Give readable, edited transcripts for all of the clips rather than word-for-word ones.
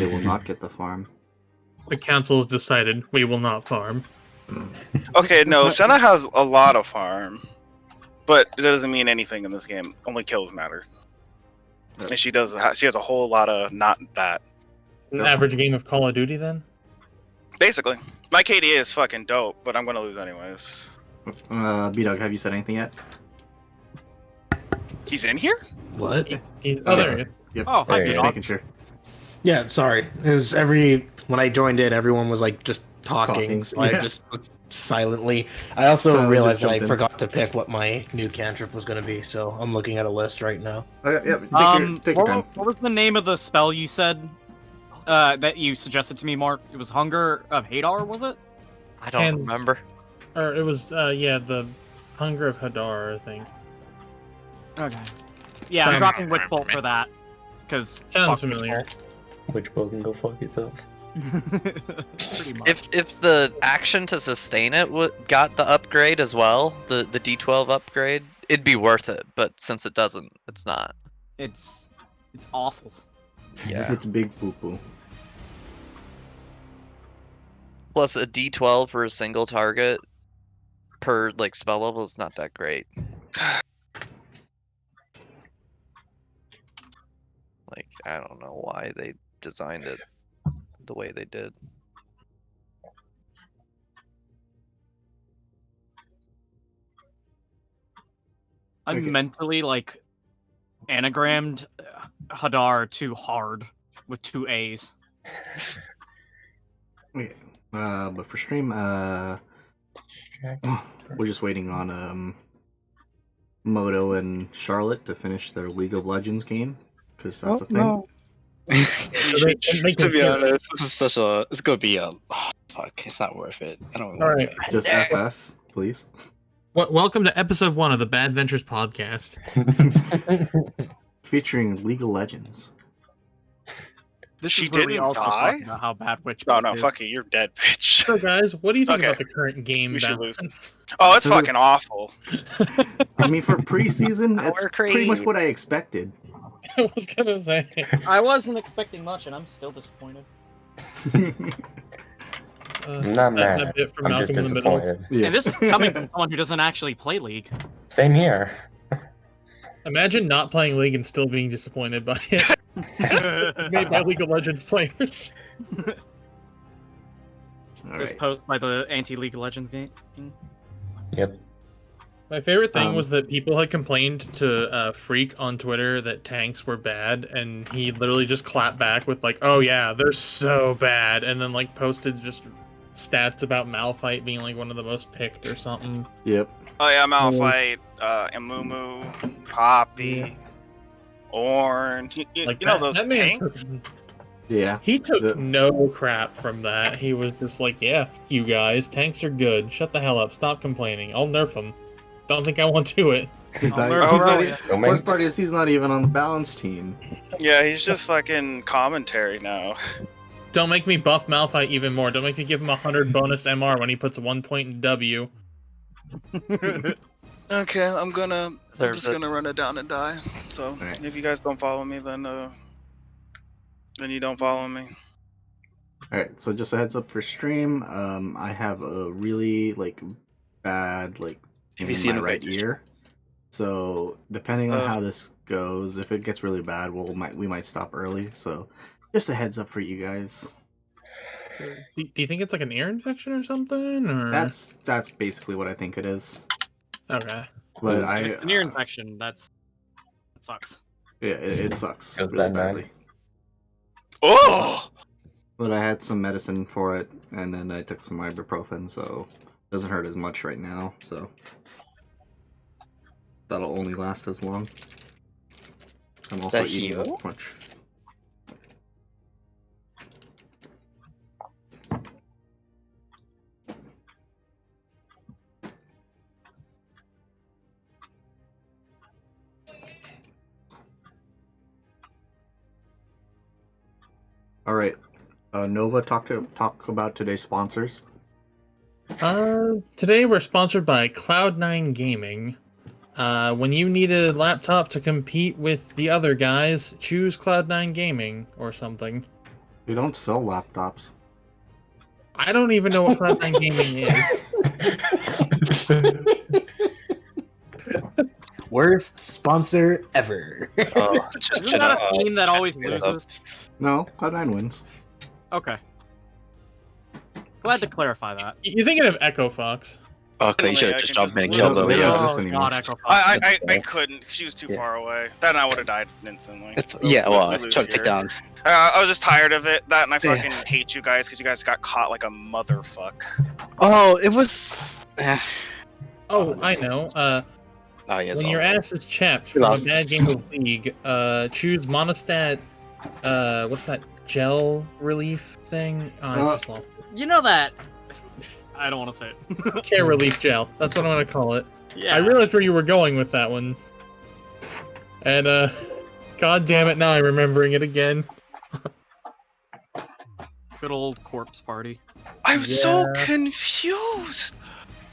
They will not get the farm. The council has decided we will not farm. Okay, no, Senna has a lot of farm, but it doesn't mean anything in this game. Only kills matter. And she has a whole lot of not that. An average game of Call of Duty, then? Basically, my KDA is fucking dope, but I'm gonna lose anyways. B-Dog, have you said anything yet? He's in here? What? Oh, there you go. Yep. Oh, hi, Just B-Dog. making sure. Yeah, sorry. It was when I joined in, everyone was like just talking, so I just silently. I also So realized just that I jump in. forgot to pick what my new cantrip was going to be, so I'm looking at a list right now. Okay, yeah, take your time. What was the name of the spell you said that you suggested to me, Mark? It was Hunger of Hadar, was it? I don't remember. Or it was, the Hunger of Hadar, I think. Okay. Yeah, I'm dropping Witch Bolt for that. Because Sounds familiar. Which bow can go fuck yourself. Pretty much. If the action to sustain it got the upgrade as well, the D12 upgrade, it'd be worth it. But since it doesn't, it's not. It's awful. Yeah. It's big poo poo. Plus a D12 for a single target per like spell level is not that great. Like, I don't know why they designed it the way they did. I'm Okay. mentally like anagrammed Hadar to hard with 2 A's. Okay. But for stream, we're just waiting on Moto and Charlotte to finish their League of Legends game, because that's a thing. So they To can be kill- honest, this is it's gonna be fuck, it's not worth it. I don't All want right. to. Just FF, please. Welcome to episode 1 of the Bad Ventures podcast. Featuring League of Legends. This She is where we didn't also die? talk about how bad Witch No, Bolt no, is. fuck you, you're dead, bitch. So, guys, what do you think Okay. about the current game We should lose. balance? Oh, it's fucking awful. I mean, for preseason, Power it's pretty much creep. what I expected. I was gonna say. I wasn't expecting much, and I'm still disappointed. I'm not mad. That bit from I'm Malcolm just in the Middle. disappointed. Yeah. And this is coming from someone who doesn't actually play League. Same here. Imagine not playing League and still being disappointed by it. Made by League of Legends players. All This right. post by the anti-League of Legends game. Yep. My favorite thing Um, was that people had complained to Freak on Twitter that tanks were bad, and he literally just clapped back with like, "Oh yeah, they're so bad," and then like posted just stats about Malphite being like one of the most picked or something. Yep. Oh yeah, Malphite, Amumu, Poppy, Ornn. You Like know that, those that man tanks? took, Yeah. he took The- no crap from that. He was just like, "Yeah, you guys, tanks are good. Shut the hell up. Stop complaining. I'll nerf them. Don't think I want to it." He's not, Oh, he's not really? even, Don't make- worst part is he's not even on the balance team. Yeah, he's just fucking commentary now. Don't make me buff Malphite even more. Don't make me give him 100 bonus MR when he puts 1 point in W. Okay, I'm Deserves just it. gonna run it down and die. So Alright. if you guys don't follow me, then you don't follow me. Alright, so just a heads up for stream. I have a really bad If you in see my an right event, ear. So depending on Oh. how this goes, if it gets really bad, we might stop early. So just a heads up for you guys. Do you think it's like an ear infection or something? Or That's basically what I think it is. okay. But If I it's an ear infection, that sucks. yeah, it sucks Feels really bad, man. badly. Oh! But I had some medicine for it, and then I took some ibuprofen, so it doesn't hurt as much right now. So that'll only last as long. I'm also That eating heal? a bunch. All right, Nova, talk about today's sponsors. Today we're sponsored by Cloud9 Gaming. When you need a laptop to compete with the other guys, choose Cloud9 Gaming or something. We don't sell laptops. I don't even know what Frontline Gaming is. Worst sponsor ever. Oh, just Isn't that a team that always loses? No, Cloud9 wins. Okay. Glad to clarify that. You're thinking of Echo Fox. Okay, you Yeah, should I have just can jumped in and They killed don't- they Lilia. don't exist anymore. God, Echo Fox. I couldn't. She was too Yeah. far away. Then I would have died instantly. It's, So yeah, we well, lose chucked it here. down. I was just tired of it. That and I Yeah. fucking hate you guys because you guys got caught like a motherfuck. Oh, it was. Oh, I know. Oh, yes. When your ass is chapped We from a lost. bad game of League, choose Monostat. What's that gel relief thing? I just lost You know that. I don't want to say it. it. Care relief gel. That's what I'm gonna call it. Yeah. I realized where you were going with that one. And god damn it, now I'm remembering it again. Good old corpse party. I'm so Yeah. confused.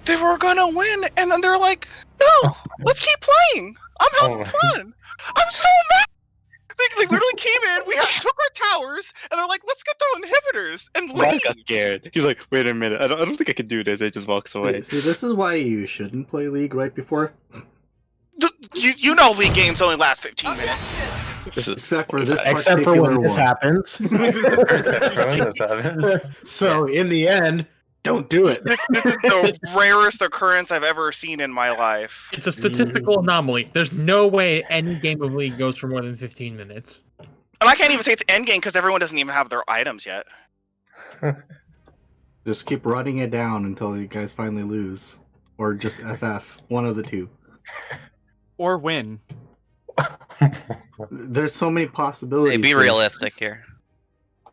They were gonna win, and then they're like, "No, let's keep playing. I'm having fun." I'm so mad. They literally came in. We took our towers, and they're like, "Let's get the inhibitors and Matt leave." got scared. He's like, wait a minute, I don't think I can do this. He just walks away. See, this is why you shouldn't play League right before. You know, league games only last 15 minutes. This is Except for this Except for particular when this one. happens. Except for when this happens. So in the end, don't do it. This is the rarest occurrence I've ever seen in my life. It's a statistical anomaly. There's no way any game of League goes for more than 15 minutes. And I can't even say it's endgame because everyone doesn't even have their items yet. Just keep running it down until you guys finally lose. Or just FF. One of the two. Or win. There's so many possibilities. Hey, be here. realistic here.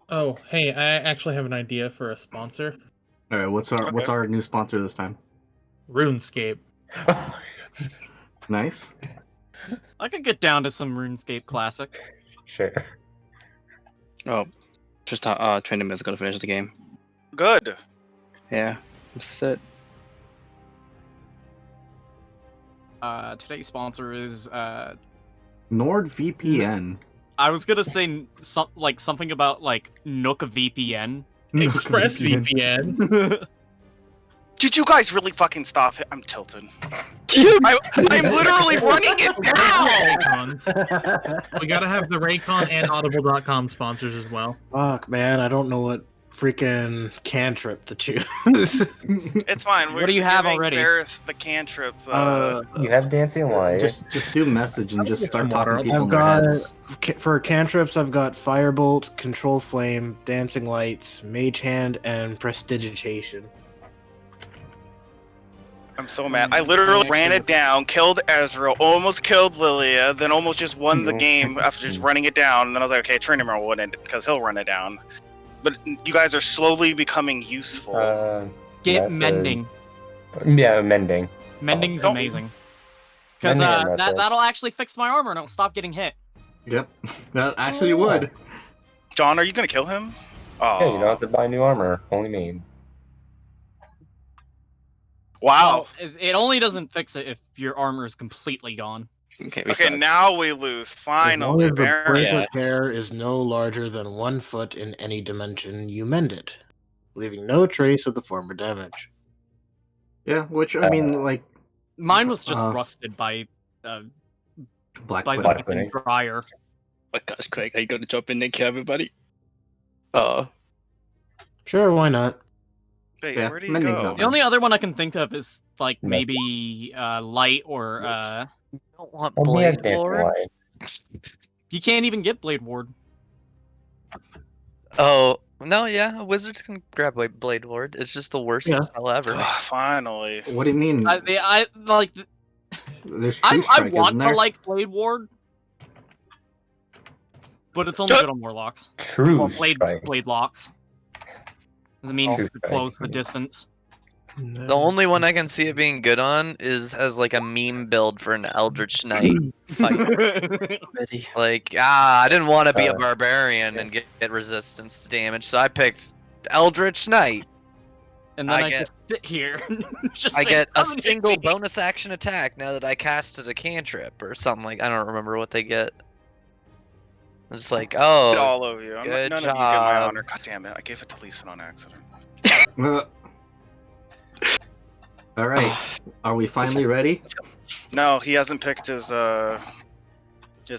Oh, hey, I actually have an idea for a sponsor. Alright, what's our new sponsor this time? RuneScape. Nice. I could get down to some RuneScape Classic. Sure. Oh, just 20 minutes ago to finish the game. Good. Yeah, that's it. Today's sponsor is NordVPN. I was gonna say something about like Nook VPN. ExpressVPN. Did you guys really fucking stop it? I'm tilted. I'm literally running it down! Raycons. We gotta have the Raycon and Audible.com sponsors as well. Fuck, man, I don't know what freaking cantrip to choose. It's fine. What do you have already? Varus the cantrip. You have Dancing Light. Just do message and just start talking people I've in their got heads. for cantrips. I've got Firebolt, Control Flame, Dancing Lights, Mage Hand, and Prestidigitation. I'm so mad. I literally ran it down, killed Ezreal, almost killed Lilia, then almost just won the game after just running it down. And then I was like, okay, Trinimir will win it because he'll run it down. But you guys are slowly becoming useful. Get Message. mending. Yeah, mending. Mending's Don't- amazing. Because Mending and message. that'll actually fix my armor and I'll stop getting hit. Yep. That actually would. John, are you gonna kill him? Oh, Yeah, you don't have to buy new armor. Only me. wow. Well, it only doesn't fix it if your armor is completely gone. Okay, we Okay, suck. now we lose. As long Finally, as the Baron. bracelet pair is no larger than 1 foot in any dimension, you mend it, leaving no trace of the former damage. Yeah, which I mean, like Mine was just Uh, rusted by Black the Pudding. Black fucking Pudding. dryer. Oh my gosh, Craig, are you gonna jump in and kill everybody? Sure, why not? Wait, Yeah, where do you mending's go? out. The only other one I can think of is like No. maybe light or You don't want Only have Blade Dancing Lord? Light. you can't even get Blade Ward. Oh, no, yeah, wizards can grab Blade Lord. It's just the worst Yeah. spell ever. Finally. What do you mean? I like. There's I True Strike, want isn't to there? like Blade Ward, but it's only good on Warlocks. True Well, Strike. Blade Locks. Does it mean True to Strike. close the distance? The only one I can see it being good on is as like a meme build for an Eldritch Knight fight. Like, I didn't want to be a barbarian and get resistance to damage, so I picked Eldritch Knight. And then I I, get- just sit here. just I say, get a "Come and hit single me." bonus action attack now that I casted a cantrip or something like. I don't remember what they get. It's like, To oh, all of you. good None of you get my job. honor. God damn it! I gave it to Lisa on accident. All right, are we finally ready? No, he hasn't picked his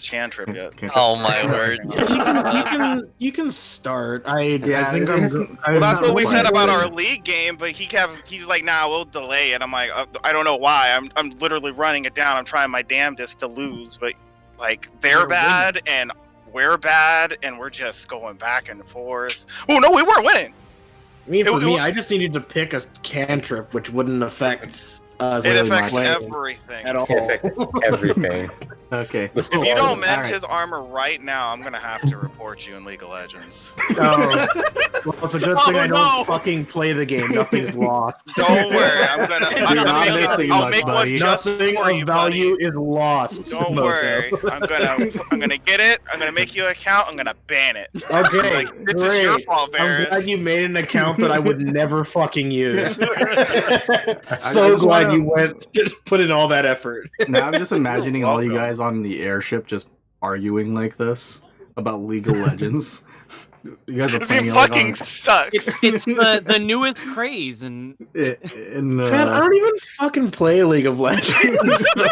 cantrip yet. Oh my word. You can start. I think it's- Well, that's what we not said about required. our league game, but he's like, nah, we'll delay it. I'm like, I don't know why. I'm literally running it down. I'm trying my damnedest to lose, but like they're We're bad and we're bad, and we're just going back and forth. Oh no, we weren't winning. I mean, for It- me, I just needed to pick a cantrip, which wouldn't affect us. It really affects much. everything. at all. It affects everything. Okay. If you don't mend Alright. his armor right now, I'm gonna have to report you in League of Legends. Oh, well, it's a good thing Oh, I don't no. fucking play the game. Nothing's lost. Don't worry, I'm gonna. You're not I'll make, missing I'll much, make one buddy. just Nothing for of you, value buddy. is lost. Don't Moto. worry, I'm gonna get it. I'm gonna make you an account. I'm gonna ban it. Okay, Like, this is your great. fault, I'm Varys. glad you made an account that I would never fucking use. I So just glad wanna- you went put in all that effort. Now I'm just imagining all you welcome. guys on the airship just arguing like this about League of Legends. You guys are This playing game it like fucking sucks. It's the newest craze, and in Man, I don't even fucking play League of Legends. I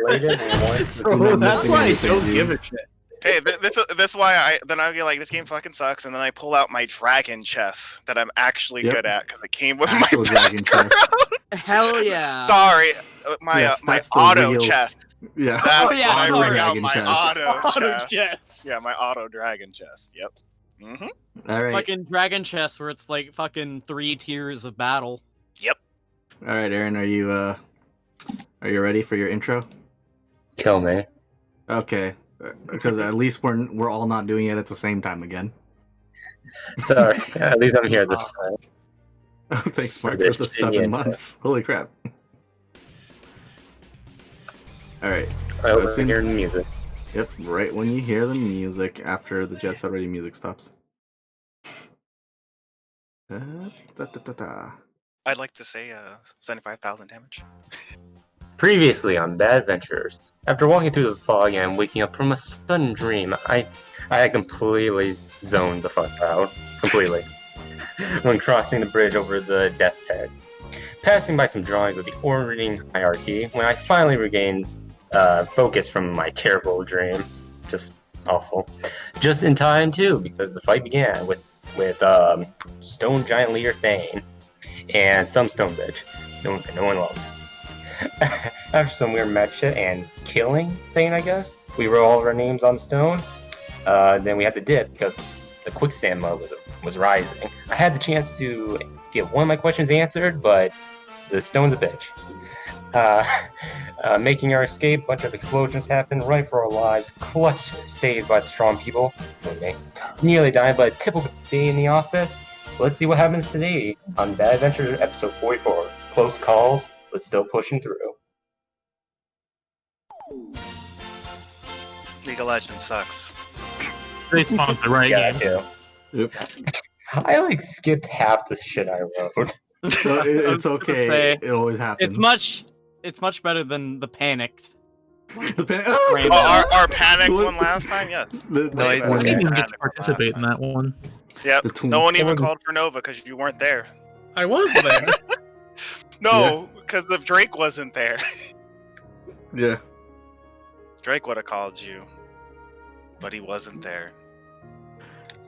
played it once. You're not So that's missing why I anything, don't dude. give a shit. Hey, this why I get like, this game fucking sucks, and then I pull out my dragon chess that I'm actually Yep. good at because it came with Actual my dragon background. chest. hell yeah. Sorry, my Yes, my that's the auto real- chest. Yeah. That's Oh, yeah, when I sorry. bring out Dragon my chest. auto chest. chest. Yeah, my auto dragon chest. Yep. Mm-hmm. All right. Fucking dragon chest where it's like fucking 3 tiers of battle. All right, Aaron, are you ready for your intro? Kill me. Okay. Because at least we're all not doing it at the same time again. Sorry. At least I'm here this time. Thanks, Mark, For for the this 7 shitty months. Holy crap. All right. I hope Listen. I'm hearing the music. Yep, right when you hear the music after the Jet Set Ready music stops. Da. I'd like to say 75,000 damage. Previously on Bad Adventures, after walking through the fog and waking up from a sudden dream, I completely zoned the fuck out. Completely. When crossing the bridge over the Death Pit. Passing by some drawings of the ordering hierarchy, when I finally regained focus from my terrible dream. Just awful. Just in time, too, because the fight began with Stone Giant Leader Thane and some Stone Bitch. No one loves. After some weird mech shit and killing Thane, I guess, we wrote all of our names on stone. Then we had to dip because the quicksand mode was rising. I had the chance to get one of my questions answered, but the stone's a bitch. Making our escape, bunch of explosions happened, running for our lives, clutch saved by the strong people. Okay. Nearly died, but a typical day in the office. Let's see what happens today on Bad Adventures episode 44. Close calls, but still pushing through. League of Legends sucks. They sponsor right Yeah, game. too. Yep. I skipped half the shit I wrote. No, I it's was gonna okay. say, It always happens. It's much better than the panicked. The pan- Rainbow. Oh, our panic What? one last time, yes. The- No, Way I better I than didn't even Panic get to one last participate in time. that one. Yep. The twin- No one even Someone- called for Nova because you weren't there. I was there. No, because if Drake wasn't there, Yeah. Drake would have called you, but he wasn't there.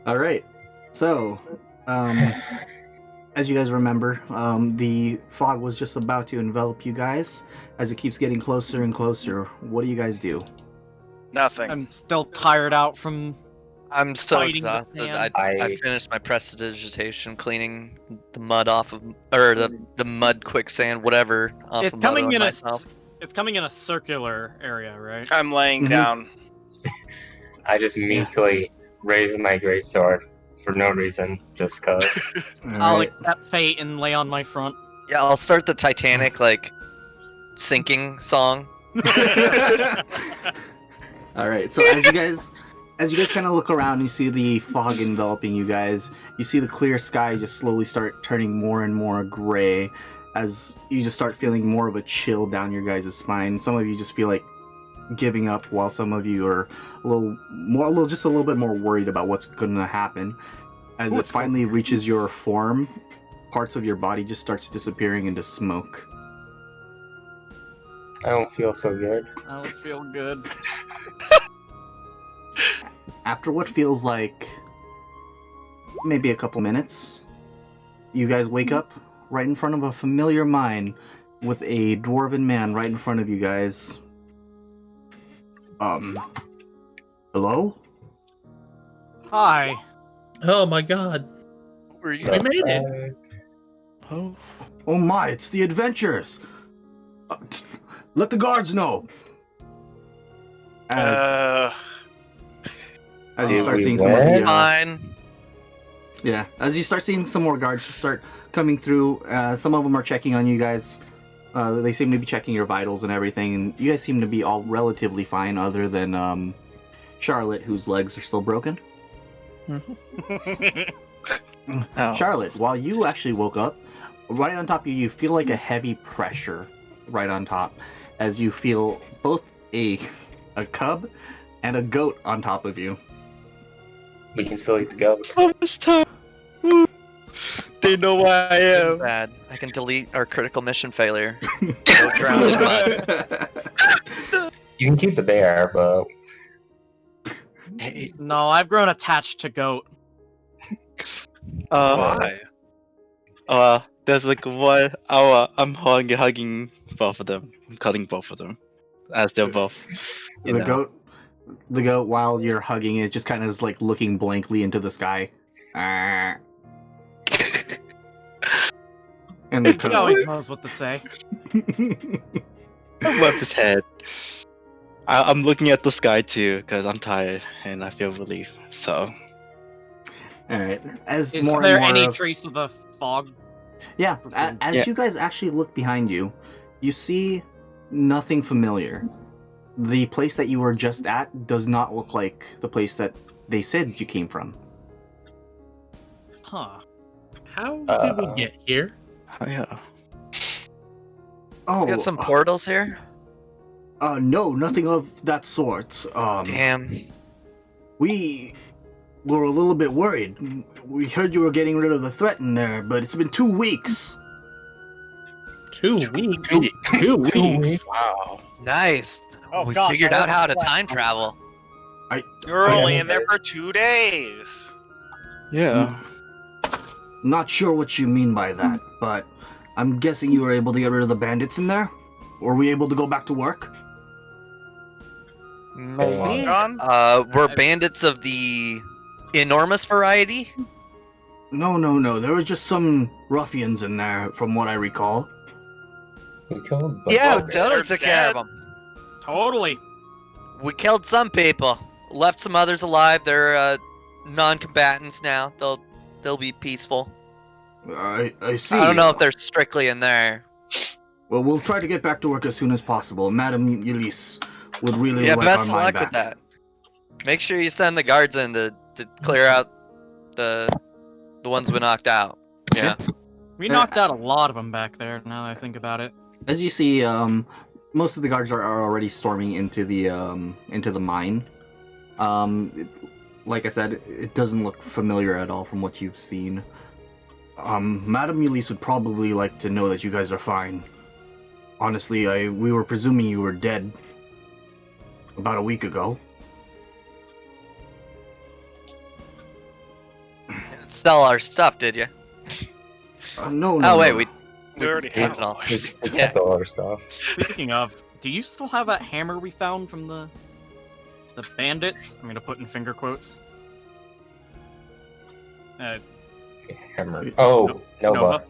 All right. So, as you guys remember, the fog was just about to envelop you guys. As it keeps getting closer and closer, what do you guys do? Nothing. I'm still tired out from. I'm so Fighting the exhausted. sand. I finished my prestidigitation, cleaning the mud off of, or the mud quicksand, whatever, off It's of coming Moto in and a. myself. It's coming in a circular area, right? I'm laying Mhm. down. I just meekly raised my greatsword for no reason, just cause. All I'll right. accept fate and lay on my front. Yeah, I'll start the Titanic like sinking song. All right. So as you guys kind of look around, you see the fog enveloping you guys. You see the clear sky just slowly start turning more and more gray, as you just start feeling more of a chill down your guys' spine. Some of you just feel like giving up, while some of you are just a little bit more worried about what's going to happen. As it finally reaches your form, parts of your body just starts disappearing into smoke. I don't feel so good. I don't feel good. After what feels like maybe a couple minutes, you guys wake up right in front of a familiar mine with a dwarven man right in front of you guys. Hello? Hi. Oh my god. We made it. Oh. Oh my, it's the adventurers! Let the guards know! As you start seeing some of the... Fine. Yeah, as you start seeing some more guards start coming through, some of them are checking on you guys. They seem to be checking your vitals and everything, and you guys seem to be all relatively fine, other than Charlotte, whose legs are still broken. Oh. Charlotte, while you actually woke up, right on top of you, you feel like a heavy pressure right on top, as you feel both a cub and a goat on top of you. We can still eat the goat. How much time? They know where I am. Bad. I can delete our critical mission failure. Go drown in mud. You can keep the bear, but Hey, No, I've grown attached to goat. why? There's like 1 hour. I'm hugging both of them. I'm cutting both of them, as they're both. The goat, while you're hugging it, just kind of is like looking blankly into the sky. And the He cub. always knows what to say. Wipe his head. I'm looking at the sky too because I'm tired and I feel relief. So Alright, as Is more there and more any of- trace of the fog? Yeah, as Yeah. you guys actually look behind you, you see nothing familiar. The place that you were just at does not look like the place that they said you came from. Huh. How did we get here? oh yeah. Let's get some portals here. No, nothing of that sort. Damn. We were a little bit worried. We heard you were getting rid of the threat in there, but it's been 2 weeks. 2 weeks? 2 weeks? Wow. Nice. Oh, We gosh, figured I out how to love time that. travel. You were I- only in there for 2 days. Yeah. Not sure what you mean by that, but I'm guessing you were able to get rid of the bandits in there? Were we able to go back to work? Maybe. John? We're bandits of the enormous variety. No. There were just some ruffians in there, from what I recall. we killed the Yeah, bugbear. totally They're took care of dead. them. Totally. We killed some people, left some others alive. They're non-combatants now. They'll be peaceful. I see. I don't know if they're strictly in there. Well, we'll try to get back to work as soon as possible. Madam Elise would really Yeah, like best our of mind luck with back. that. Make sure you send the guards in to clear out the ones we knocked out. Yeah. We knocked out a lot of them back there, now that I think about it. As you see, most of the guards are already storming into the mine. Like I said, it doesn't look familiar at all from what you've seen. Madam Elise would probably like to know that you guys are fine. Honestly, we were presuming you were dead about a week ago. Didn't sell our stuff, did you? No. Oh wait, no. we already paid have it all. We Yeah. kept all our stuff. Speaking of, do you still have that hammer we found from the bandits? I'm gonna put in finger quotes. Hammer. Oh, Nova.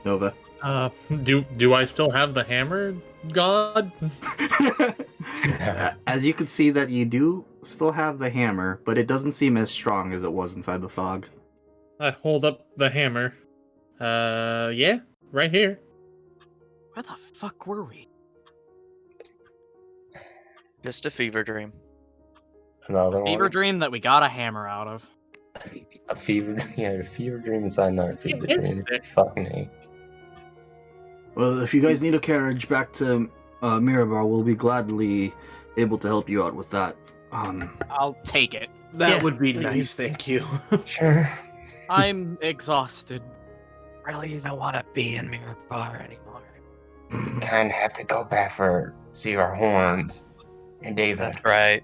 Nova. Nova. Do I still have the hammer, God? As you can see that you do still have the hammer, but it doesn't seem as strong as it was inside the fog. I hold up the hammer. Yeah, right here. Where the fuck were we? Just a fever dream. Another Fever one. dream that we got a hammer out of. A fever. Yeah, a fever dream inside another fever Yeah, dream. it's- Fuck me. Well, if you guys need a carriage back to Mirabar, we'll be gladly able to help you out with that. I'll take it. That Yeah, would be please. nice, thank you. Sure. I'm exhausted. Really don't want to be in Mirror Bar anymore. Kind of have to go back for see our horns and David. That's right.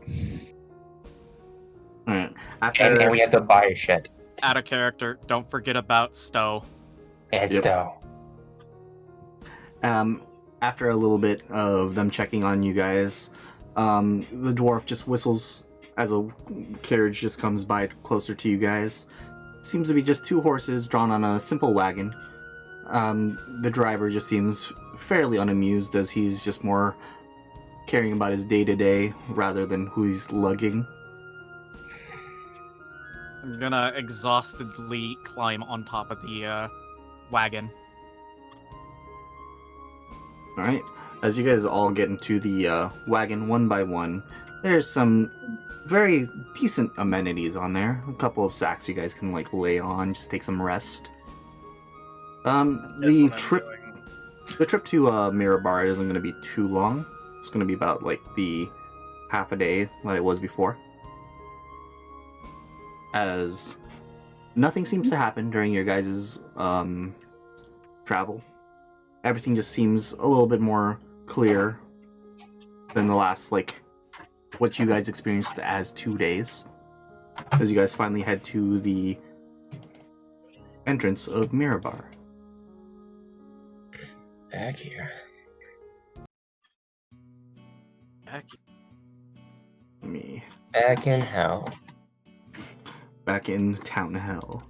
All right. After And we have to buy shit. Out of character. Don't forget about Stowe. And Yep. still. After a little bit of them checking on you guys, the dwarf just whistles as a carriage just comes by closer to you guys. Seems to be just two horses drawn on a simple wagon. The driver just seems fairly unamused as he's just more caring about his day-to-day rather than who he's lugging. I'm gonna exhaustedly climb on top of the wagon. Alright, as you guys all get into the wagon one by one, there's some very decent amenities on there. A couple of sacks you guys can like lay on, just take some rest. The trip to Mirror Bar isn't going to be too long. It's going to be about like the half a day that it was before. As nothing seems to happen during your guys' travel. Everything just seems a little bit more clear than the last, like, what you guys experienced as 2 days. As you guys finally head to the entrance of Mirror Bar. Back here. Me. Back in hell. Back in Town Hell.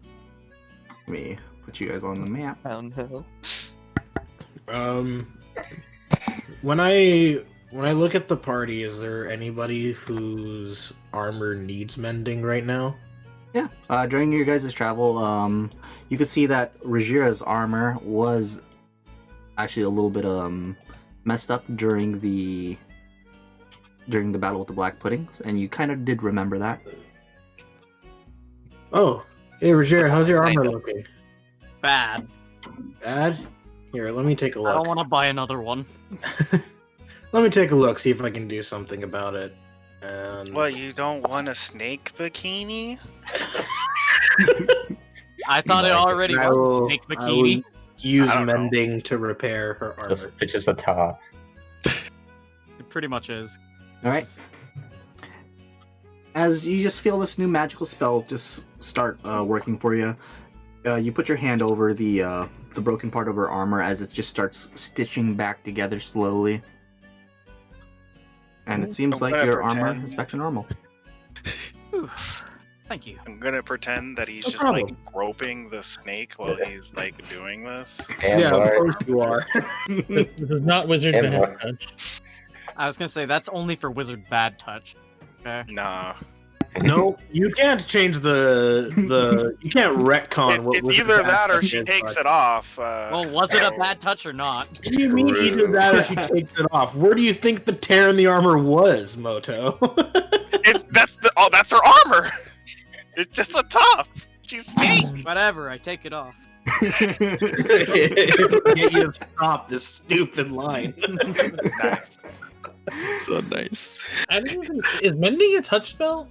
Let me put you guys on the map. Downhill. When I look at the party, is there anybody whose armor needs mending right now? Yeah. During your guys' travel, you could see that Rajira's armor was actually a little bit messed up during the battle with the Black Puddings, and you kind of did remember that. Oh, hey Roger, how's your armor Kinda. looking? Bad. Bad? Here, let me take a I don't look. want to buy another one. Let me take a look, see if I can do something about it. And What, you don't want a snake bikini? I thought it already I was will- a snake I bikini. will use I don't know. mending to repair her armor. It's just a top. It pretty much is. Alright. As you just feel this new magical spell just start working for you, you put your hand over the broken part of her armor as it just starts stitching back together slowly. And it seems I'm like gonna your armor pretend. is back to normal. Whew. Thank you. I'm gonna pretend that he's No just problem. like groping the snake while he's like doing this. And Yeah, of Lord, course you are. This is not Wizard And Bad what? Touch. I was gonna say that's only for Wizard Bad Touch. Okay. Nah. No, you can't change the you can't retcon what It's was either bad that or touch she is, takes but- it off. Well, was it a bad touch or not? What do you mean either that or she takes it off? Where do you think the tear in the armor was, Moto? That's her armor. It's just a top. She's snake. Whatever, I take it off. Get you to stop this stupid line. Nice. So nice. I don't even, is mending a touch spell?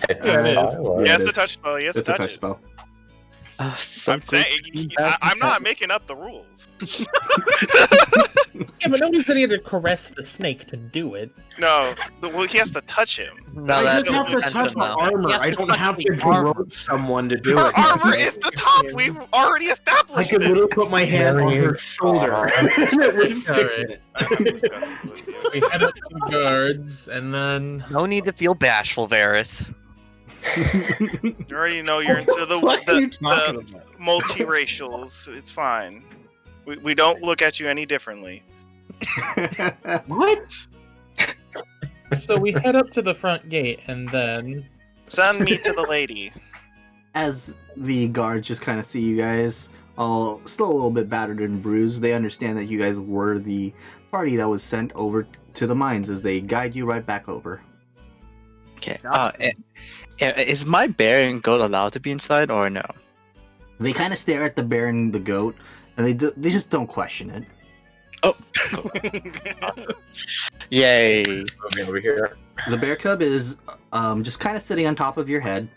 I it thought is. it was. Yeah, it it's a is. touch spell. Yes, It's a touch spell. So I'm saying I'm not making up the rules. Yeah, but nobody said he had to caress the snake to do it. No, well, he has to touch him. No, I that's just have to intention touch my now. armor. He has I to don't touch have the to armor. grope someone to do Her it. armor is the top. We've already I established could it. literally put my hand on her shoulder and it would fix Alright. it. I'm disgusted with you. We head up to guards, and then No need to feel bashful, Varys. You already know you're into the What are you talking the about? multiracials. It's fine. We don't look at you any differently. What? so we head up to the front gate, and then Send me to the lady. As the guards just kind of see you guys, all still a little bit battered and bruised, they understand that you guys were the party that was sent over to the mines as they guide you right back over. Okay. Is my bear and goat allowed to be inside or no? They kind of stare at the bear and the goat, and they just don't question it. Oh. Yay. Moving over here. The bear cub is just kind of sitting on top of your head.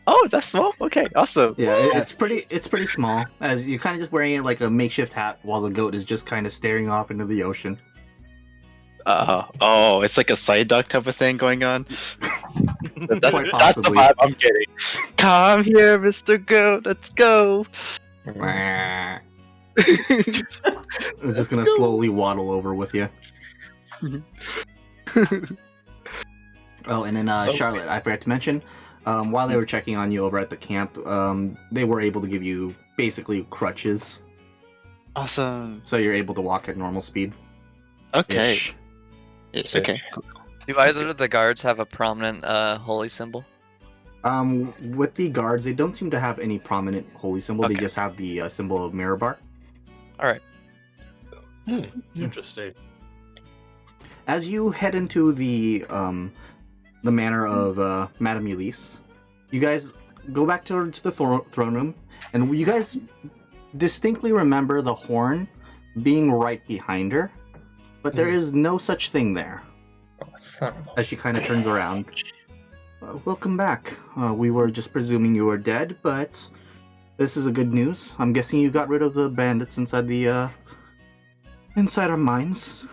Oh, that's small? Okay, awesome. Yeah, it's pretty small. As you're kind of just wearing it like a makeshift hat, while the goat is just kind of staring off into the ocean. Oh, it's like a side duck type of thing going on. Quite That's the possibly. vibe I'm getting. Come here, Mr. Goat. Let's go. It's just gonna slowly waddle over with you. Oh, and then Charlotte, I forgot to mention, while they were checking on you over at the camp, they were able to give you basically crutches, Awesome. so you're able to walk at normal speed. Okay. Ish. Yes, okay. Do either of the guards have a prominent holy symbol? With the guards, they don't seem to have any prominent holy symbol. They Okay. just have the symbol of Mirabar. Interesting. As you head into the manor of Madame Ulysses, you guys go back towards the throne room, and you guys distinctly remember the horn being right behind her, but there is no such thing there. Oh, son of a- As she kind of turns around. Welcome back. We were just presuming you were dead, but this is a good news. I'm guessing you got rid of the bandits inside the inside our mines.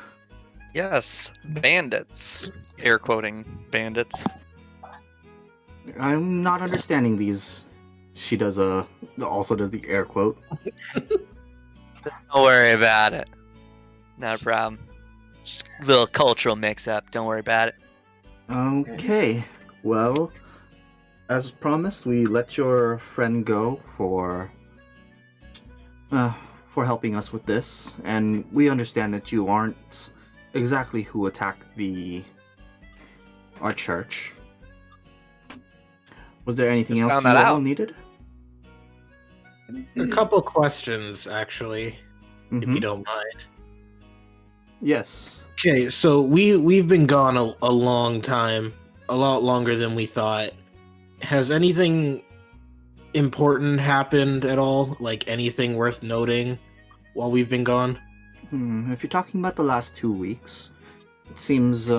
Yes, bandits. Air quoting bandits. I'm not understanding these. She does also does the air quote. Don't worry about it. Not a problem. Just a little cultural mix-up. Don't worry about it. Okay. Well, as promised, we let your friend go for helping us with this, and we understand that you aren't exactly who attacked our church. Was there anything Just else found you that all out. needed? A couple questions, actually, if Mhm. you don't mind. Yes. Okay, so we've been gone a long time, a lot longer than we thought. Has anything important happened at all? Like anything worth noting while we've been gone? If you're talking about the last 2 weeks, it seems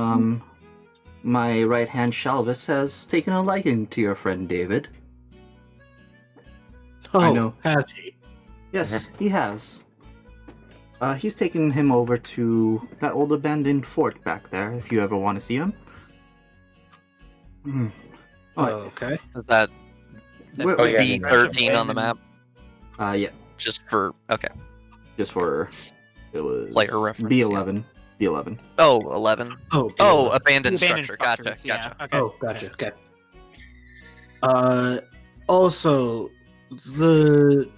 my right hand Shalvis has taken a liking to your friend David. Oh, I know. has he? Yes, he has. He's taken him over to that old abandoned fort back there, if you ever want to see him. Oh, Oh, okay. Is that Wait, Oh, yeah, B13 on the map? yeah, Just for okay. just for it was Player reference, B11. B11. Oh, 11. Oh, Oh, yeah. abandoned Abandoned structure. Gotcha. structures, yeah, Gotcha. okay. Oh, gotcha. Okay. Also, the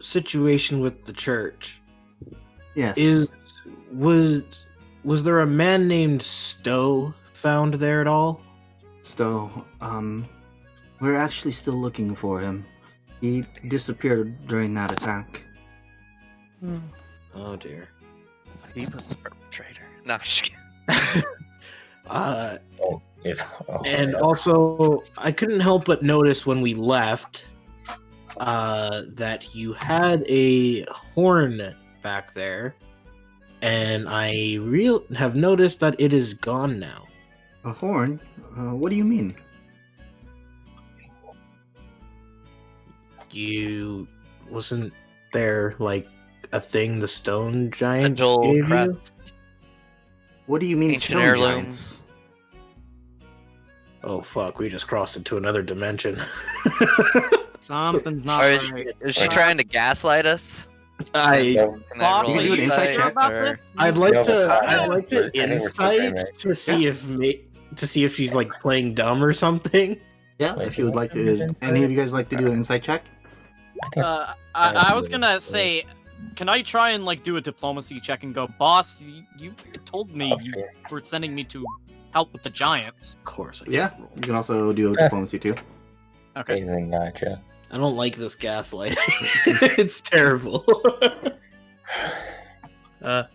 situation with the church Yes. was there a man named Stowe found there at all? So, we're actually still looking for him. He disappeared during that attack. Oh dear. He was the perpetrator. No, I'm just kidding. And also, I couldn't help but notice when we left that you had a horn back there, and I have noticed that it is gone now. A horn? What do you mean? You wasn't there like a thing the stone giant Angel gave you? crest. What do you mean Ancient stone heirloom. giants? Oh fuck, we just crossed into another dimension. Something's not Or is, right. is she trying to gaslight us? I Can Boss, roll you do an insight insight, check? about or- this? I'd like No, to it's not. I'd like to I think we're still insight right. to see if she's like playing dumb or something. Yeah, Wait, if you would like what to. insight? Any of you guys like to do an insight check? I was gonna say, can I try and like do a diplomacy check and go, boss? You told me you were sending me to help with the giants. Of course, I Yeah, can't roll. you can also do a Yeah. diplomacy too. Okay. Amazing, gotcha. I don't like this gaslight. It's terrible.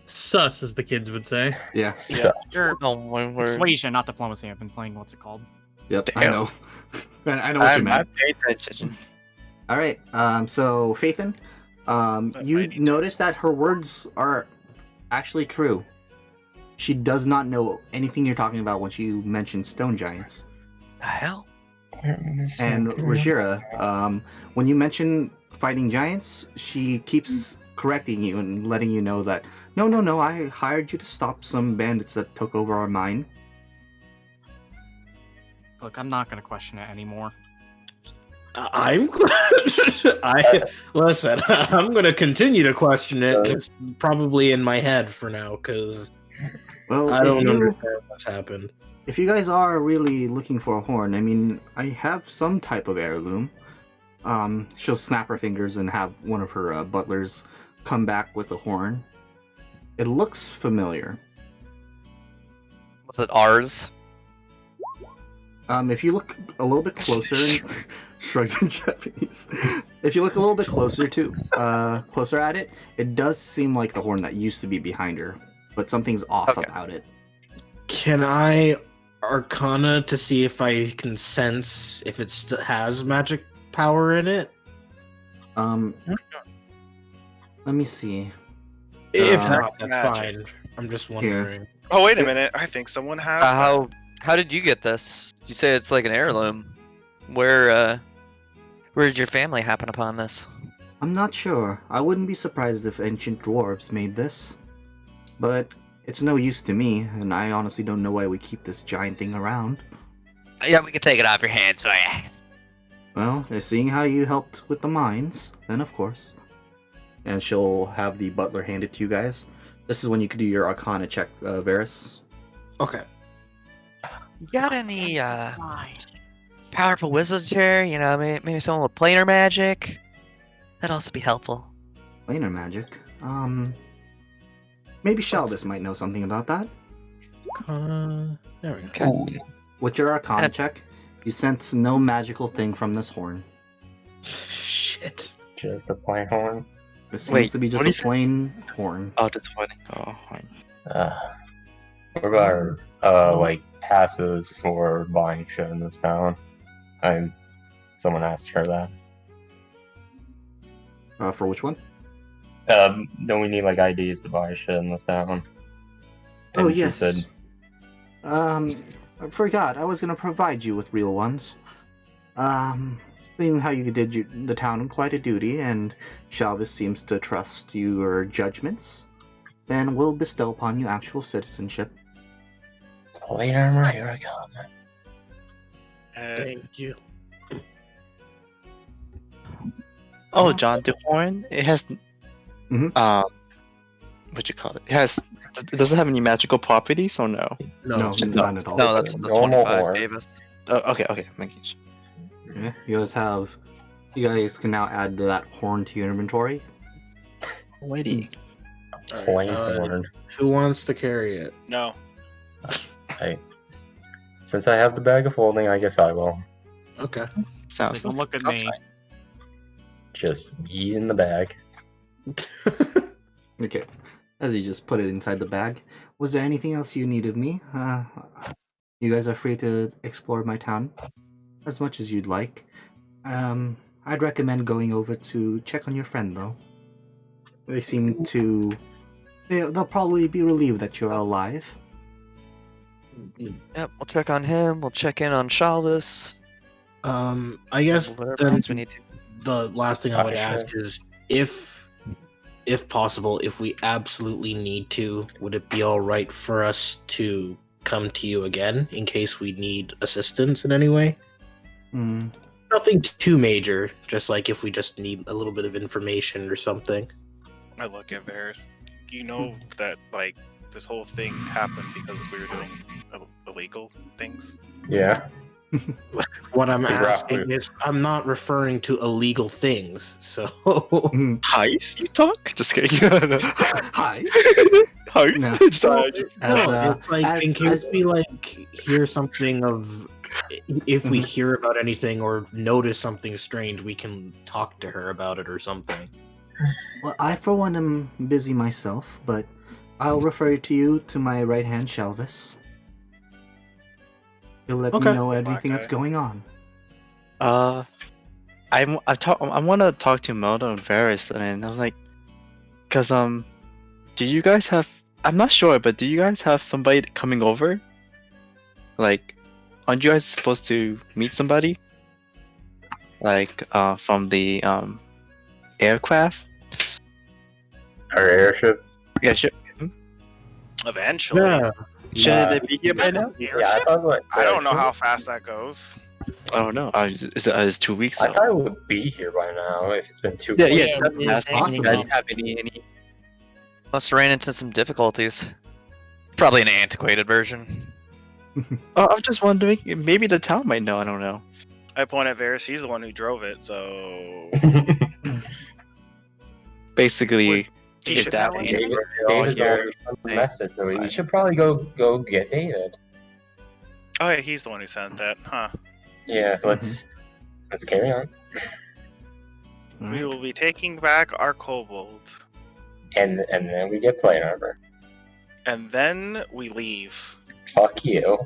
Sus, as the kids would say. Yeah. Yeah. Sure. Oh my word. Persuasion, not diplomacy. I've been playing what's it called? Yep, I Damn. know. I know what you I meant. paid attention. All right. So Phaethon, you might need to- notice that her words are Actually, true. She does not know anything you're talking about when you mention stone giants. The hell? And Rashira, when you mention fighting giants, she keeps correcting you and letting you know that no, I hired you to stop some bandits that took over our mine. Look, I'm not gonna question it anymore. I'm listen. I'm gonna continue to question it, just probably in my head for now, because Well, I if don't you, understand what's happened. if you guys are really looking for a horn, I mean, I have some type of heirloom. She'll snap her fingers and have one of her butlers come back with a horn. It looks familiar. Was it ours? If you look a little bit closer, shrugs in Japanese. If you look a little bit closer at it, it does seem like the horn that used to be behind her, but something's off Okay. about it. Can I Arcana to see if I can sense if it has magic power in it? Let me see. If Uh, not, that's magic. fine. I'm just wondering. Oh wait a minute! I think someone has. How did you get this? You say it's like an heirloom. Where did your family happen upon this? I'm not sure. I wouldn't be surprised if ancient dwarves made this, but it's no use to me, and I honestly don't know why we keep this giant thing around. Yeah, we can take it off your hands, so yeah. Well, seeing how you helped with the mines, then of course. And she'll have the butler hand it to you guys. This is when you could do your Arcana check, Varys. Okay. You got any powerful wizards here? You know, maybe someone with planar magic. That'd also be helpful. Planar magic. Maybe Shalvis might know something about that. There we go. Okay. With your Arcana check, you sense no magical thing from this horn. Shit. Just a plain horn. It seems Wait, to be just what a is it? plain horn. Oh, that's funny. Oh, fine. What about like passes for buying shit in this town? Someone asked her that. For which one? Don't we need like IDs to buy shit in this town? Oh, And she yes. said, I forgot. I was going to provide you with real ones. Seeing how you did the town quite a duty, and Shalvis seems to trust your judgments, then we'll bestow upon you actual citizenship. plate armor, here I come. Thank you. Oh, John, the horn. It has. Mhm. What you call it? Does it have any magical properties or no? No, just none at all. No, that's the Normal 25 horn. gave us. Okay, making sure. Yeah, you guys can now add that horn to your inventory. Alrighty. Plain horn. Who wants to carry it? No. Since I have the bag of holding, I guess I will. Okay. Sounds Take a look at sounds me. fine. Just yeet in the bag. Okay. As you just put it inside the bag. Was there anything else you need of me? You guys are free to explore my town as much as you'd like. I'd recommend going over to check on your friend, though. They seem to... They'll probably be relieved that you're alive. Yep, we'll check on him. We'll check in on Shalvis. I guess Whatever then else we need to. the last thing I would Alright, ask is if possible, if we absolutely need to, would it be all right for us to come to you again in case we need assistance in any way? Hmm. Nothing too major, just like if we just need a little bit of information or something. I look at Varys. You know that like this whole thing happened because we were doing illegal things. Yeah. What I'm Exactly. asking is, I'm not referring to illegal things, so Heist? You talk? Just kidding. Hi. Heist? No. Just, As, no, it's like in case as- we like hear something of, if we hear about anything or notice something strange, we can talk to her about it or something. Well, I for one am busy myself, but I'll refer to you to my right hand, Shalvis. He'll let me Okay. know everything that's Okay. going on. I want to talk to Modo and Varys, and I'm like, cause do you guys have I'm not sure, but do you guys have somebody coming over? Like, aren't you guys supposed to meet somebody? Like, from the aircraft? Our airship. Yeah, sure. Eventually. Yeah. Shouldn't they be here by now? Yeah, I thought like, I don't know how fast that goes. Oh no, it's 2 weeks. I Though. thought it would be here by now if it's been 2 Yeah, weeks. yeah. Yeah, That's we what I'm were asking. Awesome. You guys have any? Must ran into some difficulties. Probably an antiquated version. Oh, I'm just wondering. Maybe the town might know. I don't know. I point at Varys. He's the one who drove it, so Basically, he is should that know it. David, all David's here. already sent the message, so you should probably go get David. Oh, yeah, he's the one who sent that, huh? Yeah, let's carry on. We will be taking back our kobold, And then we get plane armor. and then we leave. Fuck you.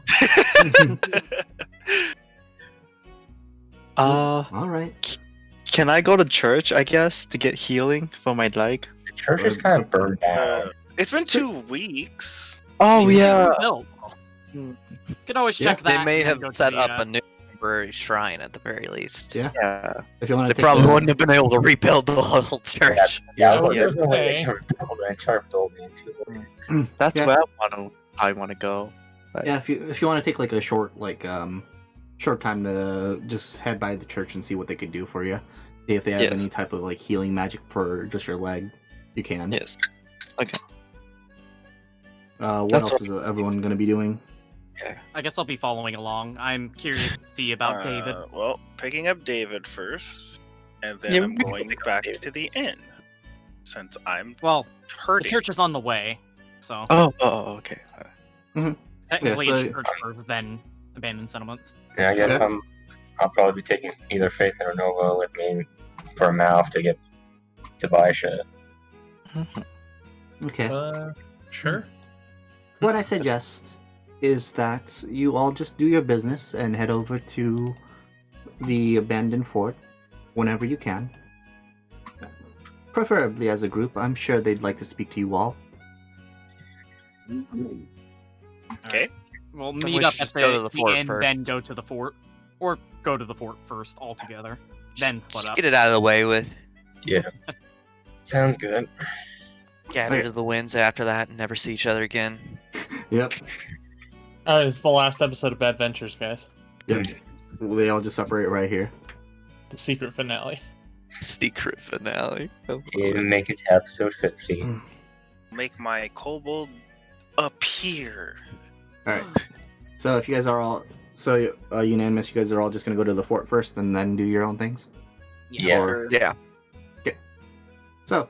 All right. Can I go to church? I guess to get healing for my leg. The church is kind of burned down. It's been 2 weeks. Oh yeah. Built. Could always Yeah, check that. They may and have go to set the, up a new temporary shrine at the very least. Yeah. Yeah. If you want They to, probably wouldn't have been able to rebuild the whole church. Yeah, Yeah. there's no way Okay. they can rebuild an entire building in 2 weeks. That's Yeah. where I want to go. Yeah, if you want to take like a short short time to just head by the church and see what they could do for you, see if they have Yes. any type of like healing magic for just your leg, you can. Yes. What That's else is everyone going to be doing? I guess I'll be following along. I'm curious to see about David. Well, picking up David first, and then Yeah, I'm we can going pick up back David. to the inn, since I'm Well, the hurting. church is on the way, so Oh, okay. technically Yeah, it's so- church first, then abandoned settlements. And I guess Okay. I'll probably be taking either Faith or Nova with me for a mouth to get to buy shit. Okay. Sure. What I suggest is that you all just do your business and head over to the abandoned fort whenever you can. Preferably as a group. I'm sure they'd like to speak to you all. Okay. We'll Then meet we up should at just go to the, the fort inn, first. then go to the fort, or go to the fort first altogether, then split Just up. get it out of the way with. Sounds good. Gather Okay. to the winds after that and never see each other again. Yep. It's the last episode of Bad Ventures, guys. Yep. They all just separate right here. The secret finale. Secret finale. Didn't make it to episode 50. Make my kobold appear. Alright. So if you guys are all unanimous, you guys are all just gonna go to the fort first and then do your own things? Yeah. Or- Yeah. So,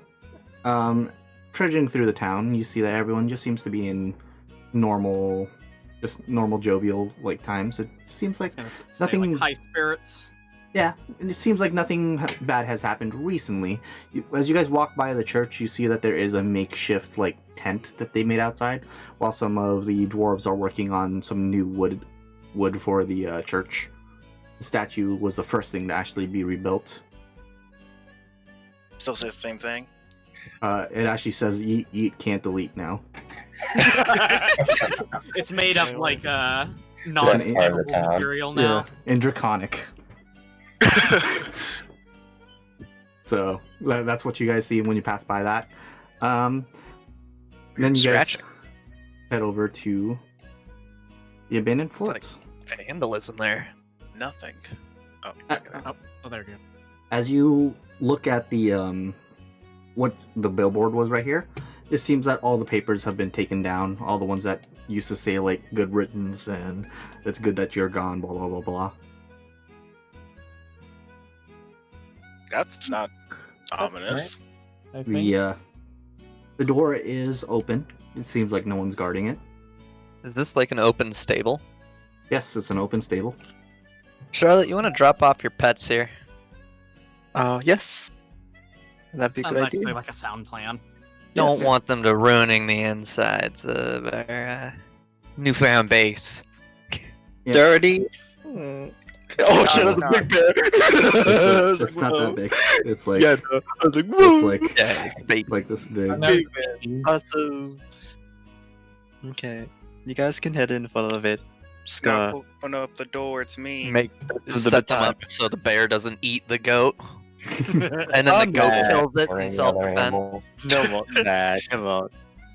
trudging through the town, you see that everyone just seems to be in normal jovial like times. It seems like Say, nothing- like high spirits. yeah, and it seems like nothing bad has happened recently. As you guys walk by the church, you see that there is a makeshift like tent that they made outside, while some of the dwarves are working on some new wood for the church. The statue was the first thing to actually be rebuilt. Still says the same thing. It actually says eat, can't delete now. It's made of like part of the non-flammable town. material now. And draconic. So that's what you guys see when you pass by that. Then you guys Scratching. head over to the abandoned It's fort. Vandalism there. Nothing. Oh, Uh, look at that. Oh, there you go. As you look at the what the billboard was right here, it seems that all the papers have been taken down. All the ones that used to say like "good riddance" and "it's good that you're gone," blah blah blah blah. That's not ominous. I think. The door is open. It seems like no one's guarding it. Is this like an open stable? Yes, it's an open stable. Charlotte, you want to drop off your pets here? Yes. That'd be a Sounds good actually idea. like a sound plan. Don't want them to ruining the insides of our newfound base. Yeah. Dirty. Oh shit! no. That's a big bear. It's not that big. It's like Yeah, no. I was like, it's whoa. like Yeah, it's baby. like this big. I know. Awesome. Okay. You guys can head in for a little bit. Just gonna Open up the door. It's me. Make This is set the them time. up so the bear doesn't eat the goat, and then Oh, the goat nah. kills it Or in any other self-defense. animals. No more. Nah, come on.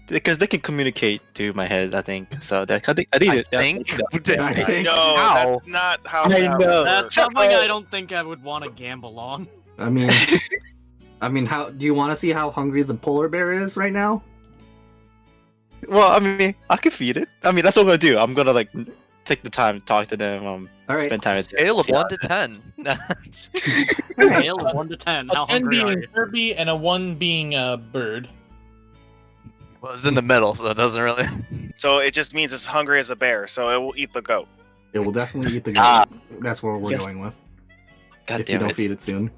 Because they can communicate to my head, I think. So I think I need it. Yeah, think? yeah. I think- No, How? that's not how I that know. works. That's something I don't think I would want to gamble on. I mean, how do you want to see how hungry the polar bear is right now? Well, I mean, I can feed it. I mean, that's what I'm gonna do. I'm gonna like take the time to talk to them. All right. Spend time with them. Scale of Yeah. 1 to 10. Scale of 1 to 10. How A 10 hungry are being you? Kirby and a 1 being a bird. Well, it's in the middle, so it doesn't really. So it just means it's hungry as a bear, so it will eat the goat. It will definitely eat the goat. Ah. That's where we're Yes. going with. God If you damn don't it! feed it soon.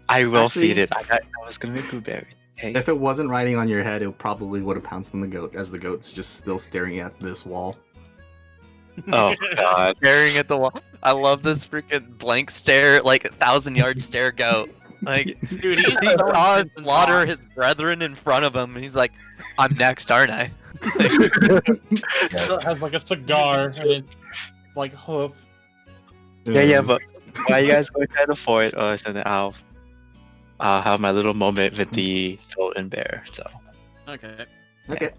I will Actually- feed it. I was gonna make blueberry. Hey. If it wasn't riding on your head, it probably would have pounced on the goat, as the goat's just still staring at this wall. Oh God. Staring at the wall. I love this freaking blank stare, like 1,000-yard stare goat. Like, Dude, he's he so saw intense and slaughter hot. his brethren in front of him, and he's like, I'm next, aren't I? It has like a cigar and it's like hoof. Yeah, but while you guys go inside the fort, so then I'll have my little moment with the goat and bear. So Okay. Okay.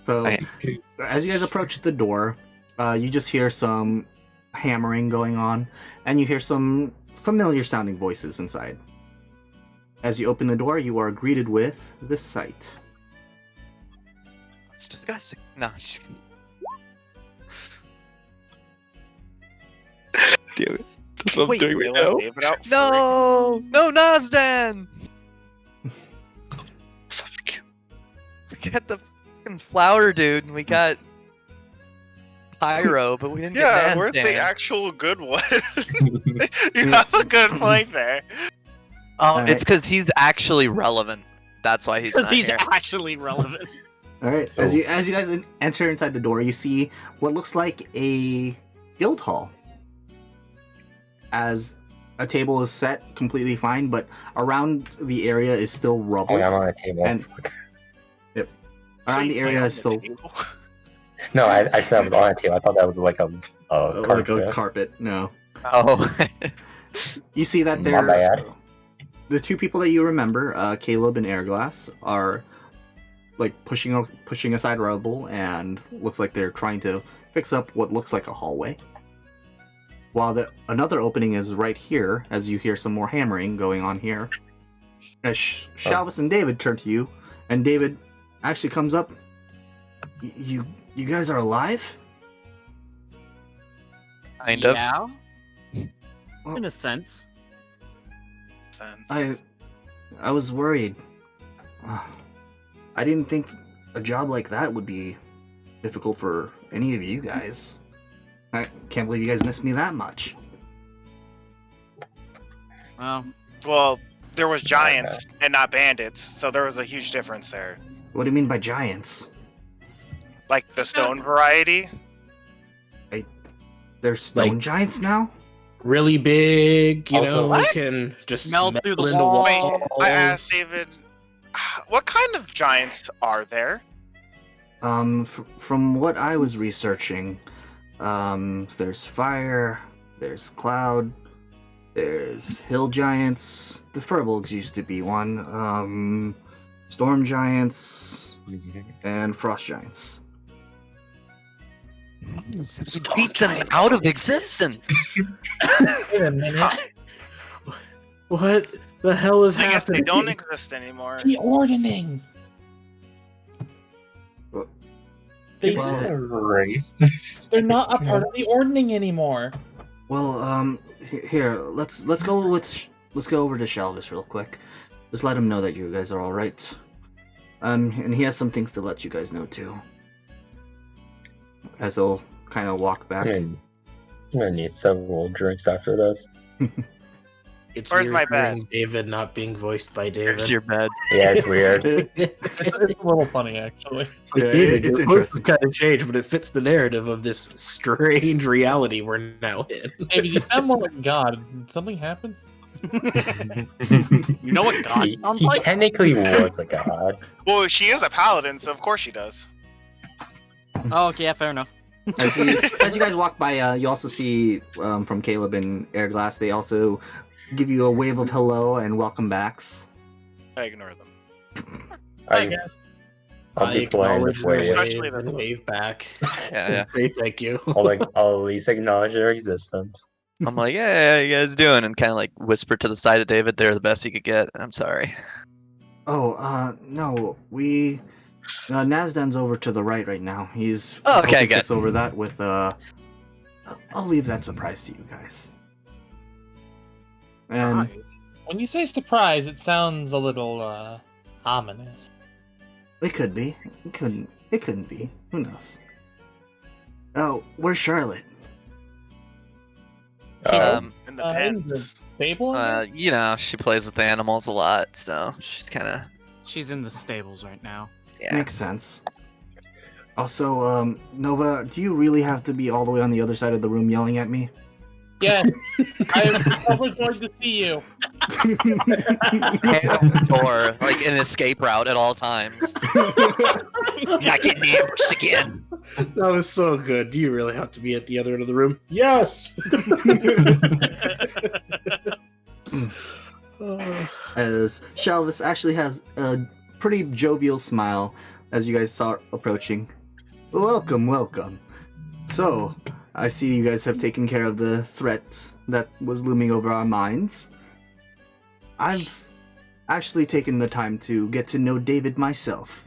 So, Okay. as you guys approach the door, you just hear some hammering going on, and you hear some familiar sounding voices inside. As you open the door, you are greeted with this sight. It's disgusting. No, just kidding. damn it, that's what Wait, I'm doing They right let now. David out free. No, Nazdan. We got the fucking flower dude, and we got Pyro, but we didn't Yeah, get where's the Nazdan. actual good one? You have a good point there. Oh, Alright. it's because he's actually relevant. That's why he's Because not he's here. actually relevant. All right. As you guys enter inside the door, you see what looks like a guild hall. As a table is set completely fine, but around the area is still rubble. Oh, yeah, I'm on a table. And around the area is still No, I said I was on a table. I thought that was like a like a carpet. carpet. No. Oh, You see that My there. bad. The two people that you remember, Caleb and Airglass, are like pushing aside rubble, and looks like they're trying to fix up what looks like a hallway. While another opening is right here, as you hear some more hammering going on here. As Shalvis and David turn to you, and David actually comes up. You guys are alive? kind of. Yeah, Well, in a sense. I was worried. I didn't think a job like that would be difficult for any of you guys. I can't believe you guys missed me that much. Well, Well, there was giants and not bandits, so there was a huge difference there. What do you mean by giants? Like the stone variety. There's stone Like- giants now? Really big, you know, What? can just Melt through the into wall. Wait, walls. I asked David, what kind of giants are there? From what I was researching, there's fire, there's cloud, there's hill giants, the Furbolgs used to be one, storm giants, and frost giants. We beat them out of existence. Wait a minute. What the hell is I guess they happening? don't exist anymore. The ordning. They, Well- Racist. they're not a part of the ordning anymore. Well, here, let's go over to Shalvis real quick. Just let him know that you guys are all right. And he has some things to let you guys know too. As they'll kind of walk back. I'm gonna need several drinks after this. It's Where's weird my bed? hearing David not being voiced by David. There's your bed. Yeah, it's weird. It's a little funny, actually. It's like, Yeah, David, it's your voice interesting. has kind of changed, but it fits the narrative of this strange reality we're now in. Hey, but you sound more like God. Did something happen? You know what God he sounds he like? technically was a god. Well, she is a paladin, so of course she does. Oh, okay, yeah, fair enough. As you guys walk by, you also see from Caleb and Airglass, they also give you a wave of hello and welcome backs. I ignore them. Hi, guys. I'll I be flying acknowledge the way. their Especially wave and the- wave back. Yeah, Say thank you. I'll at least acknowledge their existence. I'm like, yeah, how you guys doing? And kind of like whisper to the side of David, they're the best you could get. I'm sorry. Oh, no, we Nazdan's over to the right now. He's Oh, okay, helping good. fix over that with I'll leave that surprise to you guys. And Nice. When you say surprise, it sounds a little ominous. it could be. It couldn't be. Who knows? Oh, where's Charlotte? Um, In the In the pens. stable? you know, she plays with animals a lot, so she's kind of She's in the stables right now. yeah. Makes sense. Also, Nova, do you really have to be all the way on the other side of the room yelling at me? Yes. I'm always going to see you. Hand on the door, like an escape route at all times. You're not getting ambushed again. That was so good. Do you really have to be at the other end of the room? Yes. As Shalvis actually has a pretty jovial smile as you guys saw approaching. Welcome. So, I see you guys have taken care of the threat that was looming over our minds. I've actually taken the time to get to know David myself.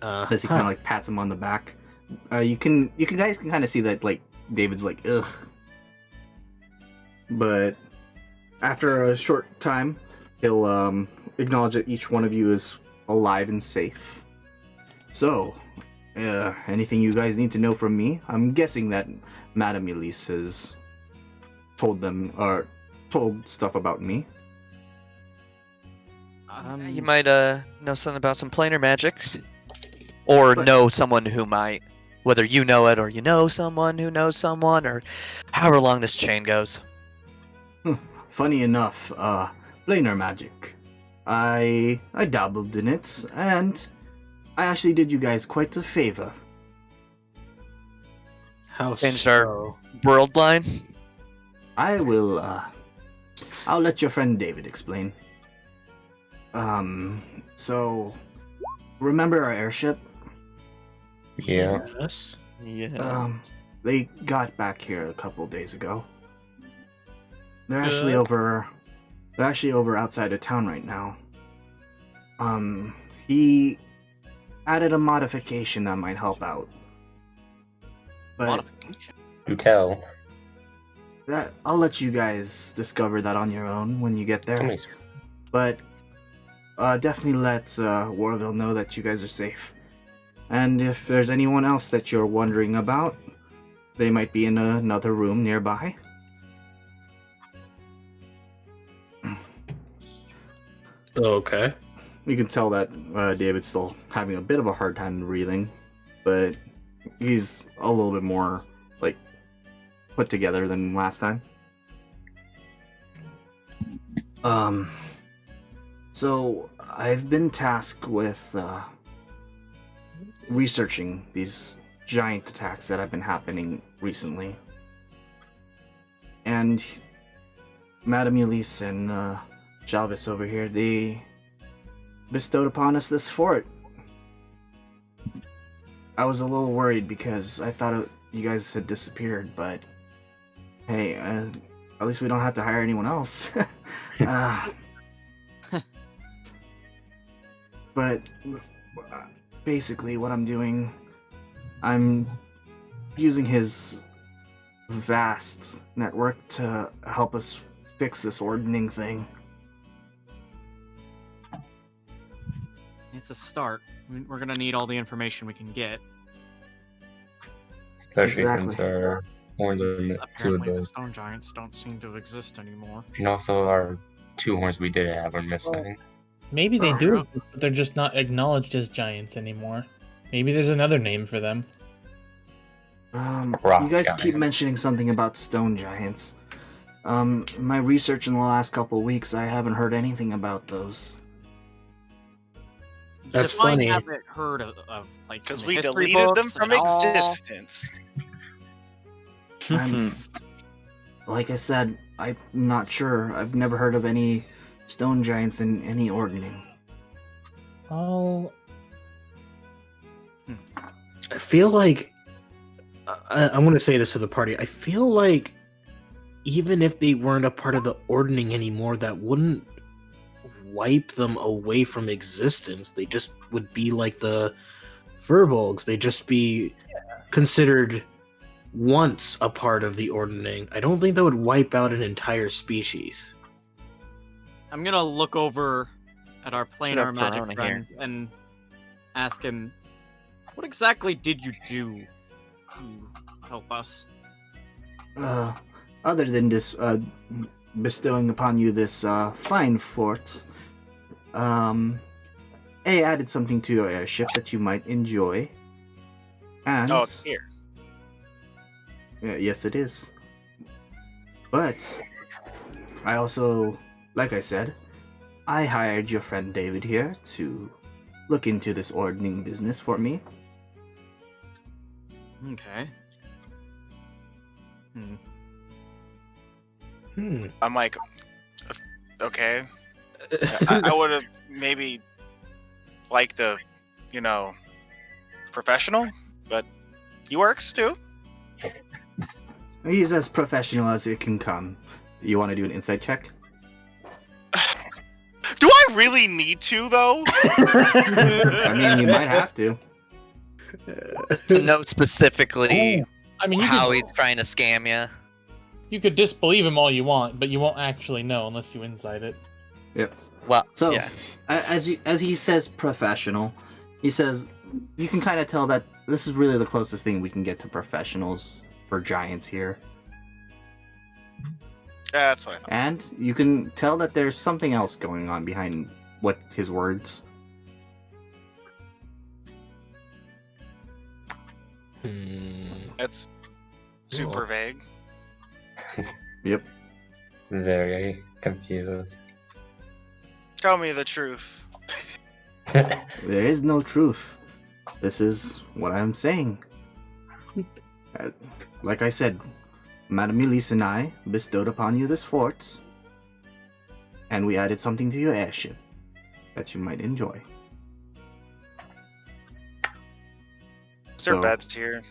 As he kind of like pats him on the back. You guys can kind of see that like David's like ugh. But after a short time, he'll acknowledge that each one of you is alive and safe. So, anything you guys need to know from me? I'm guessing that Madame Elise has told stuff about me. You might know something about some planar magics, or But- know someone who might, whether you know it or you know someone who knows someone, or however long this chain goes. Funny enough, planar magic. I dabbled in it, and I actually did you guys quite a favor. How Changed our- so? World line. I will, I'll let your friend David explain. So, remember our airship? Yeah. Yes. Yeah. They got back here a couple days ago. They're actually Good. they're actually over outside of town right now. He added a modification that might help out. But Modification. Do tell. that I'll let you guys discover that on your own when you get there. Somebody's- But definitely let Warville know that you guys are safe. And if there's anyone else that you're wondering about, they might be in another room nearby. Okay. You can tell that David's still having a bit of a hard time breathing, but he's a little bit more like put together than last time. So I've been tasked with researching these giant attacks that have been happening recently, and Madame Elise and Jalvis over here, they bestowed upon us this fort. I was a little worried because I thought you guys had disappeared, but hey, at least we don't have to hire anyone else. But basically what I'm doing, I'm using his vast network to help us fix this ordening thing. It's a start. We're gonna need all the information we can get. Especially Exactly. since our horns are two of Apparently, the those. stone giants don't seem to exist anymore. And also our two horns we did have are missing. Maybe they Oh, do, yeah. but they're just not acknowledged as giants anymore. Maybe there's another name for them. Rock You guys keep giant. mentioning something about stone giants. My research in the last couple of weeks, I haven't heard anything about those. That's Define funny. haven't heard of like Because in the we history deleted them books from at all. existence. I'm, like I said, I'm not sure. I've never heard of any stone giants in any ordning. Oh, I feel like I want to say this to the party. I feel like even if they weren't a part of the ordning anymore, that wouldn't wipe them away from existence. They just would be like the Verbolgs. They'd just be considered once a part of the ordning. I don't think that would wipe out an entire species. I'm gonna look over at our planar have magic Verona friend and ask him, what exactly did you do to help us? Other than this, bestowing upon you this fine fort, I added something to your airship that you might enjoy. And Oh, it's here. yes, it is. But I also, like I said, I hired your friend David here to look into this ordning business for me. Okay. I'm like, okay. I would have maybe liked a, professional, but he works too. He's as professional as it can come. You want to do an insight check? Do I really need to though? I mean, you might have to. To know specifically I mean, how he's trying to scam you. you could disbelieve him all you want, but you won't actually know unless you insight it. Yep. Well, So, yeah. as he says professional, he says you can kind of tell that this is really the closest thing we can get to professionals for giants here. That's what I thought. And you can tell that there's something else going on behind what his words. It's super vague. Yep. Very confused. Tell me the truth. There is no truth. This is what I'm saying. Like I said, Madame Elise and I bestowed upon you this fort, and we added something to your airship that you might enjoy. Is there So- beds here?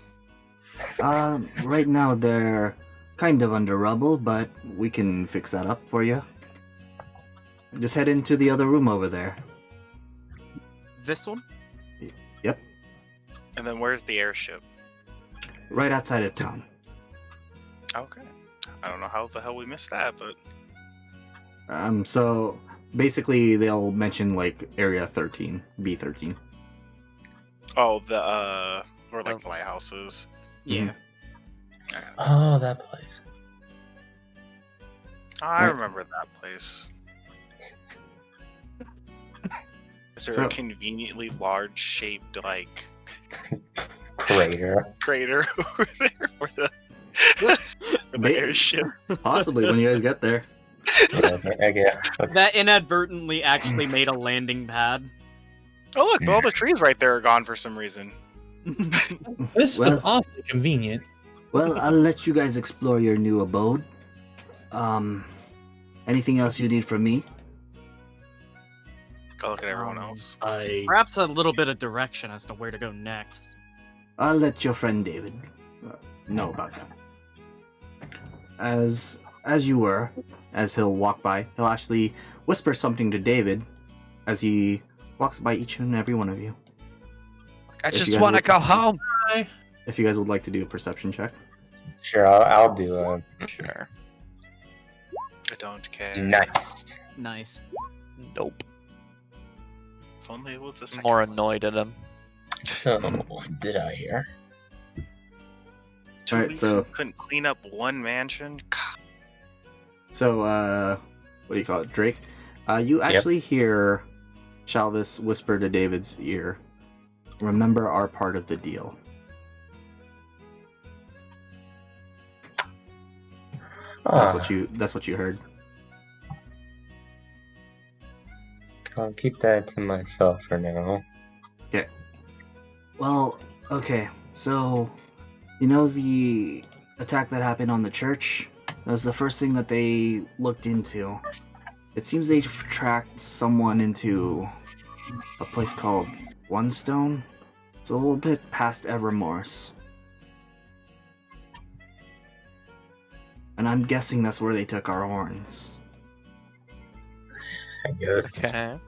Right now they're kind of under rubble, but we can fix that up for you. Just head into the other room over there. This one? Yep, And then where's the airship? right outside of town. Okay. I don't know how the hell we missed that, but So basically they'll mention like Area 13, B13. oh, the or like the lighthouses. Yeah. Oh, that place. I Right. remember that place. Is there So- a conveniently large shaped like Crater. crater over there for the May- airship? Possibly when you guys get there. Yeah. That inadvertently actually made a landing pad. Oh look, all the trees right there are gone for some reason. This Well- was awfully convenient. Well, I'll let you guys explore your new abode. Anything else you need from me? Go look at everyone else. Perhaps a little bit of direction as to where to go next. I'll let your friend David know about that. As you were, as he'll walk by, he'll actually whisper something to David as he walks by each and every one of you. I If you just guys want to would- go home. If you guys would like to do a perception check. Sure, I'll do a Sure. I don't care. nice. Nice. Nope. If only it was the second More one. annoyed at him. So, did I hear? 2 Alright, weeks so- and couldn't clean up one mansion. God. So, what do you call it, Drake? You actually hear Shalvis whisper to David's ear, "Remember our part of the deal." That's what you heard. I'll keep that to myself for now. Okay. Well, okay. So, you know the attack that happened on the church? That was the first thing that they looked into. It seems they tracked someone into a place called One Stone. It's a little bit past Evermorse. And I'm guessing that's where they took our horns. I guess Okay.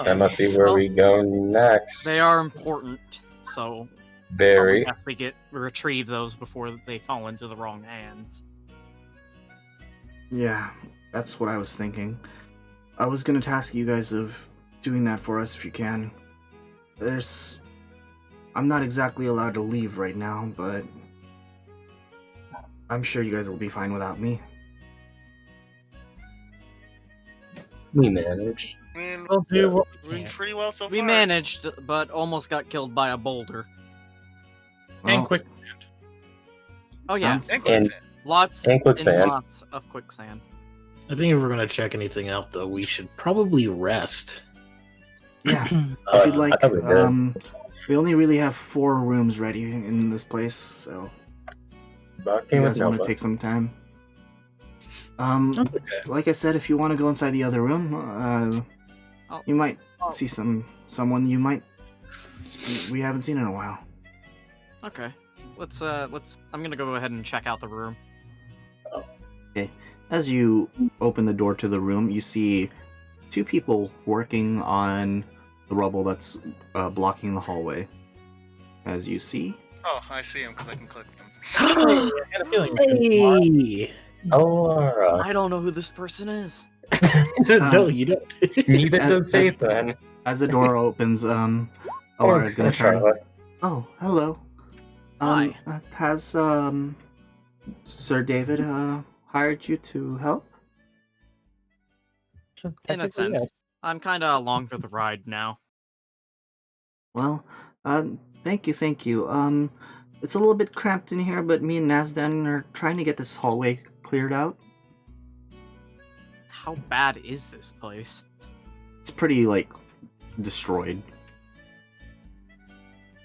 that must be where Well, we go next. They are important, so Very. I guess we retrieve those before they fall into the wrong hands. Yeah, that's what I was thinking. I was gonna task you guys of doing that for us if you can. I'm not exactly allowed to leave right now, but I'm sure you guys will be fine without me. We managed. I mean, We'll do what we're doing pretty well so far. We managed, but almost got killed by a boulder. And Well, quick. Oh yeah, sounds- And And- quicksand. lots and quicksand. and lots of quicksand. I think if we're gonna check anything out, though, we should probably rest. Yeah, if you'd I like. thought we did. We only really have 4 rooms ready in this place, so Buck you came with guys want to Nova. take some time. Okay. Like I said, if you want to go inside the other room, Oh. you might see someone you might we haven't seen in a while. Okay, let's. I'm gonna go ahead and check out the room. As you open the door to the room, you see 2 people working on the rubble that's blocking the hallway. As you see, Oh, I see him because I can click them. I had a feeling. Hey! Alara. I don't know who this person is. No, you don't. Neither as- does Faith then. as the door opens, Alara is gonna turn. Oh, hello. Hi. Has Sir David hired you to help? In a sense, I'm kind of along for the ride now. Well, thank you. It's a little bit cramped in here, but me and Nazdan are trying to get this hallway cleared out. How bad is this place? It's pretty, like, destroyed.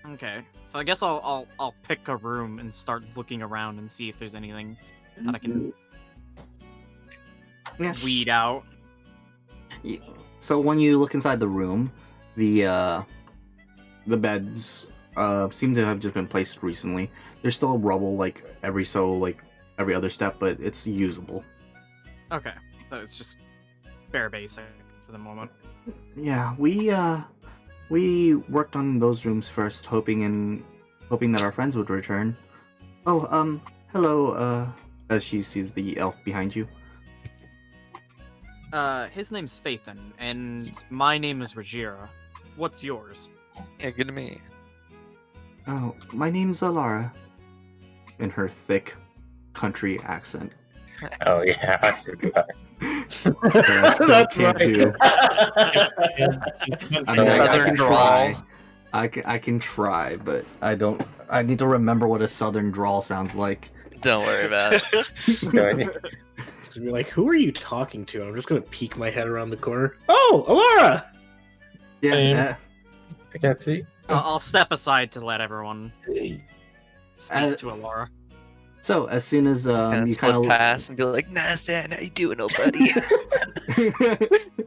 Okay, so I guess I'll pick a room and start looking around and see if there's anything that I can Yeah. weed out. So when you look inside the room, the beds seem to have just been placed recently. There's still rubble, like, every other step, but it's usable. Okay, so it's just bare basic for the moment. Yeah, we worked on those rooms first, hoping that our friends would return. Oh, hello, as she sees the elf behind you. His name's Phaethon, and my name is Rajira. What's yours? Yeah, good to me. Oh, my name's Alara. In her thick country accent. Oh yeah, I forgot. That I still That's can't right. do. I mean, I Southern can drawl. try. I can try, but I don't. I need to remember what a southern drawl sounds like. Don't worry about it. So you're like, who are you talking to? I'm just gonna peek my head around the corner. Oh, Alara! Yeah. Same. I can't see. I'll step aside to let everyone speak Uh, to Alara. So as soon as And you slip kind past and be like, "Nah, Stan, how you doing, old buddy?" of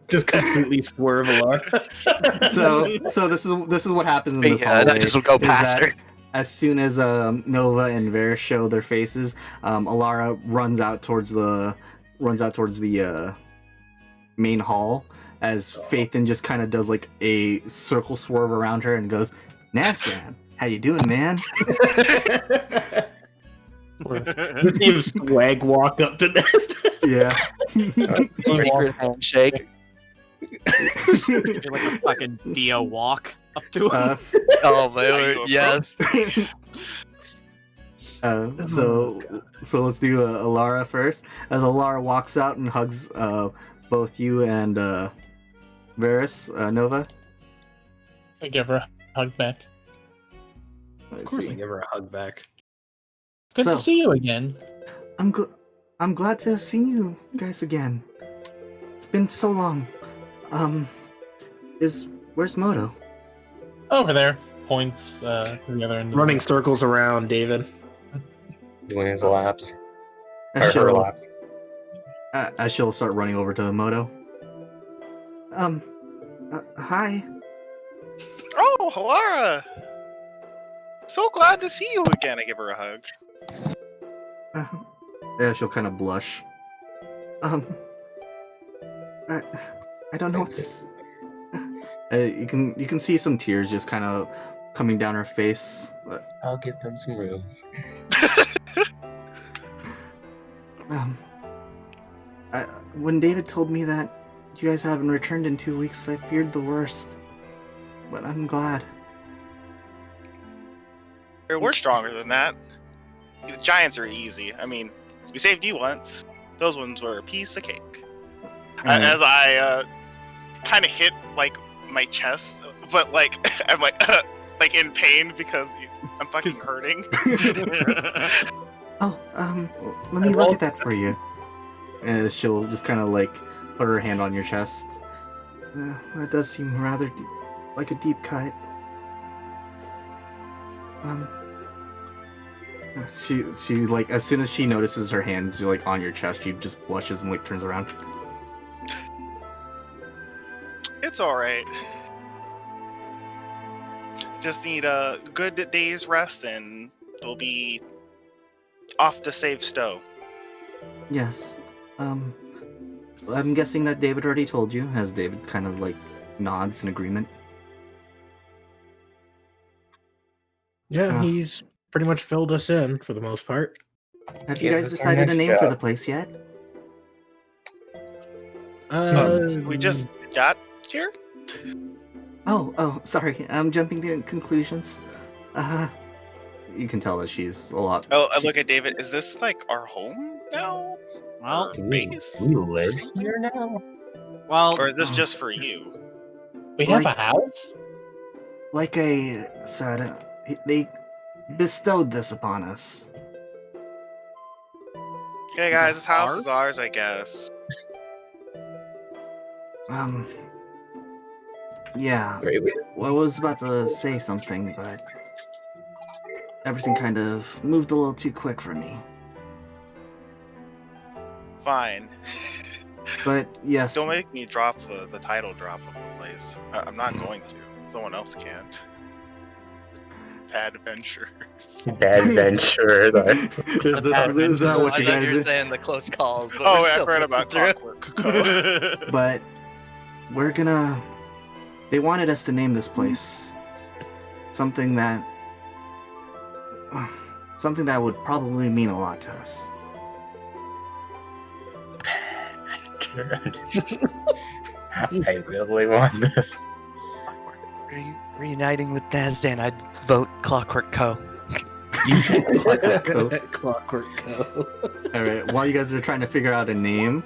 Just completely swerve Alara. so this is what happens in this Yeah, and I hallway. just will go is past that her. As soon as Nova and Varys show their faces, Alara runs out towards the main hall as Phaethon just kind of does like a circle swerve around her and goes, "Nastan, how you doing, man?" You see him swag walk up to Nest. Yeah. Secret handshake. You're like a fucking Dio walk up to him. Oh my you lord, approach. yes. So let's do Alara first. As Alara walks out and hugs both you and Varys, Nova. I give her a hug back. Of Let's course, see. I give her a hug back. Good So- to see you again. I'm glad to have seen you guys again. It's been so long. Where's Moto? Over there. Points to the other end. Running circles around David. Doing his laps. Or As her she'll, laps. as she'll start running over to Moto. Hi. Oh, Halara! So glad to see you again. I give her a hug. Yeah, she'll kind of blush. I don't know what to. You can see some tears just kind of coming down her face. I'll give them some room. When David told me that you guys haven't returned in 2 weeks, I feared the worst. But I'm glad. We're stronger than that. The giants are easy. I mean, we saved you once. Those ones were a piece of cake. As I kind of hit like my chest, but like I'm like in pain because I'm fucking hurting. Oh, let me look at that for you. And she'll just kind of like put her hand on your chest. That does seem rather like a deep cut. She like as soon as she notices her hand like on your chest, she just blushes and like turns around. It's all right. Just need a good day's rest, and we'll be off to save Stowe. Yes. I'm guessing that David already told you, as David kind of like nods in agreement. Yeah, he's pretty much filled us in for the most part. Have you guys decided a name for the place yet? We just got here? Oh, sorry. I'm jumping to conclusions. You can tell that she's a lot. Oh, I look at David. Is this like our home now? Well, Our base? We live here now? well, Or is this just for you? We have Like- a house? Like I said, they bestowed this upon us. Okay, guys, this house is ours, I guess. Yeah. Well, I was about to say something, but everything kind of moved a little too quick for me. Fine. But yes, Don't make me drop the title drop of the place. I'm not going to. Someone else can. Bad Adventures. Bad Adventures. is that what you I thought guys you were do? saying the close calls. But Oh, we're yeah, I still forgot about through. Clockwork. But we're gonna. They wanted us to name this place something that would probably mean a lot to us. I really want this. Reuniting with Nazdan, I'd vote Clockwork Co. Clockwork Co. All right. While you guys are trying to figure out a name,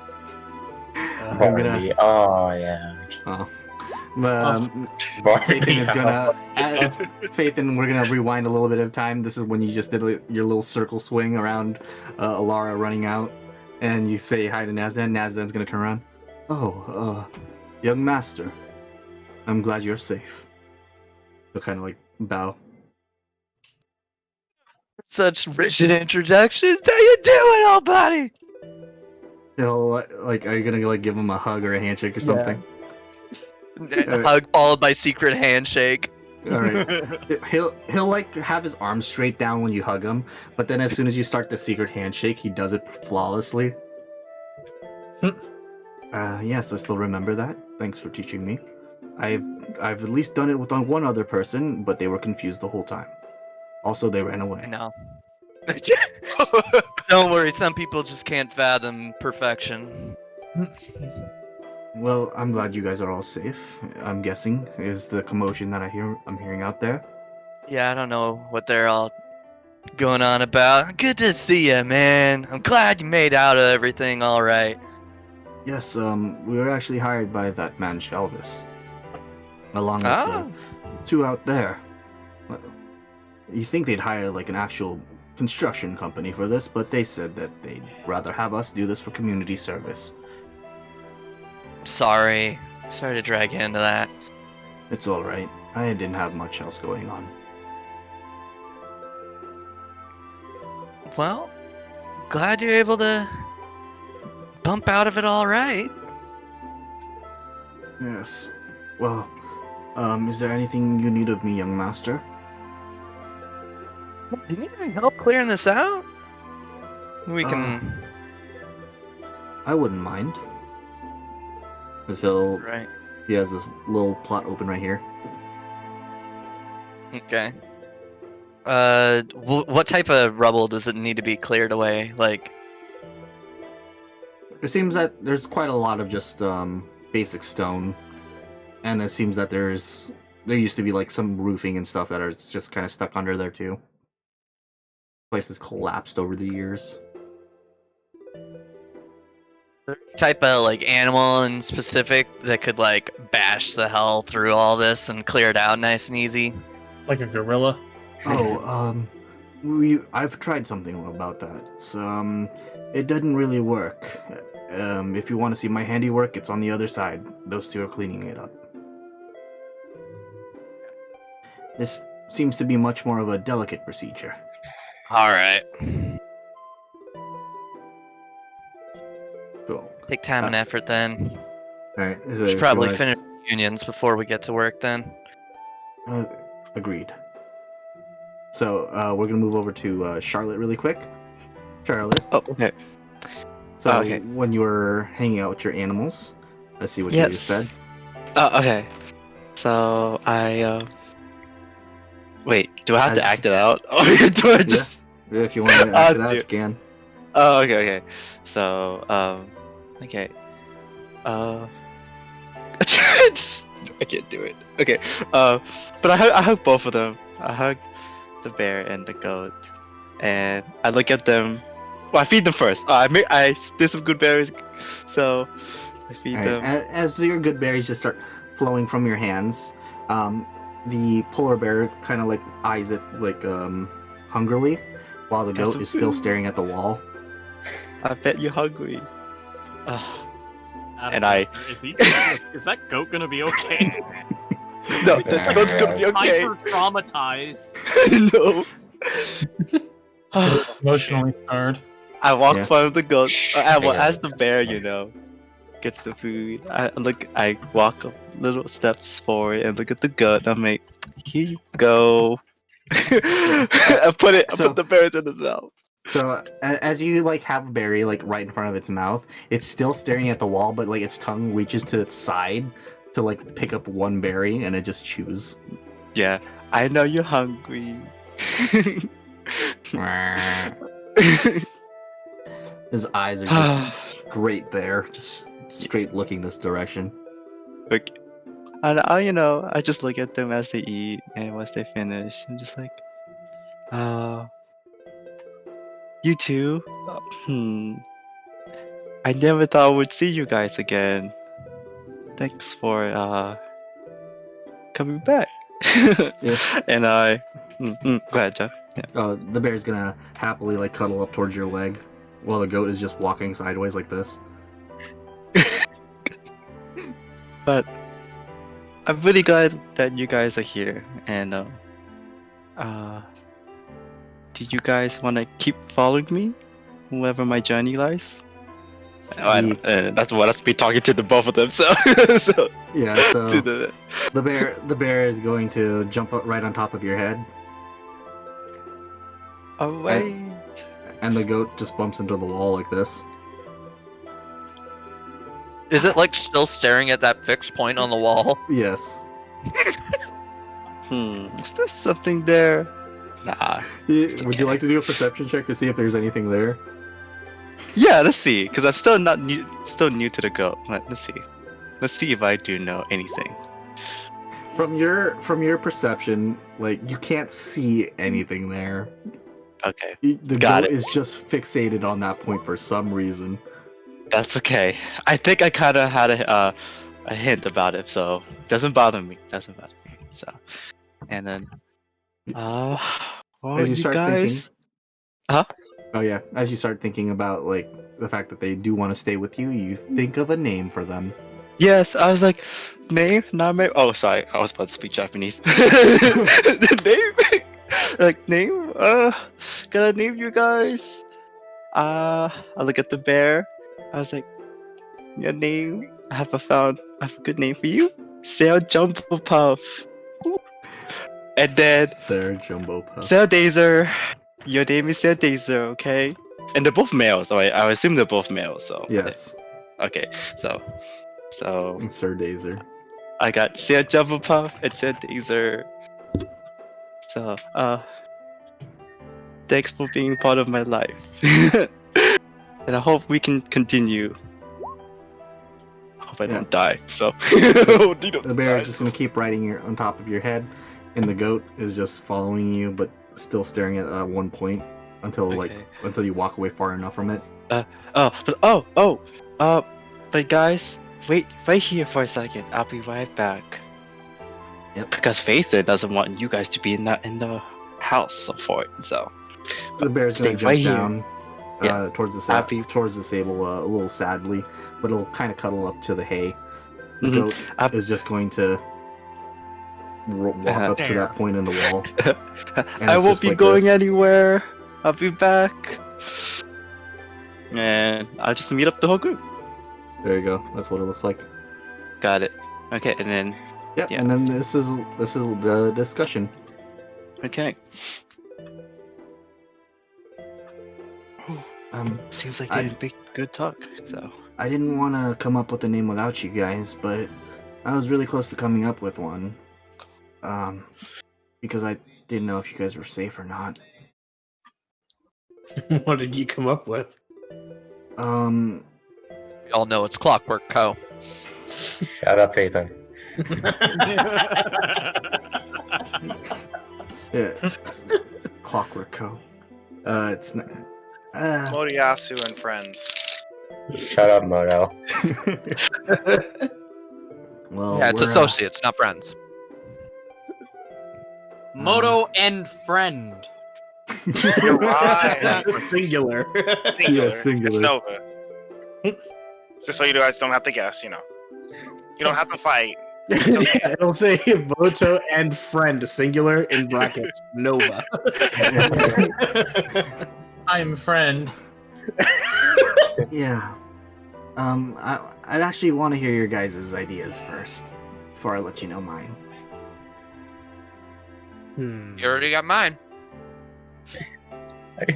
I'm Barbie. gonna. Oh, yeah. Oh. Barbie. Faithin is gonna. Faithin, we're gonna rewind a little bit of time. This is when you just did your little circle swing around Alara running out, and you say hi to Nazdan. Nazdan's gonna turn around. Oh, young master, I'm glad you're safe. He'll kind of like bow. Such rigid introductions. How you doing, old buddy? He'll like, are you gonna like give him a hug or a handshake or something? Hug followed by secret handshake. All right. He'll like have his arms straight down when you hug him, but then as soon as you start the secret handshake, he does it flawlessly. Yes, I still remember that. Thanks for teaching me. I've at least done it with one other person, but they were confused the whole time. Also, they ran away. No. Don't worry, some people just can't fathom perfection. Well, I'm glad you guys are all safe. I'm guessing is the commotion that I'm hearing out there. Yeah, I don't know what they're all going on about. Good to see you, man. I'm glad you made out of everything all right. Yes, we were actually hired by that man Elvis, along with the two out there. Well, you think they'd hire like an actual construction company for this, but they said that they'd rather have us do this for community service. Sorry to drag you into that. It's all right. I didn't have much else going on. Well, glad you're able to bump out of it all right. Yes. Well, is there anything you need of me, young master? Do you need any help clearing this out? We can. I wouldn't mind. Because Right. he has this little plot open right here. Okay. What type of rubble does it need to be cleared away? Like, It seems that there's quite a lot of just basic stone, and it seems that there used to be like some roofing and stuff that are just kind of stuck under there too. Place has collapsed over the years. type of like animal in specific that could like bash the hell through all this and clear it out nice and easy? Like a gorilla. Oh, I've tried something about that. So, it doesn't really work. If you want to see my handiwork, it's on the other side. Those two are cleaning it up. This seems to be much more of a delicate procedure. All right. Cool. Take time and effort then. Alright, Should probably finish unions before we get to work then. Agreed. So, we're gonna move over to Charlotte really quick. Charlotte. Oh, okay. So, okay. when you were hanging out with your animals, let's see what you just said. Okay. So wait. Do I have to act it out? Or do I just? Yeah. If you want to act it out, you can. Oh, okay. So, okay. I can't do it. Okay. But I hug both of them. I hug the bear and the goat, and I look at them. Well, I feed them first. I do some good berries, so I feed them. As your good berries just start flowing from your hands, the polar bear kind of like eyes it like hungrily, while the goat is still staring at the wall. I bet you're hungry. Is that goat gonna be okay? No, that goat's gonna be okay. Hyper traumatized. No. Emotionally scarred. I walk Yeah. in front of the goat. As the bear, gets the food. I walk a little steps forward and look at the goat. I'm like, here you go. I put the berries in his mouth. So as you like have a berry like right in front of its mouth, it's still staring at the wall, but like its tongue reaches to its side to like pick up one berry, and it just chews. Yeah, I know you're hungry. His eyes are just straight there, just straight looking this direction. Okay. And I just look at them as they eat, and once they finish, I'm just like, you two? I never thought I would see you guys again. Thanks for coming back. Yeah. And go ahead, Jeff. Yeah. The bear's gonna happily like cuddle up towards your leg, while the goat is just walking sideways like this. But I'm really glad that you guys are here, and do you guys want to keep following me, wherever my journey lies? That's what I've been talking to the both of them. So, Yeah. So the bear is going to jump up right on top of your head, oh wait. and the goat just bumps into the wall like this. Is it like still staring at that fixed point on the wall? Yes. Is there something there? Nah. Would you like to do a perception check to see if there's anything there? Yeah, let's see. Because I'm still new to the goat. Let's see. Let's see if I do know anything. From your perception, like you can't see anything there. Okay, The Got goat it. is just fixated on that point for some reason. that's okay. I think I kind of had a hint about it, so doesn't bother me. So, and then, well, As you you start guys. thinking- Huh? Oh yeah, as you start thinking about like the fact that they do want to stay with you, you think of a name for them. Yes, I was like, name, name. Oh, sorry, I was about to speak Japanese. Name, like name. Gotta name you guys. I look at the bear. I was like, your name. I have a good name for you. Sarah Jumbo Puff. And then Sarah Jumbo Puff. Sarah Dazer. Your name is Sarah Dazer, okay? And they're both males. So I assume they're both males. So Yes, okay, so and Sir Dazer. I got Sarah Jumbo Puff and Sarah Dazer. So thanks for being part of my life. And I hope we can continue. Hope I don't die. So The bear is just gonna keep riding on top of your head, and the goat is just following you, but still staring at one point until until you walk away far enough from it. But guys, wait right here for a second. I'll be right back. Yep. Because Faither doesn't want you guys to be in the house for it. So The bear's gonna stay jump right here. down towards the Happy- towards the stable a little sadly, but it'll kind of cuddle up to the hay. The Mhm. goat Up- is just going to walk up to that point in the wall. And I it's won't just be like going this. anywhere. I'll be back. And I'll just meet up the whole group. There you go. That's what it looks like. Got it. Okay, and then Yep. Yeah. And then this is the discussion. okay. Seems like I- they're in big good talk. So I didn't want to come up with a name without you guys, but I was really close to coming up with one. Because I didn't know if you guys were safe or not. What did you come up with? We all know it's Clockwork Co. Shut up, Ethan. Yeah, Clockwork Co. It's not. Moriyasu and friends. Shut up, Moto. Well, Yeah, it's we're, associates, not friends. Moto and friend. You're right. Singular. Singular. singular. It's Nova. Just so you guys don't have to guess, you know. You don't have to fight. It's okay. It'll say Moto and friend, singular in brackets, Nova. I'm friend. Yeah. I'd actually want to hear your guys' ideas first before I let you know mine. You already got mine. I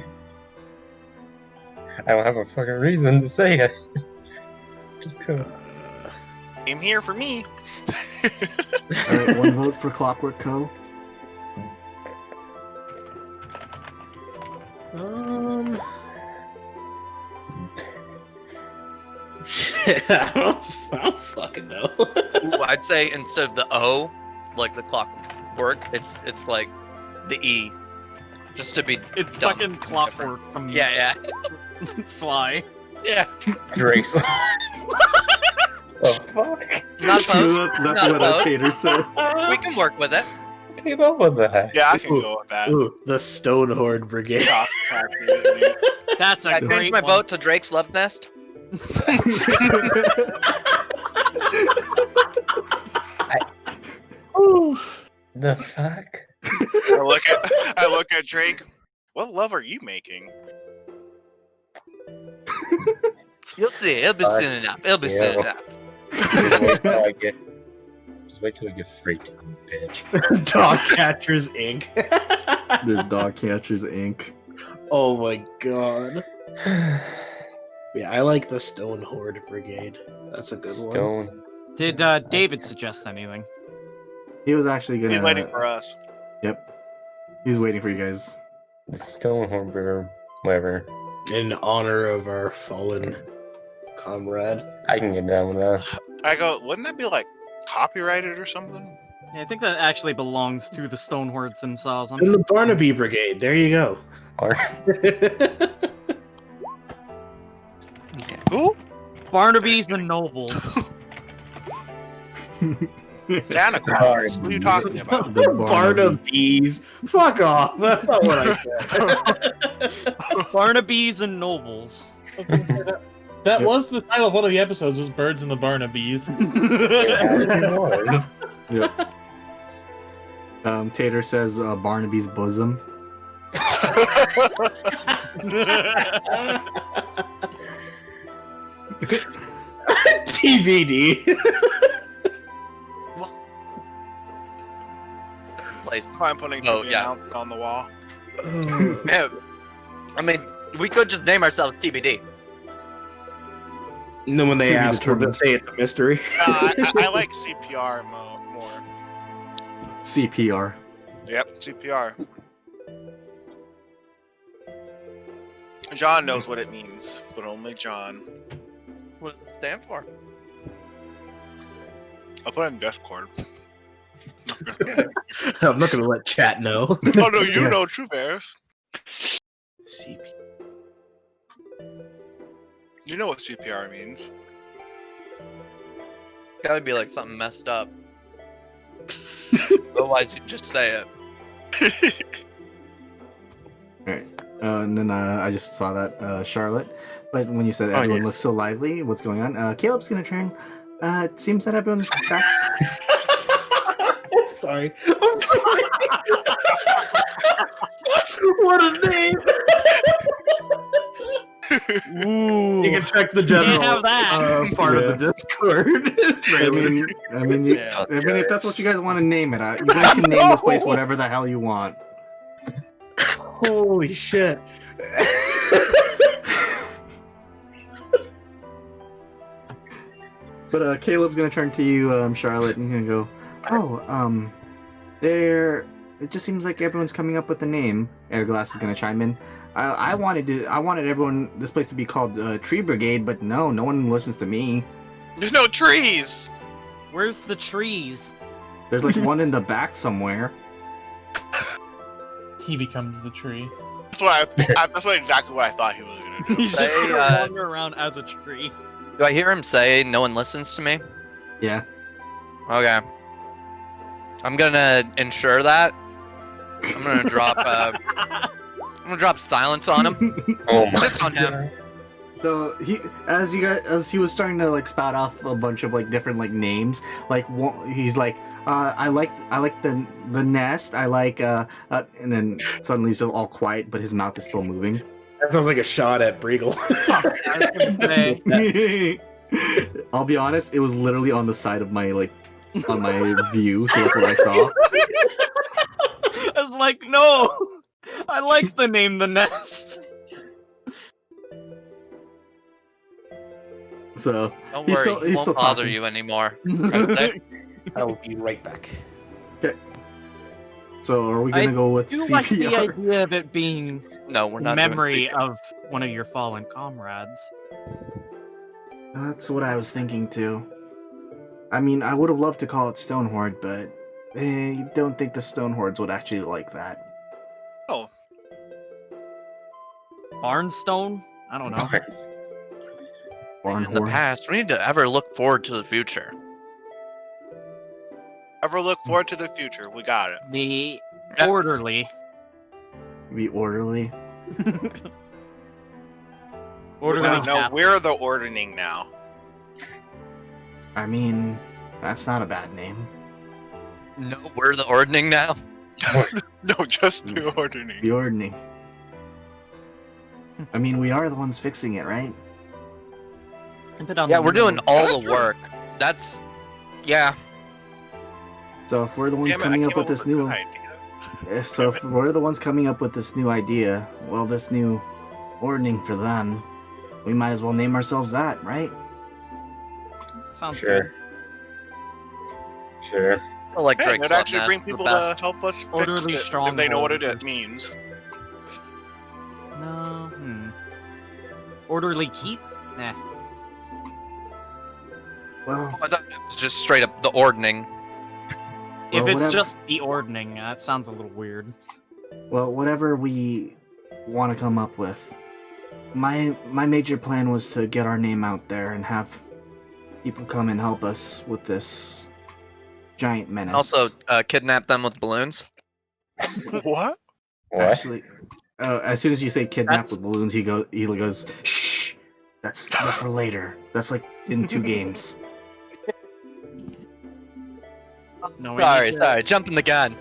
don't have a fucking reason to say it. Just go. Came here for me. All right, one vote for Clockwork Co. I don't fucking know. Ooh, I'd say instead of the O, like the clockwork, it's like the E, just to be It's dumb. fucking Clockwork from Yeah, Sly. yeah. Drake's. Oh fuck! Not opposed. That's Not what opposed. Peter said. We can work with it. Came up with that. Yeah, I can go with that. Ooh, the Stonehorde Brigade. That's a I great changed my one. vote to Drake's Love Nest. The fuck? I look at Drake. What love are you making? You'll see. It'll be soon enough. It'll be soon Yeah. enough. Just wait till I get freaked out, bitch. Dog Catchers Inc. There's Dog Catchers Inc. Oh my god. Yeah, I like the Stonehorde Brigade. That's a good one. Stone. Did David suggest anything? He was actually gonna. He's waiting for us. Yep. He's waiting for you guys. The Stonehorn or whatever. In honor of our fallen comrade. I can get down with that. I go, wouldn't that be like copyrighted or something? Yeah, I think that actually belongs to the Stonehordes themselves. And the Barnaby Brigade. There you go. Or Who? Barnaby's the nobles. Santa Claus. What are you talking about? The Barnaby's. Fuck off. That's not what I said. Barnaby's and nobles. That Yep. was the title of one of the episodes, was Birds in the Barnabys. Yep. Tater says Barnaby's bosom. TVD. Place. I'm putting Oh, to be yeah. announced on the wall. Yeah. I mean, we could just name ourselves TBD. And then when they To be ask, we're gonna determined. say it's a mystery. I like CPR more. CPR. Yep, CPR. John knows what it means, but only John. What does it stand for? I'll put it in Discord. I'm not gonna let chat know. Oh no, you Yeah. know True Bears. CP. You know what CPR means. Gotta be like something messed up. Otherwise, you just say it. Alright. And then I just saw that Charlotte. But when you said Oh, everyone yeah. looks so lively, what's going on? Caleb's gonna turn. It seems that everyone's back. I'm sorry. I'm sorry. What a name! Ooh. You can check the Can't general have that. part Yeah. of the Discord. I mean, Yeah. if that's what you guys want to name it, you guys can name this place whatever the hell you want. Holy shit! But Caleb's gonna turn to you, Charlotte, and gonna go, "Oh, there. It just seems like everyone's coming up with a name." Airglass is gonna chime in. I wanted this place to be called Tree Brigade, but no one listens to me. There's no trees. Where's the trees? There's like one in the back somewhere. He becomes the tree. That's exactly what I thought he was gonna do. He's just Say, gonna wander around as a tree. Do I hear him say no one listens to me? Yeah. Okay. I'm gonna ensure that. I'm gonna drop silence on him. Oh my Just on him. So as he was starting to like spout off a bunch of like different like names, like he's like, I like the nest, I like and then suddenly he's just all quiet, but his mouth is still moving. That sounds like a shot at Briegel. I was gonna say, I'll be honest, it was literally on the side of my on my view, so that's what I saw. I was like, no, I like the name The Nest. So Don't He's worry, still- he he's won't still bother talking. you anymore. Okay? I will be right back. So are we gonna I go with do like the CPR? idea of it being No, we're in not memory doing of one of your fallen comrades. That's what I was thinking too. I mean, I would have loved to call it Stonehorde, but I don't think the Stonehordes would actually like that. Oh, Barnstone? I don't know. in the Barnhorn. past. We need to ever look forward to the future. ever look forward to the future? We got it. The Yeah. orderly. Be orderly. Orderly. No, Catholic. we're the ordering now. I mean, that's not a bad name. No, we're the ordning now. No, just the ordering. The ordering. I mean, we are the ones fixing it, right? Yeah, we're doing all That's the true. work. That's yeah. So if we're the ones Damn it, I coming up came with this with new, an idea. if we're the ones coming up with this new idea, well, this new ordering for them, we might as well name ourselves that, right? Sounds Sure. Sure. I like Hey, Drake's it'd actually Nest bring the people to best. help us fix Orderly it if they know what it stronghold. means. good. No. Orderly keep? Nah. Well, I thought it was just straight up the ordning. If Well, it's whatever. just the ordning, that sounds a little weird. well, whatever we want to come up with. My major plan was to get our name out there and have people come and help us with this giant menace. Also, kidnap them with balloons. What? What? Actually, as soon as you say kidnap That's- with balloons, he goes, shh. That's for later. That's like in 2 games. No, we need to- Sorry, jumping the gun.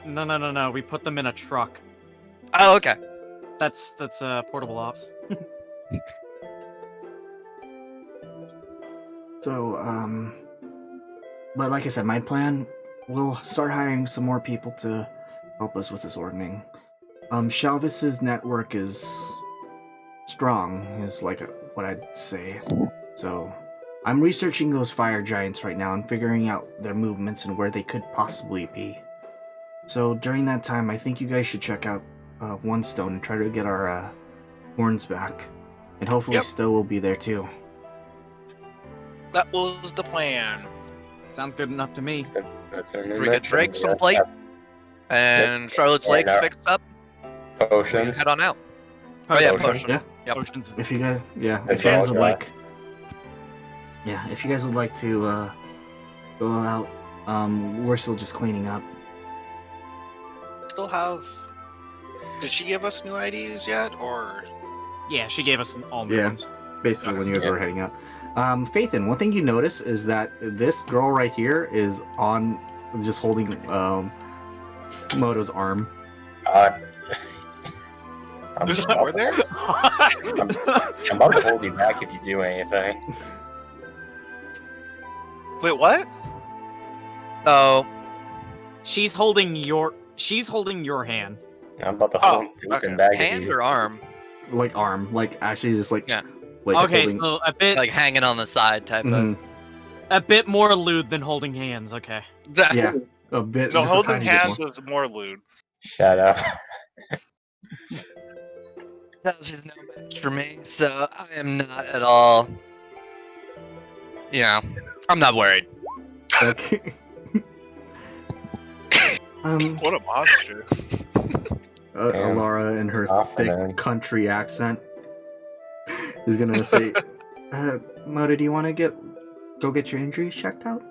No. We put them in a truck. Oh, okay. That's portable ops. So, but like I said, my plan, we'll start hiring some more people to help us with this ordning. Shalvis's network is strong, is like what I'd say. So, I'm researching those fire giants right now and figuring out their movements and where they could possibly be. So, during that time, I think you guys should check out One Stone and try to get our horns back. And hopefully Yep. Stowe will be there too. That was the plan. Sounds good enough to me. That's our new Should we get mission. Drake some Yeah. plate? And Charlotte's Yeah, Lake's no. fixed up. Potions. Head on out. Oh yeah, Potion. potion. Yeah. Yep. Potions is- If you guys, yeah, It's if you guys all would good. if you guys would like to go out, we're still just cleaning up. Still have. Did she give us new IDs yet, or? Yeah, she gave us all new Yeah. ones. Basically, when you guys Yeah. were heading out. Phaethan, one thing you notice is that this girl right here is on, just holding Moto's arm. I'm There's about, more there. I'm about to hold you back if you do anything. Wait, what? Oh, She's holding your hand. I'm about to Oh, hold you okay. back hand if you... or arm? Like arm, like actually just like Yeah. like Okay, holding. so a bit Like hanging on the side type Mhm. a bit more lewd than holding hands. Okay. of. Yeah, a bit. No, just a holding tiny bit hands more. was more lewd. Shut up. She's no match for me, so I am not at all. Yeah, I'm not worried. Okay. What a monster. Damn. Alara in her Confident. thick country accent is gonna say, Moto, do you want to go get your injuries checked out?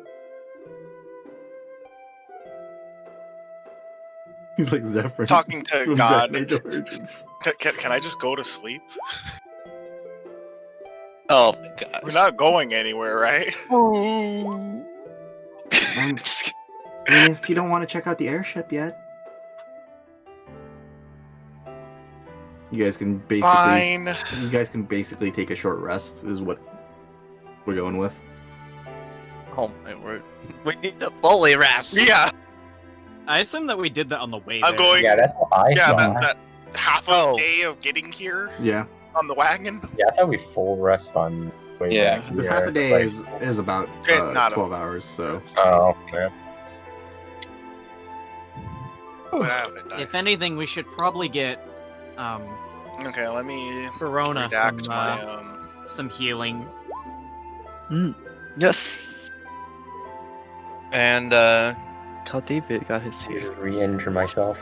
He's like Zephyr. Talking to from God. Death Angel Origins. Can I just go to sleep? Oh my god. We're not going anywhere, right? I mean, if you don't want to check out the airship yet, you guys can basically Fine. take a short rest. Is what we're going with. Oh my word. We need to fully rest. Yeah, I assume that we did that on the way I'm there. going. Yeah, that's what I Yeah, thought. that half a Oh. day of getting here Yeah, on the wagon. Yeah, I thought we full rest on way Yeah. back this here. half a day It's is about It's not a- 12 hours. So Oh, yeah. But I have it, If dice. anything, we should probably get Okay, let me Verona redact some my some healing. Yes. And How David got his I here. just re-injure myself.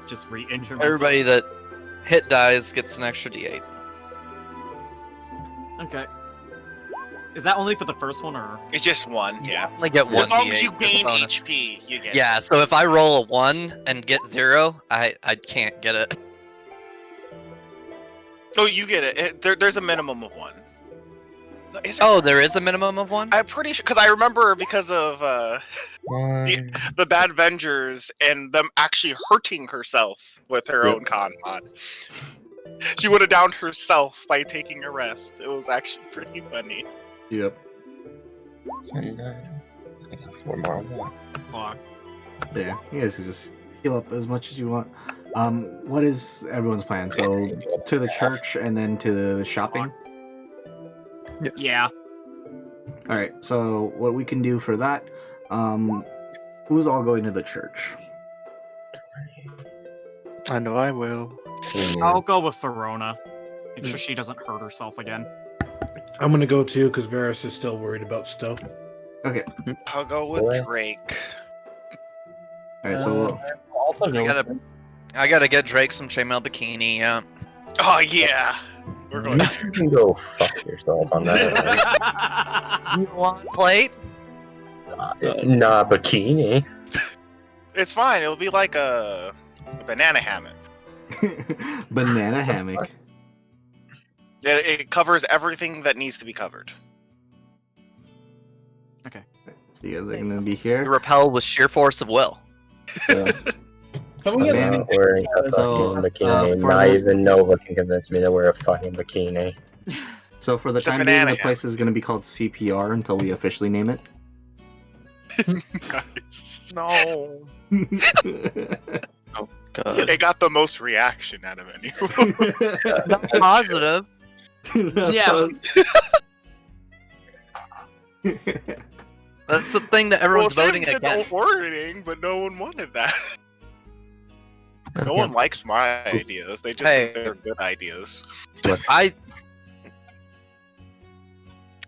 Just re-injure myself. everybody that hit dies gets an extra D8. Okay. Is that only for the first one, or? It's just one, yeah. Only get one As long D8 as you as a gain bonus. HP, you get. Yeah, so if I roll a 1 and get 0, I can't get it. Oh, you get it. There's a minimum of one. No, is Oh, there is a minimum of 1? I'm pretty sure because I remember because of One. the Bad Vengers and them actually hurting herself with her Yep. own con mod. She would have downed herself by taking a rest. It was actually pretty funny. yep. And, I got 4 more on that. Fuck. Yeah, you guys can just heal up as much as you want. What is everyone's plan? So to the church and then to the shopping. Yeah. All right. So what we can do for that? Who's all going to the church? I know I will. I'll go with Verona. Make sure she doesn't hurt herself again. I'm gonna go too because Varus is still worried about Stowe. Okay. I'll go with Boy. Drake. All right. So Also I gotta get Drake some chainmail bikini, yeah. Oh yeah, we're going. You can go fuck yourself on that. You want plate? Nah, bikini. It's fine. It'll be like a banana hammock. banana hammock. It covers everything that needs to be covered. So you guys are gonna be You here. repel with sheer force of will. So, Can we get Man. I'm wearing a So, fucking bikini. for Not the- even Nova can convince me to wear a fucking bikini. So for the It's a time being, banana the place is gonna be called CPR until we officially name it. No. God. It got the most reaction out of anyone. Not positive. Yeah. That's the thing that everyone's Well, voting Sam did the against. wording, but no one wanted that. No one likes my ideas. They just Hey. think they're good ideas.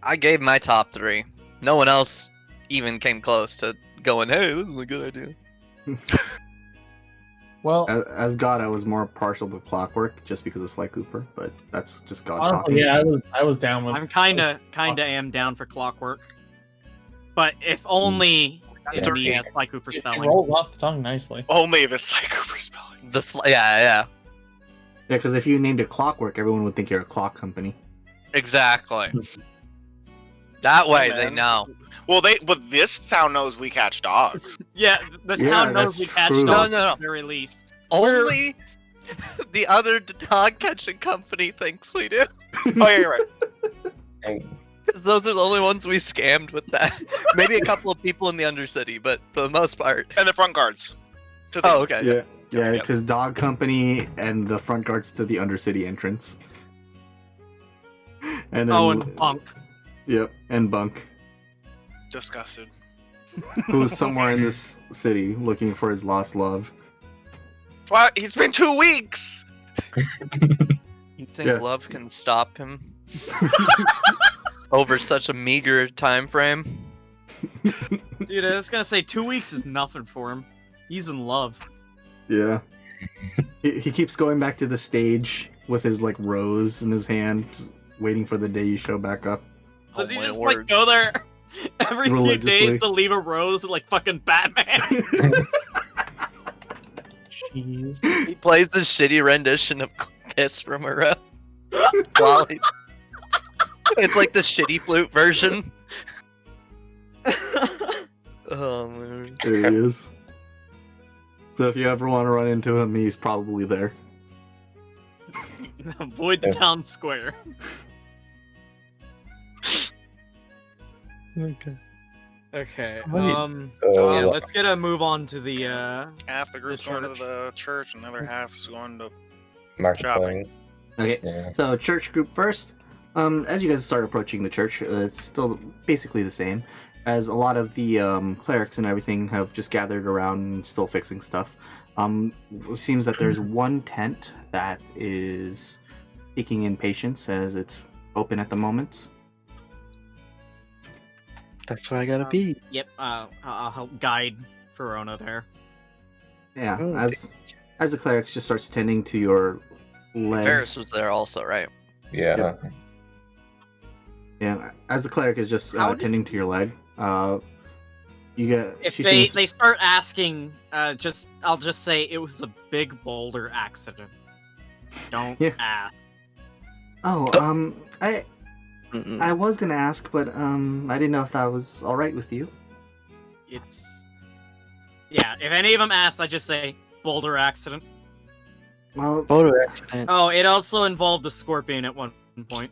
I gave my top 3. No one else even came close to going, "Hey, this is a good idea." Well, As God, I was more partial to Clockwork just because of Sly Cooper, but that's just God honestly, talking. yeah, I was down with. I'm kinda am down for Clockwork, but if only Yeah. in the Sly Cooper It spelling. rolls off the tongue nicely. Only if it's like Cooper spelling. Yeah, Yeah, because if you named it Clockwork, everyone would think you're a clock company. exactly. That way Hey, they man. know. Well, but this town knows we catch dogs. Yeah, the Yeah, town knows that's we catch true. dogs No, no, no. at the very least. Only the other dog catching company thinks we do. Oh yeah, you're right. And 'Cause those are the only ones we scammed with that. Maybe a couple of people in the Undercity, but for the most part. And the front guards. To the- Oh, okay. Yeah, Yep. because Dog Company and the front guards to the Undercity entrance. And then, Oh, and Bunk. Yep, and Bunk, Disgusted. who's somewhere in this city looking for his lost love. What? It's been 2 weeks. You think Yeah. love can stop him? Over such a meager time frame? Dude, I was gonna say 2 weeks is nothing for him. He's in love. Yeah. He keeps going back to the stage with his like rose in his hand, just waiting for the day you show back up. Does Oh he my just word. like go there every few Religiously. days to leave a rose like fucking Batman? Jeez. He plays this shitty rendition of Kiss from a Rose. While he- It's like the shitty flute version. Oh man. There he is. So if you ever want to run into him, he's probably there. Avoid the town square. Okay. Okay. Wait. so, Yeah, let's get a move on to the Half the group's The going to church. the church, and the other half's going to. marketplace. Okay. Yeah. So church group first. As you guys start approaching the church, it's still basically the same, as a lot of the clerics and everything have just gathered around and still fixing stuff. It seems that there's one tent that is taking in patients as it's open at the moment. That's where I gotta be. Yep, I'll help guide Verona there. Yeah, Oh, as the clerics just starts tending to your leg. Ferris was there also, right? Yeah. Yeah, as the cleric is just How did- tending to your leg, you get. If she they seems, they start asking, I'll just say it was a big boulder accident. Don't Yeah. ask. Oh, Mm-mm. I was gonna ask, but I didn't know if that was all right with you. It's yeah. If any of them ask, I just say boulder accident. Well, Photo accident. Oh, it also involved a scorpion at one point.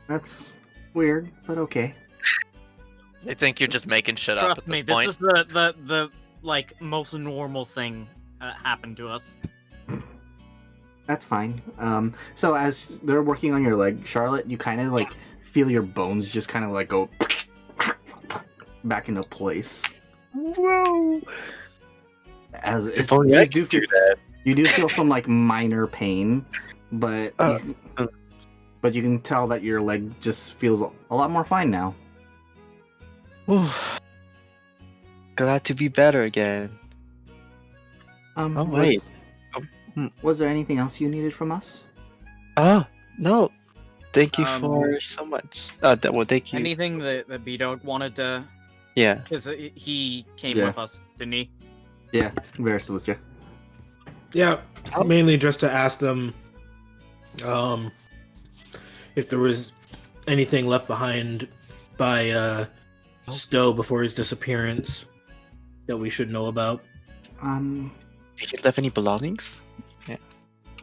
that's weird, but okay. They think you're just making shit up Trust at me, this point. this is the like most normal thing that happened to us. That's fine. So as they're working on your leg, Charlotte, you kind of like feel your bones just kind of like go back into place. Whoa! As If only I you do could do feel, that. you do feel some like minor pain, but Oh. but you can tell that your leg just feels a lot more fine now. Whew. Glad to be better again. Oh, wait. Was there anything else you needed from us? Oh no! Thank you Um, for so much. Well, thank you. Anything that B-Dog wanted to, Yeah. because he came Yeah. with us, didn't he? Yeah, Varys with you. Yeah, mainly just to ask them, if there was anything left behind by Stowe before his disappearance that we should know about. Did he leave any belongings?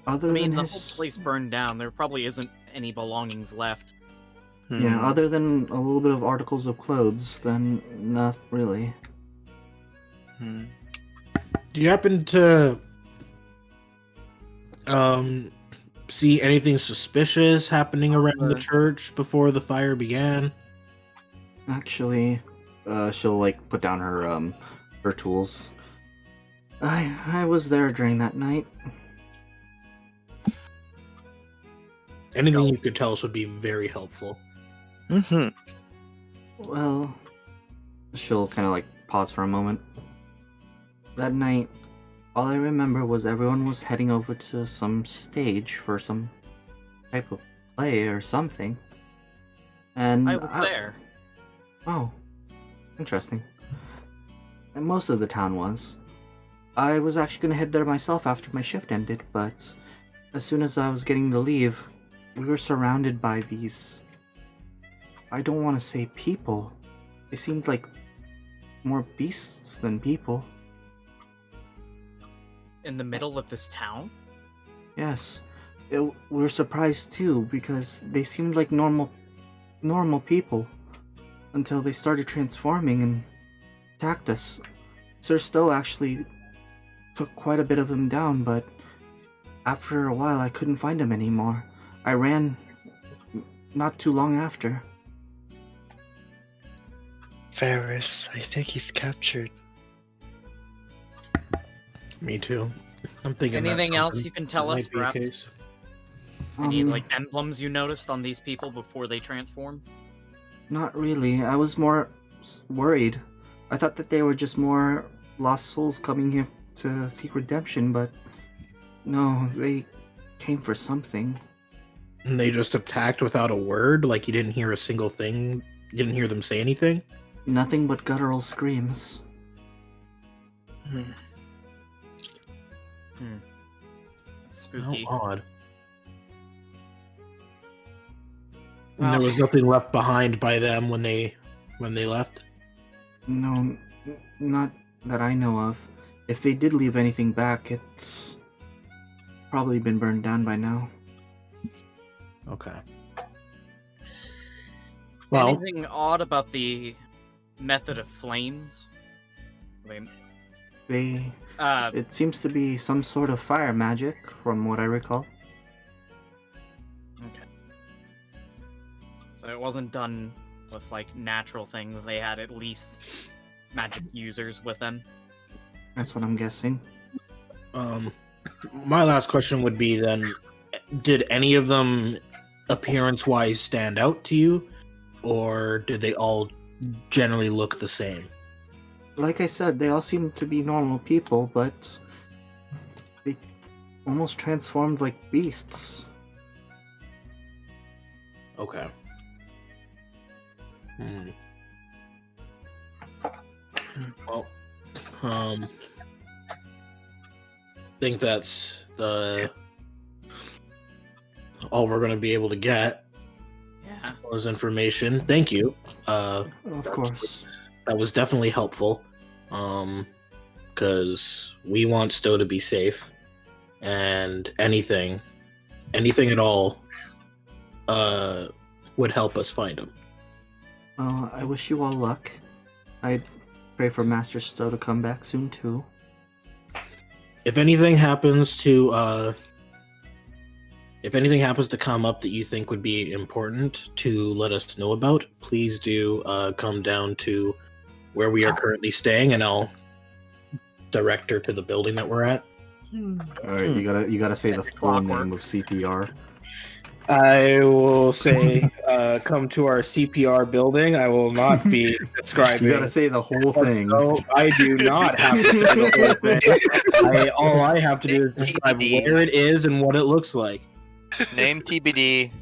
Other I mean, than the his... whole place burned down. There probably isn't any belongings left. Yeah, other than a little bit of articles of clothes, then not really. Do you happen to see anything suspicious happening around the church before the fire began? Actually, she'll like put down her tools. I was there during that night. Anything you could tell us would be very helpful. Well, she'll kind of like pause for a moment. That night, all I remember was everyone was heading over to some stage for some type of play or something. And I was there. Oh, interesting. And most of the town was. I was actually going to head there myself after my shift ended, but as soon as I was getting to leave, we were surrounded by these... I don't want to say people. They seemed like more beasts than people. In the middle of this town? Yes. We were surprised too, because they seemed like normal people. Until they started transforming and attacked us. Sir Stowe actually took quite a bit of him down, but after a while I couldn't find him anymore. I ran not too long after. Ferris, I think he's captured. Me too. I'm thinking. Anything else you can tell us, perhaps? Case. Any like emblems you noticed on these people before they transformed? Not really. I was more worried. I thought that they were just more lost souls coming here to seek redemption, but no, they came for something. And they just attacked without a word? Like you didn't hear a single thing? You didn't hear them say anything? Nothing but guttural screams. Spooky. How odd. And there was nothing left behind by them when they left? No, not that I know of. If they did leave anything back, it's probably been burned down by now. Okay. Well, anything odd about the method of flames? It seems to be some sort of fire magic, from what I recall. Okay. So it wasn't done with like natural things. They had at least magic users with them. That's what I'm guessing. My last question would be then, did any of them appearance-wise stand out to you? Or did they all generally look the same? Like I said, they all seem to be normal people, but they almost transformed like beasts. Okay. Well, I think that's all we're going to be able to get. Yeah. Was information. Thank you. Of course. That was definitely helpful. Because we want Stowe to be safe, and anything at all, would help us find him. Well, I wish you all luck. I pray for Master Stowe to come back soon too. If anything happens to come up that you think would be important to let us know about, please do come down to where we are currently staying, and I'll direct her to the building that we're at. All right, you gotta say the full name of CPR. I will say, come to our CPR building. I will not be describing. You gotta say the whole thing. No, I do not have to say the whole thing. All I have to do is describe where it is and what it looks like. Name TBD,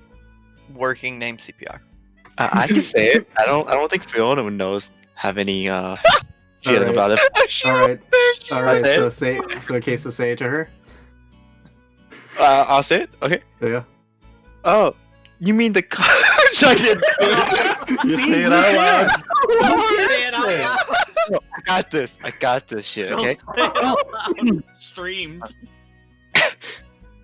working name CPR. I can say it. I don't think Fiona would have any feeling about it. All right. So say it to her. I'll say it. Okay. Yeah. Oh, You mean the giant? You say it out loud. Say it out loud. No, I got this. I got this shit. Don't Okay. say it out loud. Streamed.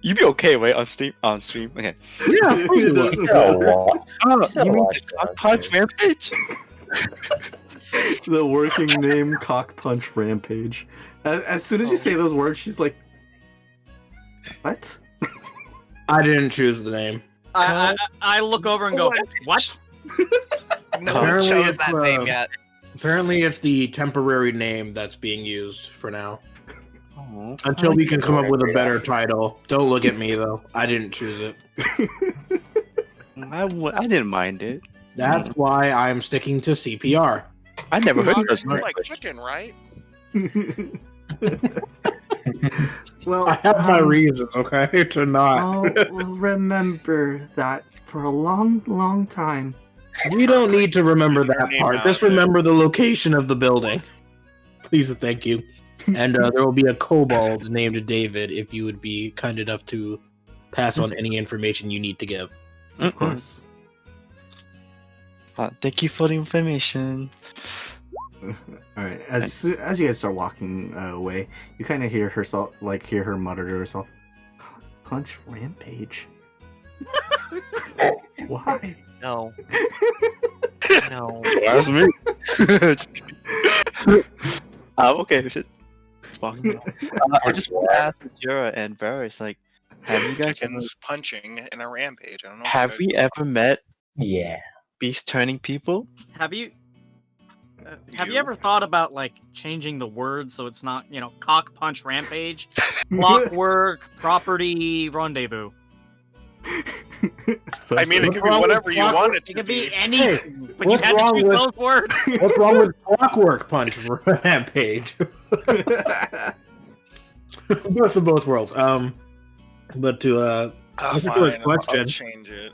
You be okay, right? On stream. On stream. Okay. Yeah, of course it was. You said a lot. Oh, said you a mean lot, the Cock Punch Rampage? The working name Cock Punch Rampage. As soon as you say those words, she's like, "What?" I didn't choose the name. I look over and go, what? No, Apparently show us it's, that name yet. Apparently, it's the temporary name that's being used for now. Oh, Until we can come up with a temporary. better title. Don't look at me though. I didn't choose it. I didn't mind it. That's why I'm sticking to CPR. I never heard of Dogs this. look like chicken, right? Well, I have my reasons, okay, to not. I'll remember that for a long, long time. We don't need to remember that Name part. out Just of it. remember the location of the building. Please and thank you. And there will be a kobold named David if you would be kind enough to pass on any information you need to give. Of course. Thank you for the information. All right. As you guys start walking away, you kind of hear her mutter to herself, "Cock Punch Rampage." Why? No. No. That's me. Okay. Shit. Just walking. I just want to ask Jura and Varys, like, have you guys Chickens punching in a rampage. I don't know. have we ever met Yeah. beast turning people? Have you ever thought about like changing the words so it's not, cock punch rampage, clockwork, property, rendezvous? I mean, it could be whatever you want it It to could be. be any, Hey, but you what's had to wrong choose with- those words. What's wrong with Clockwork Punch Rampage? Best of both worlds. But to Oh, That's a fine, good I'll question. change it.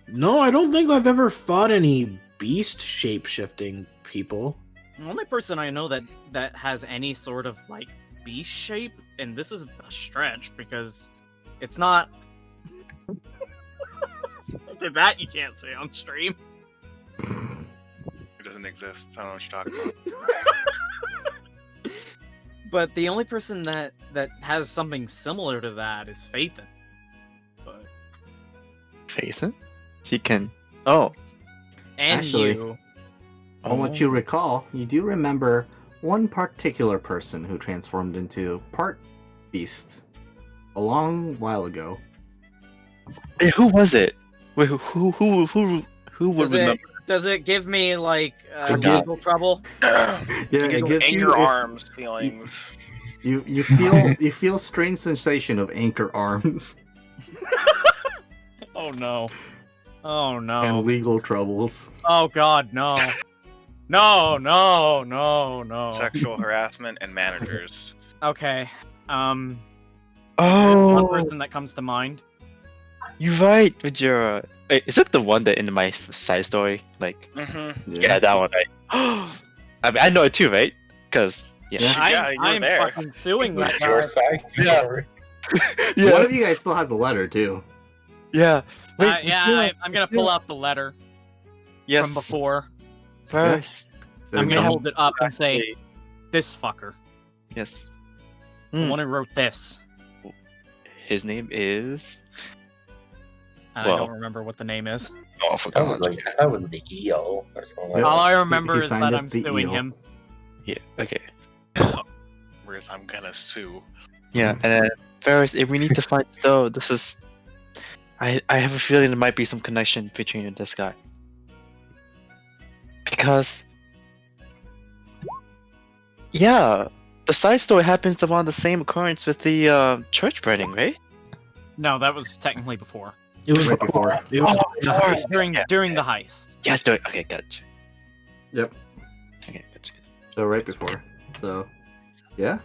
No, I don't think I've ever fought any beast shape-shifting people. The only person I know that has any sort of like beast shape, and this is a stretch because it's not. Okay, that you can't say on stream. It doesn't exist. I don't know what you're talking about. But the only person that has something similar to that is Phaethon. But Phaethon? She can. Oh. and Actually- you. From what you recall, you do remember one particular person who transformed into part beast a long while ago. Hey, who was it? Wait, who would remember? Does it give me like Forgot. mental trouble? Yeah, It gives me you anger arms feelings. You feel strange sensation of anchor arms Oh no. Oh no. and legal troubles. Oh god, no. No. Sexual harassment and managers. Okay. One Oh, person that comes to mind. you're right, Vajira. Wait, is it the one that in my side story? Like, Mm-hmm. yeah, that one, right? I mean, I know it too, right? Because, yeah. Yeah, you were I'm there. fucking suing that Your guy. side Yeah. story. One of you guys still has the letter too. Yeah. Wait, I'm gonna pull out the letter yes. from before. First. I'm Yeah. gonna hold it up and say, "This fucker, Yes. the Hmm. one who wrote this." His name is. And I Well. don't remember what the name is. Oh, I That forgot. was that was the EO or something like Yeah. All that. I remember He is signed that up I'm the suing eel. him. Yeah. Okay. Whereas I'm gonna sue. Yeah, and then Ferris, if we need to find Stowe, this is. I have a feeling there might be some connection between you and this guy. Because. Yeah, the side story happens to on the same occurrence with the church burning, right? No, that was technically before. It was Right before. It was Oh, It was during the heist. yes, do it. Okay, gotcha. Yep. Okay, gotcha. So right before. So yeah,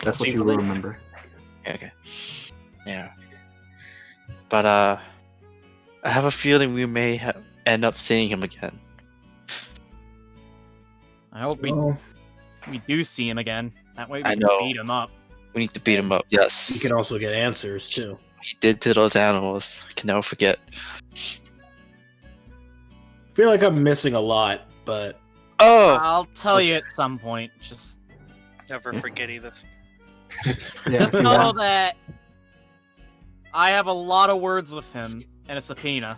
that's what you Seemingly. remember. Okay. Yeah. But I have a feeling we may end up seeing him again. I hope we do see him again. That way we I can know. beat him up. We need to beat him up. Yes. You can also get answers too. he did to those animals. I can never forget. I feel like I'm missing a lot, but Oh, I'll tell you at some point. Just Never forget either. Yeah, just know that I have a lot of words with him and a subpoena.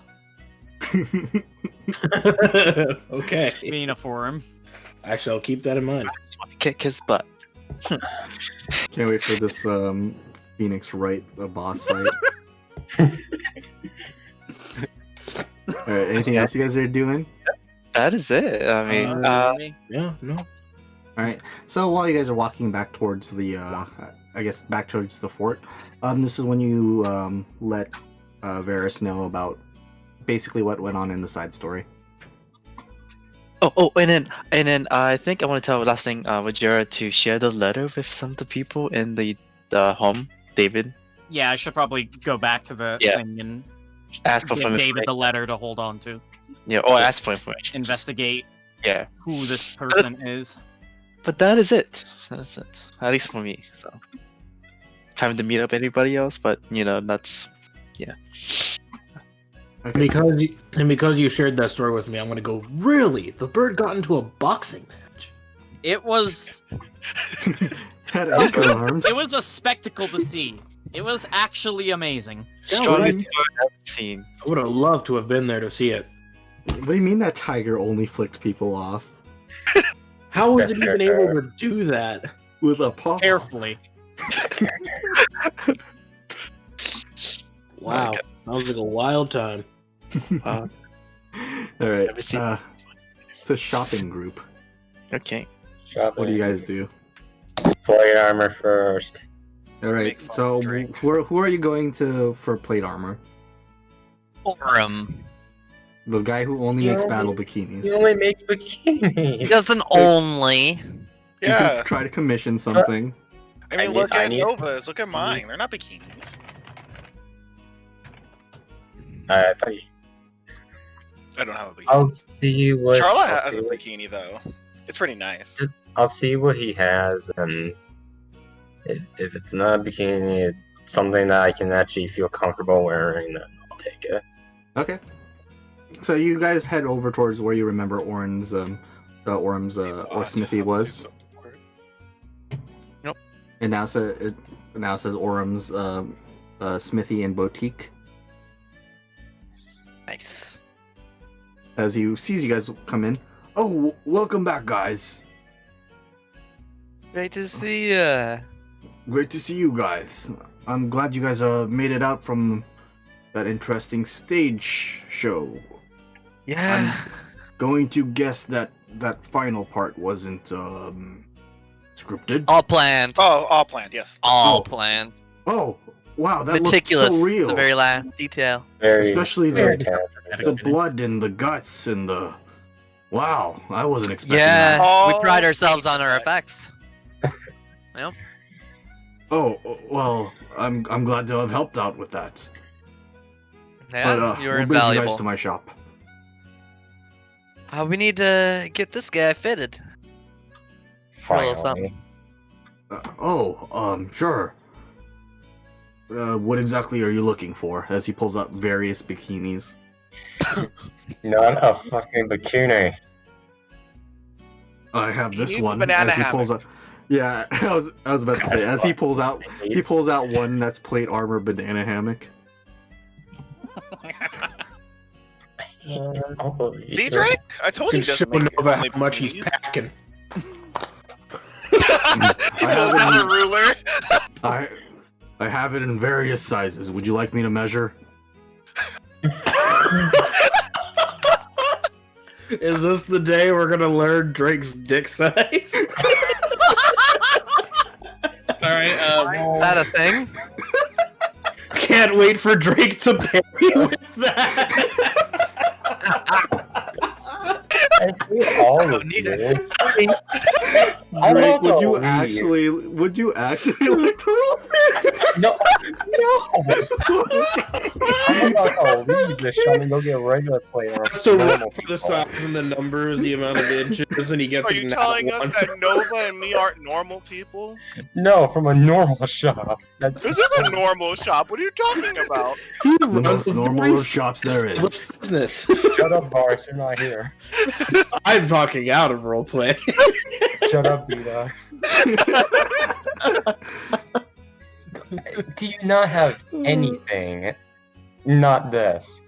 okay. Subpoena for him. I shall keep that in mind. I just want to kick his butt. Can't wait for this Phoenix Wright boss fight. Alright, anything else you guys are doing? That is it. I mean, Yeah, no. Alright, so while you guys are walking back towards the, I guess back towards the fort, this is when you let Varys know about basically what went on in the side story. and then I think I want to tell last thing with Jared to share the letter with some of the people in the home, David. Yeah, I should probably go back to the Yeah. thing and Ask for give some David information. the letter to hold on to. Yeah, or ask for information. Investigate Yeah, who this person is. but that is it. That's it. At least for me. So, time to meet up anybody else, but that's Okay. Because you shared that story with me, I'm gonna go. Really, the bird got into a boxing match. It was Had anchor arms. it was a spectacle to see. It was actually amazing. strongest right. bird I've seen. I would have loved to have been there to see it. What do you mean that tiger only flicked people off? How was That's it even fair. able to do that? With a paw? Carefully. Wow, that was like a wild time. Wow. Alright, Never seen- it's a shopping group. Okay. What do you guys do? Plate armor first. Alright, Make fun so of Drake. who are you going to for plate armor? Orem. The guy who only He makes only- battle bikinis. He only makes He bikinis. doesn't only. You Yeah. could try to commission something. I mean, I look at need- Nova's. Look at mine. They're not bikinis. I thought I don't have a bikini. I'll see what. Charlotte I'll has see a what- bikini though. It's pretty nice. I'll see what he has, and if it's not a bikini, it's something that I can actually feel comfortable wearing, then I'll take it. Okay. So you guys head over towards where you remember Orm's or Smithy was. It now says Orm's Smithy and Boutique. Nice. As he sees you guys come in. Oh, welcome back, guys. Great to see ya. Great to see you guys. I'm glad you guys made it out from that interesting stage show. Yeah. Going to guess that that final part wasn't scripted. All planned. Oh, all planned. Yes. All Oh. planned. Oh, wow, that Meticulous. looked so real. The very last detail. Very, Especially very the talented. blood and the guts and the. Wow, I wasn't expecting Yeah. that. Oh, We pride ourselves on our thank you. effects. Oh, well, I'm glad to have helped out with that. Yeah, But you were what brings you guys invaluable. to my shop? We need to get this guy fitted. Finally. Sure. What exactly are you looking for? As he pulls out various bikinis. Not a fucking bikini. I have He this needs a one. banana As he pulls out. Yeah, I was about to say. As he pulls out one that's plate armor banana hammock. See, Drake? I told you Can just show make Nova only how much he's bikinis. packing. He pulls out a ruler. I have it in various sizes. Would you like me to measure? Is this the day we're gonna learn Drake's dick size? All right. Is that a thing? Can't wait for Drake to parry with that. I hate all of you. Drake, would you actually like to roll? No, I'm about to leave this shop and go get a regular player. So look for the size and the numbers, the amount of inches, and he gets. Are you telling us that Nova and me aren't normal people? No, from a normal shop. This is a normal shop. What are you talking about? The most normal of shops there is. business? Shut up, Bars. You're not here. I'm talking out of roleplay. Shut up, Beta. Do you not have anything? Not this.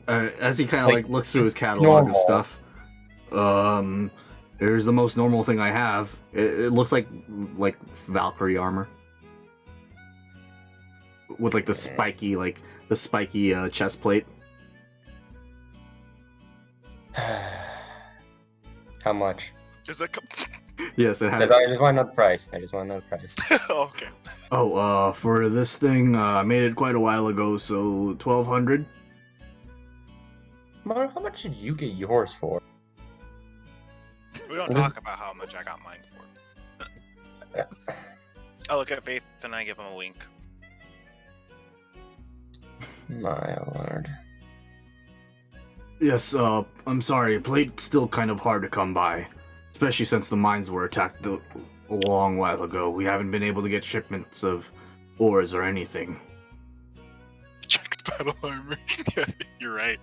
As he kind of like looks through his catalog normal. of stuff. Here's the most normal thing I have. It looks like Valkyrie armor with like the spiky chest plate. How much? Is it? Yes, it has. I just want to know the price. Okay. Oh, for this thing, I made it quite a while ago, so 1,200. Mario, how much did you get yours for? We don't talk about how much I got mine for. I look at Faith and I give him a wink. My lord. Yes, I'm sorry. Plate's still kind of hard to come by, especially since the mines were attacked a long while ago. We haven't been able to get shipments of ores or anything. Check the battle armor. Yeah, you're right.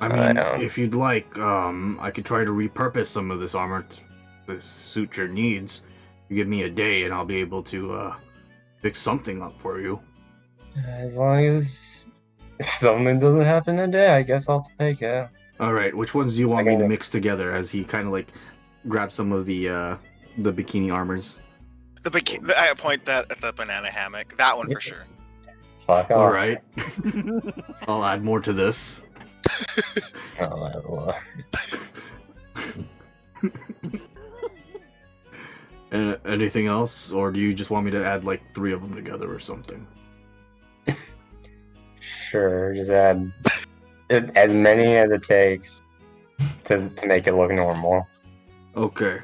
I mean, if you'd like, I could try to repurpose some of this armor to suit your needs. You give me a day and I'll be able to, fix something up for you. As long as something doesn't happen today, I guess I'll take it. Alright, which ones do you want me to mix together? As he kind of like grabs some of the bikini armors. I point that at the banana hammock. That one for sure. Fuck off. Alright. I'll add more to this. Oh, And anything else? Or do you just want me to add like 3 of them together or something? Sure, just add as many as it takes to make it look normal. Okay.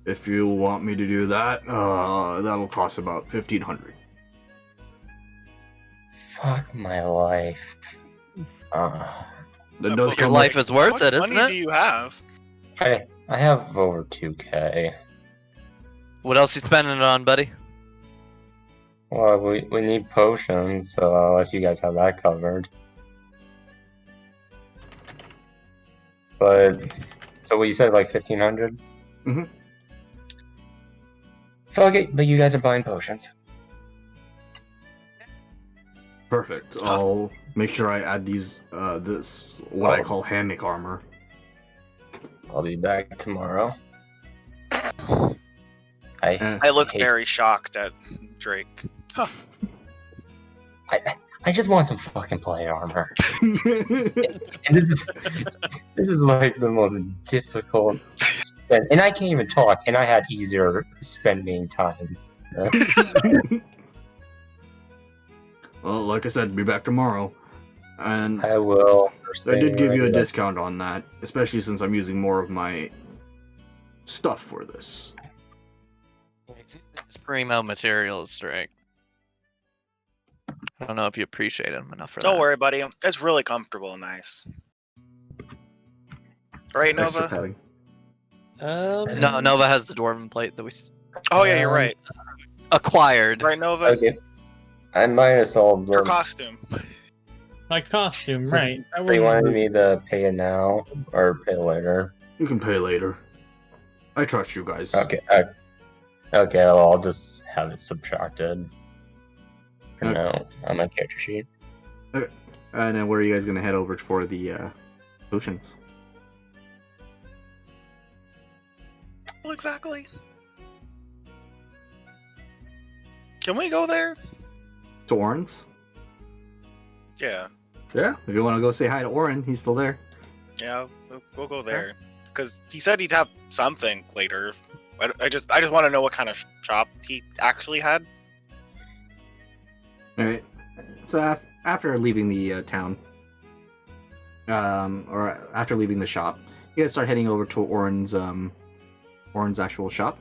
If you want me to do that, that'll cost about 1,500. Fuck my life. That does Your come life with- is worth What it, isn't money do it? you have? I have over 2K. What else you spending it on, buddy? Well, we need potions, so unless you guys have that covered. But so what you said, like 1,500? Mhm. Fuck it, but you guys are buying potions. Perfect. I'll make sure I add these, this, what I call hammock armor. I'll be back tomorrow. I look hate- very shocked at Drake. Huh. I just want some fucking plate armor. And this is like the most difficult spend, and I can't even talk, and I had easier spending time. Well, like I said, be back tomorrow. And I will. I did give you a discount on that, especially since I'm using more of my stuff for this. It's primo materials, Drake. I don't know if you appreciate them enough for that. Don't worry, buddy. It's really comfortable and nice. Right, Extra Nova? padding. No, Nova has the dwarven plate that we Oh yeah, you're right. acquired. Right, Nova? Okay. I might have sold Your them. costume. My costume, So, right? I So you wouldn't- wanted me to pay it now or pay later? You can pay later. I trust you guys. Okay. Okay. Well, I'll just have it subtracted. For Okay. now, on my character sheet. And then where are you guys gonna head over for the potions? Well, exactly. Can we go there? To Orin's? Yeah. Yeah. If you want to go say hi to Orin, he's still there. Yeah, we'll go there. Because he said he'd have something later. I just want to know what kind of shop he actually had. All right. So after leaving the town, or after leaving the shop, you guys start heading over to Orin's Orin's actual shop.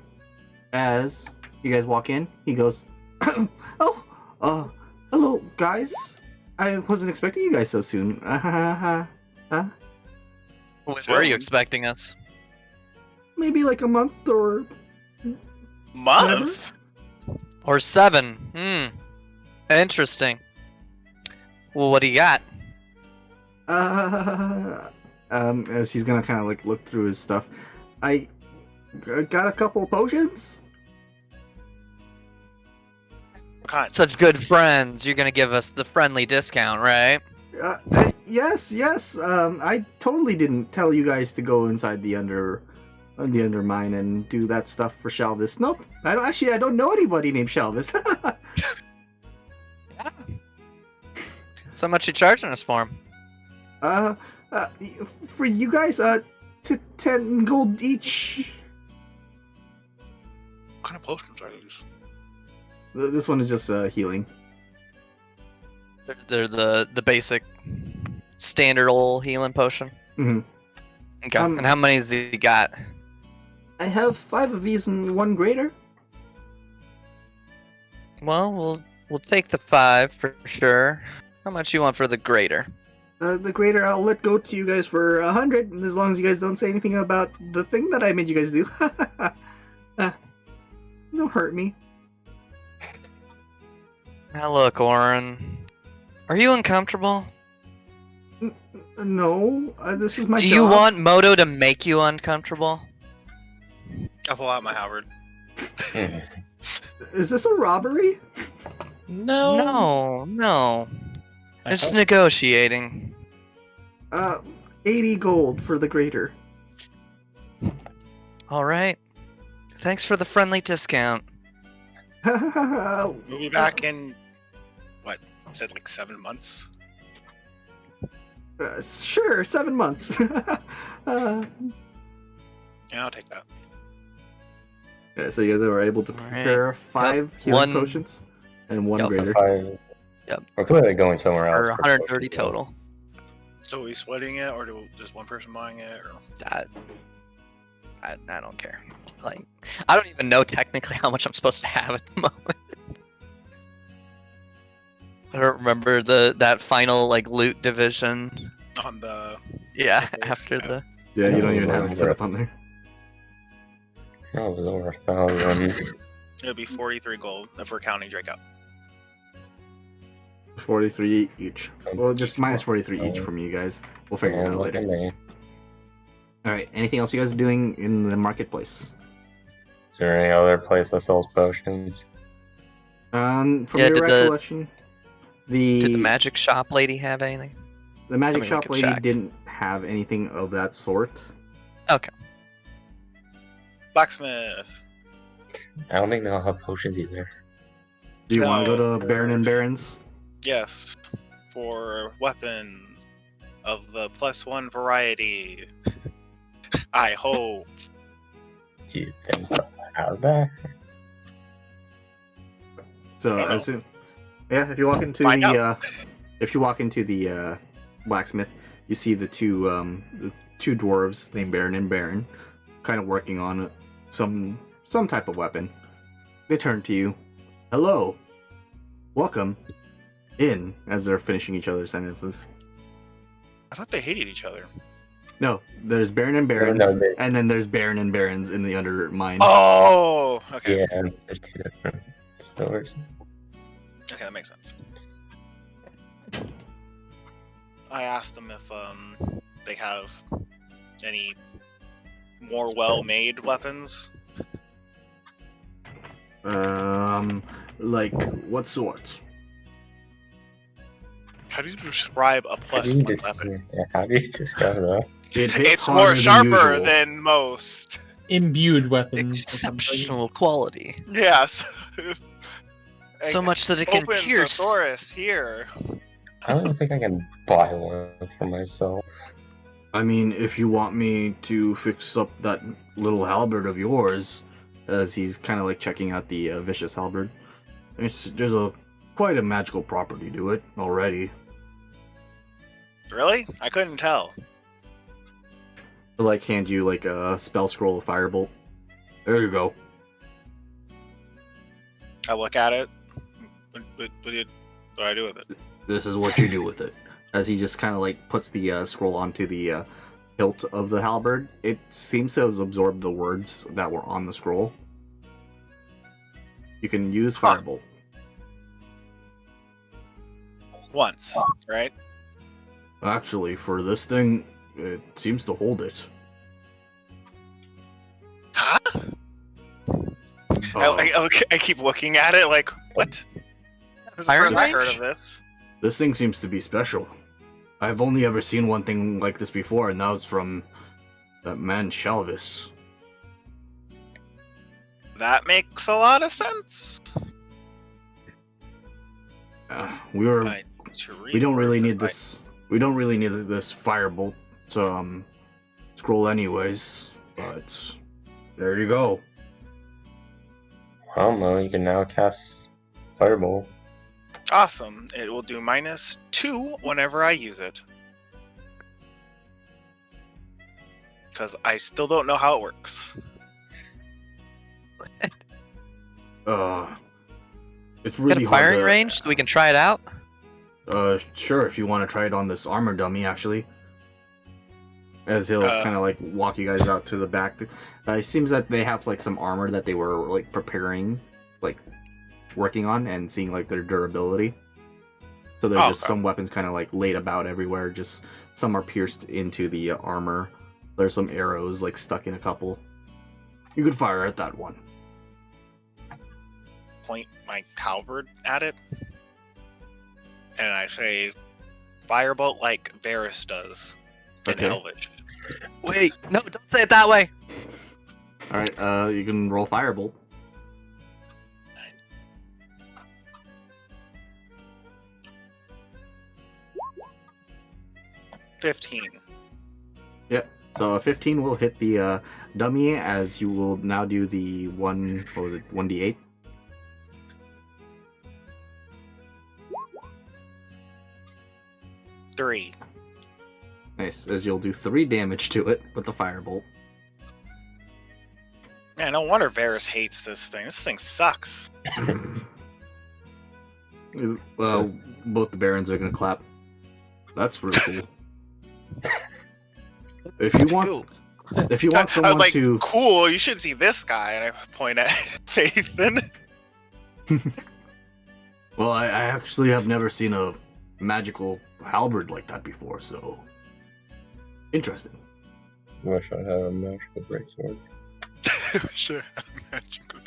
As you guys walk in, he goes, hello, guys. I wasn't expecting you guys so soon. Where are you expecting us? Maybe like a month or Month? Or 7? Interesting. Well, what do you got? As he's gonna kind of like look through his stuff, I got a couple potions. What kind? Such good friends. You're gonna give us the friendly discount, right? Yes. I totally didn't tell you guys to go inside the undermine and do that stuff for Shelvis. Nope. I don't know anybody named Shelvis. So much you charging us for him? For you guys, 10 gold each. What kind of potions are these? This one is just healing. They're the basic standard old healing potion. Mhm. Okay. And how many have you got? I have 5 of these and 1 greater. Well, we'll take the 5 for sure. How much you want for the greater? The greater I'll let go to you guys for 100, and as long as you guys don't say anything about the thing that I made you guys do. Don't hurt me. Now look, Orin. Are you uncomfortable? No, this is my Do job. you want Moto to make you uncomfortable? I'll pull out my halberd. Is this a robbery? No. It's negotiating. 80 gold for the greater. All right. Thanks for the friendly discount. We'll be back in, what, you said like 7 months? Sure, 7 months. Yeah, I'll take that. Yeah, so you guys were able to prepare 5 healing potions and 1 greater. 5. Yep. We're clearly going somewhere else. Or 130 total. So are we splitting it, or just one person buying it, or? I don't care. Like, I don't even know technically how much I'm supposed to have at the moment. I don't remember that final like loot division. On the... Yeah, place, after yeah. the... Yeah, you don't Yeah, even have it set up on there. Oh, it was over 1,000. It'll be 43 gold if we're counting Drake up. 43 each. Well, just minus 43 each from you guys. We'll figure it out Look at later. me. Alright, anything else you guys are doing in the marketplace? Is there any other place that sells potions? From Yeah, your did the- recollection, Did the magic shop lady have anything? the magic I mean, we shop could lady check. didn't have anything of that sort. Blacksmith. I don't think they'll have potions either. Do you want to No. go to Baron and Baron's? Yes. For weapons of the +1 variety. I hope. Do you think they'll have that? So I don't as soon, yeah, if you walk into Find the blacksmith, you see the two dwarves named Baron and Baron, kind of working on some type of weapon. They turn to you. Hello, welcome in. As they're finishing each other's sentences. I thought they hated each other. No, there's Baron and Barons, No, they- and then there's Baron and Barons in the undermine. Oh! Okay. Yeah, there's 2 different stores. Okay, that makes sense. I asked them if they have any more well-made weapons. Like what sorts? How do you describe a How do you +1 weapon? how do you describe that? It hits It's harder more than sharper usual. than most. Imbued weapons. or something. Exceptional quality. Yes. So much that it can Open pierce. thesaurus here. I don't think I can buy one for myself. I mean, if you want me to fix up that little halberd of yours, as he's kind of like checking out the vicious halberd, there's quite a magical property to it already. Really? I couldn't tell. He'll, like hand you like a spell scroll of firebolt. There you go. I look at it. What do I do with it? This is what you do with it. As he just kind of like puts the scroll onto the hilt of the halberd, it seems to have absorbed the words that were on the scroll. You can use Firebolt. Once, right? Actually, for this thing, it seems to hold it. Huh? I keep looking at it like, what? This is the Iron first I've heard Range? of this. This thing seems to be special. I've only ever seen one thing like this before, and that was from that man Shalvis. That makes a lot of sense. We were. I need to We don't really reword need this. We don't really need this Firebolt scroll, anyways. But there you go. Well, you can now cast Fireball. Awesome. It will do -2 whenever I use it. Because I still don't know how it works. It's Got really a firing hard. range so we can try it out. Sure, if you want to try it on this armor dummy, actually. As he'll kind of like walk you guys out to the back. It seems that they have like some armor that they were like preparing, like working on and seeing like their durability. So there's just some weapons kind of like laid about everywhere. Just some are pierced into the armor. There's some arrows like stuck in a couple. You could fire at that one. Point my halberd at it. And I say, Firebolt like Varys does in Okay. Elvish. Wait, no, don't say it that way. Alright, you can roll Firebolt. $15. So a 15 will hit the dummy, as you will now do the 1d8. $3. Nice, as you'll do 3 damage to it with the Firebolt. Man, no wonder Varys hates this thing. This thing sucks. Well, both the barons are gonna clap. That's really cool. If you want I was someone like, to, cool, you should see this guy. And I point at Faithin. well, I actually have never seen a magical halberd like that before, so interesting. Wish I had a magical greatsword. Sure, magical.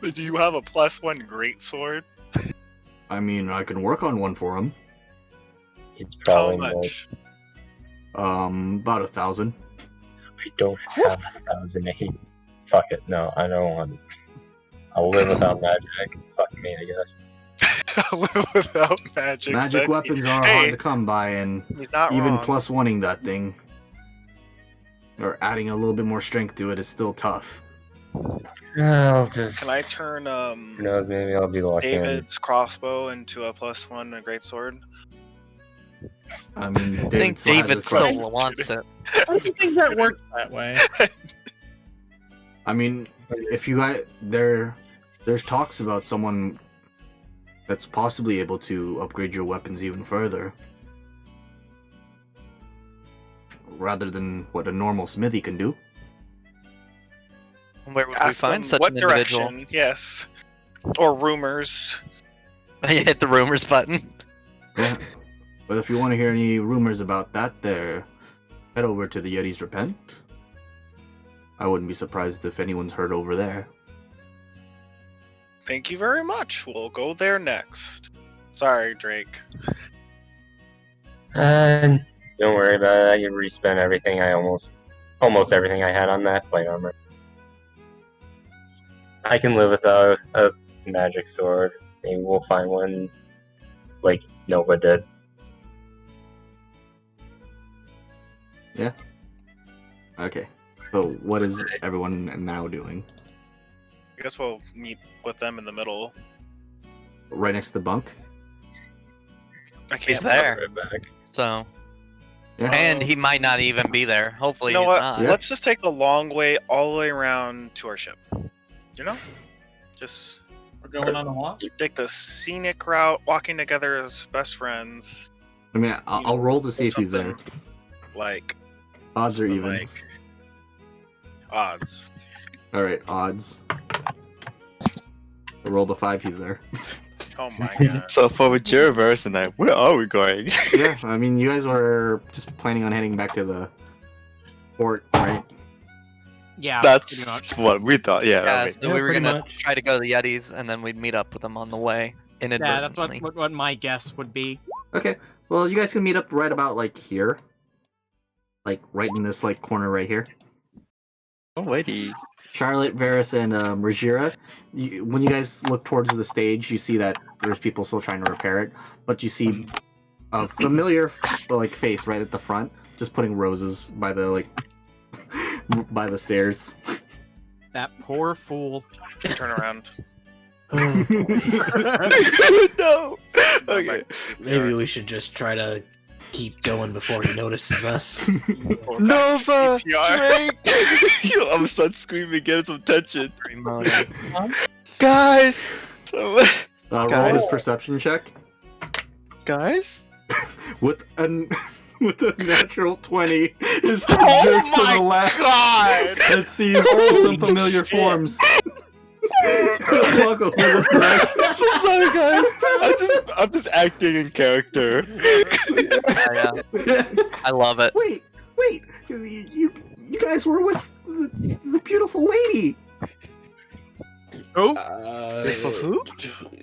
Do you have a +1 greatsword? I mean, I can work on one for him. It's How probably more. much? About 1,000. I don't have 1,008. Fuck it, no, I don't want it. I'll live without magic. Fuck me, I guess. Without magic. Magic that- weapons are Hey, hard to come by, and he's not even wrong. +1ing that thing, or adding a little bit more strength to it, is still tough. I'll just. Can I turn Who knows? Maybe I'll be lucky. David's crossbow into a +1 greatsword? I mean, I think David still has David his still question. wants it. I don't think that works that way. I mean, if you guys there's talks about someone that's possibly able to upgrade your weapons even further, rather than what a normal smithy can do. Where would we Ask find them such what an individual? direction, yes. Or rumors. You hit the rumors button. Yeah. But if you want to hear any rumors about that, there, head over to the Yeti's Repent. I wouldn't be surprised if anyone's heard over there. Thank you very much. We'll go there next. Sorry, Drake. Don't worry about it. I can respend everything. Almost everything I had on that plate armor. I can live without a magic sword. Maybe we'll find one like Nova did. Okay. So what is everyone now doing? I guess we'll meet with them in the middle. Right next to the bunk? I can't He's there. Right back. So And he might not even be there. Hopefully You know he's what? not. Yeah. Let's just take the long way all the way around to our ship. You know? Just We're going on a walk. take the scenic route, walking together as best friends. I mean, I'll roll to see if he's there. Something Like Odds or something evens? odds. All right, odds. I rolled a 5. He's there. Oh my god. So for Jeriverse and I, where are we going? Yeah, I mean, you guys were just planning on heading back to the port, right? Yeah, That's pretty much. what we thought. Yeah. Yeah, right. so Yeah, we were pretty gonna much. try to go to the Yetis, and then we'd meet up with them on the way. Yeah, that's Inadvertently. what my guess would be. Okay. Well, you guys can meet up right about like here, like right in this like corner right here. Alrighty. Charlotte, Varys, and Rhaegira. When you guys look towards the stage, you see that there's people still trying to repair it, but you see a familiar like face right at the front, just putting roses by the like by the stairs. That poor fool. Turn around. No. Go Okay. back to CPR. Maybe we should just try to keep going before he notices us. Go back to Nova! CPR. Drake! Yo, I'm start screaming, get some attention. Guys! Roll Guys? his perception check Guys? with a with a natural 20. His head Oh jerks to the my left god! and sees some familiar forms. Walk over this direction. I'm so sorry, guys. I'm just acting in character. Yeah. I love it. Wait, you guys were with the beautiful lady. Oh, Who?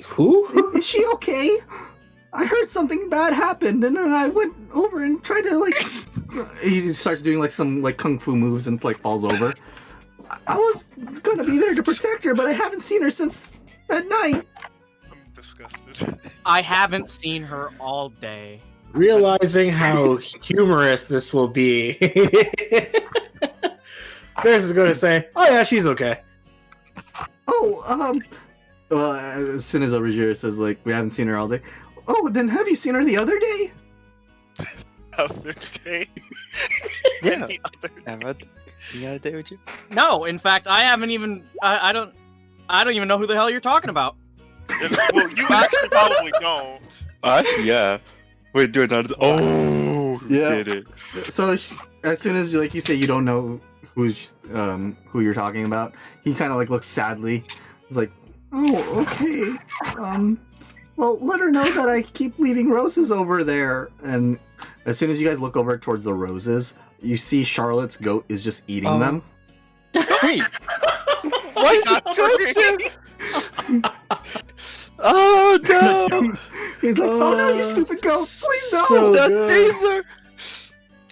Who? Is she okay? I heard something bad happened, and then I went over and tried to like. He starts doing like some like kung fu moves and like falls over. I was gonna be there to protect her, but I haven't seen her since that night. I'm disgusted. I haven't seen her all day. Realizing how humorous this will be, Bears is going to say, "Oh yeah, she's okay." Oh, well, as soon as Rhaegira says like we haven't seen her all day. Oh, then have you seen her the other day? Other day. Yeah. Any other Emma, you got a date with you? No, in fact, I haven't even. I don't even know who the hell you're talking about. Well, you actually probably don't. Actually, yeah. Wait, do another. Oh, we Yeah. did it. So as soon as you say you don't know who you're talking about, he kind of like looks sadly. He's like, "Oh, okay. Well, let her know that I keep leaving roses over there." And as soon as you guys look over towards the roses, you see Charlotte's goat is just eating Oh. them. Wait, Why is that oh no! He's like, "Oh no, you stupid goat! Please no!" So That good. taser!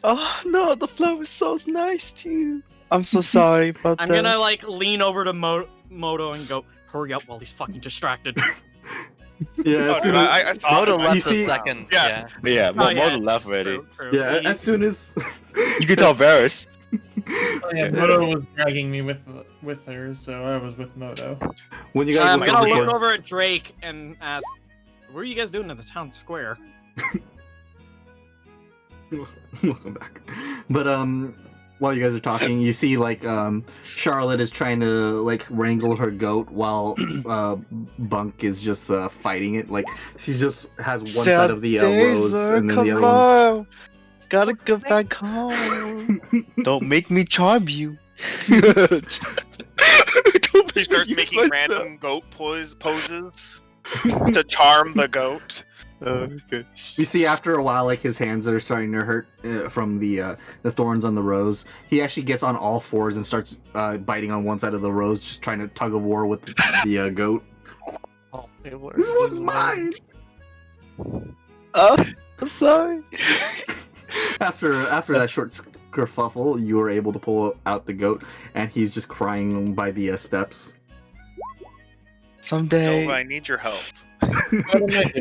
Oh no, the flower is so nice too. I'm so sorry about I'm that. gonna like lean over to Moto and go, "Hurry up while he's fucking distracted." Yeah, Oh, as soon dude, as, I saw Moto this. left You a see- second. Yeah. Yeah. Yeah, Oh, yeah. Moto left already. True, true. yeah, He- as soon as You can tell Varys. Oh, yeah, Moto was dragging me with her, so I was with Moto. when you guys I'm look gonna over look towards- over at Drake and ask, "What are you guys doing at the town square?" Welcome back. But while you guys are talking, you see like Charlotte is trying to like wrangle her goat while Bunk is just fighting it. Like she just has one side of the rose and then the other one's. Gotta go back home. Don't make me charm you. He starts making random goat poses to charm the goat. Okay. You see, after a while, like his hands are starting to hurt from the thorns on the rose. He actually gets on all fours and starts biting on one side of the rose, just trying to tug of war with the goat. Oh, it was. This one's mine. Oh, I'm sorry. After that short kerfuffle, you were able to pull out the goat, and he's just crying by the steps. Someday, Nova, I need your help. What am I doing?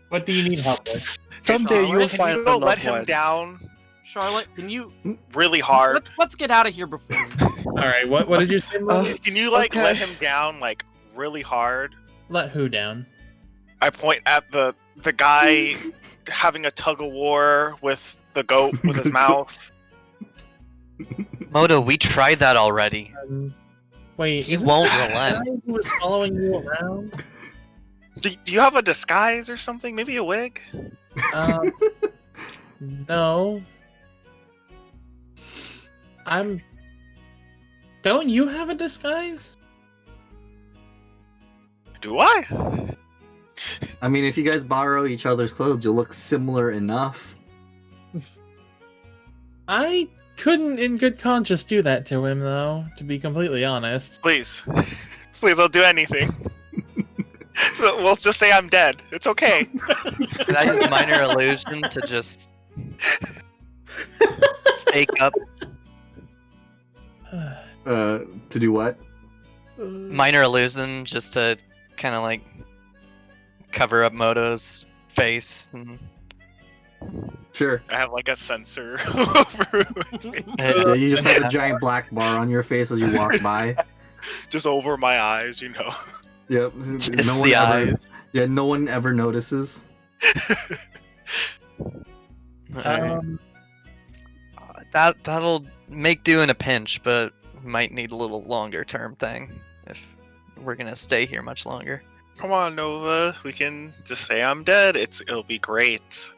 What do you need help with? someday you will Can find Can you go a let loved him one. down Charlotte, can you really hard? let's get out of here before. All right, what did you say? Moto? Can you like Okay. let him down like really hard? Let who down? I point at the guy having a tug of war with the goat with his mouth. Moto, we tried that already. Wait, He is it won't the relent. guy who was following you around? Do you have a disguise or something? Maybe a wig? No. Don't you have a disguise? Do I? I mean, if you guys borrow each other's clothes, you'll look similar enough. I couldn't, in good conscience, do that to him, though. To be completely honest. Please. Please, I'll do anything. So we'll just say I'm dead. It's okay. Can I use minor illusion to just fake up? To do what? Minor illusion just to kind of like cover up Moto's face. Sure. I have like a sensor over my face. Yeah, you just have a giant black bar on your face as you walk by. Just over my eyes, you know. Yep. Just one the ever, eyes. Yeah, no one ever notices. That'll make do in a pinch, but might need a little longer term thing if we're gonna stay here much longer. Come on, Nova. We can just say I'm dead. It'll be great.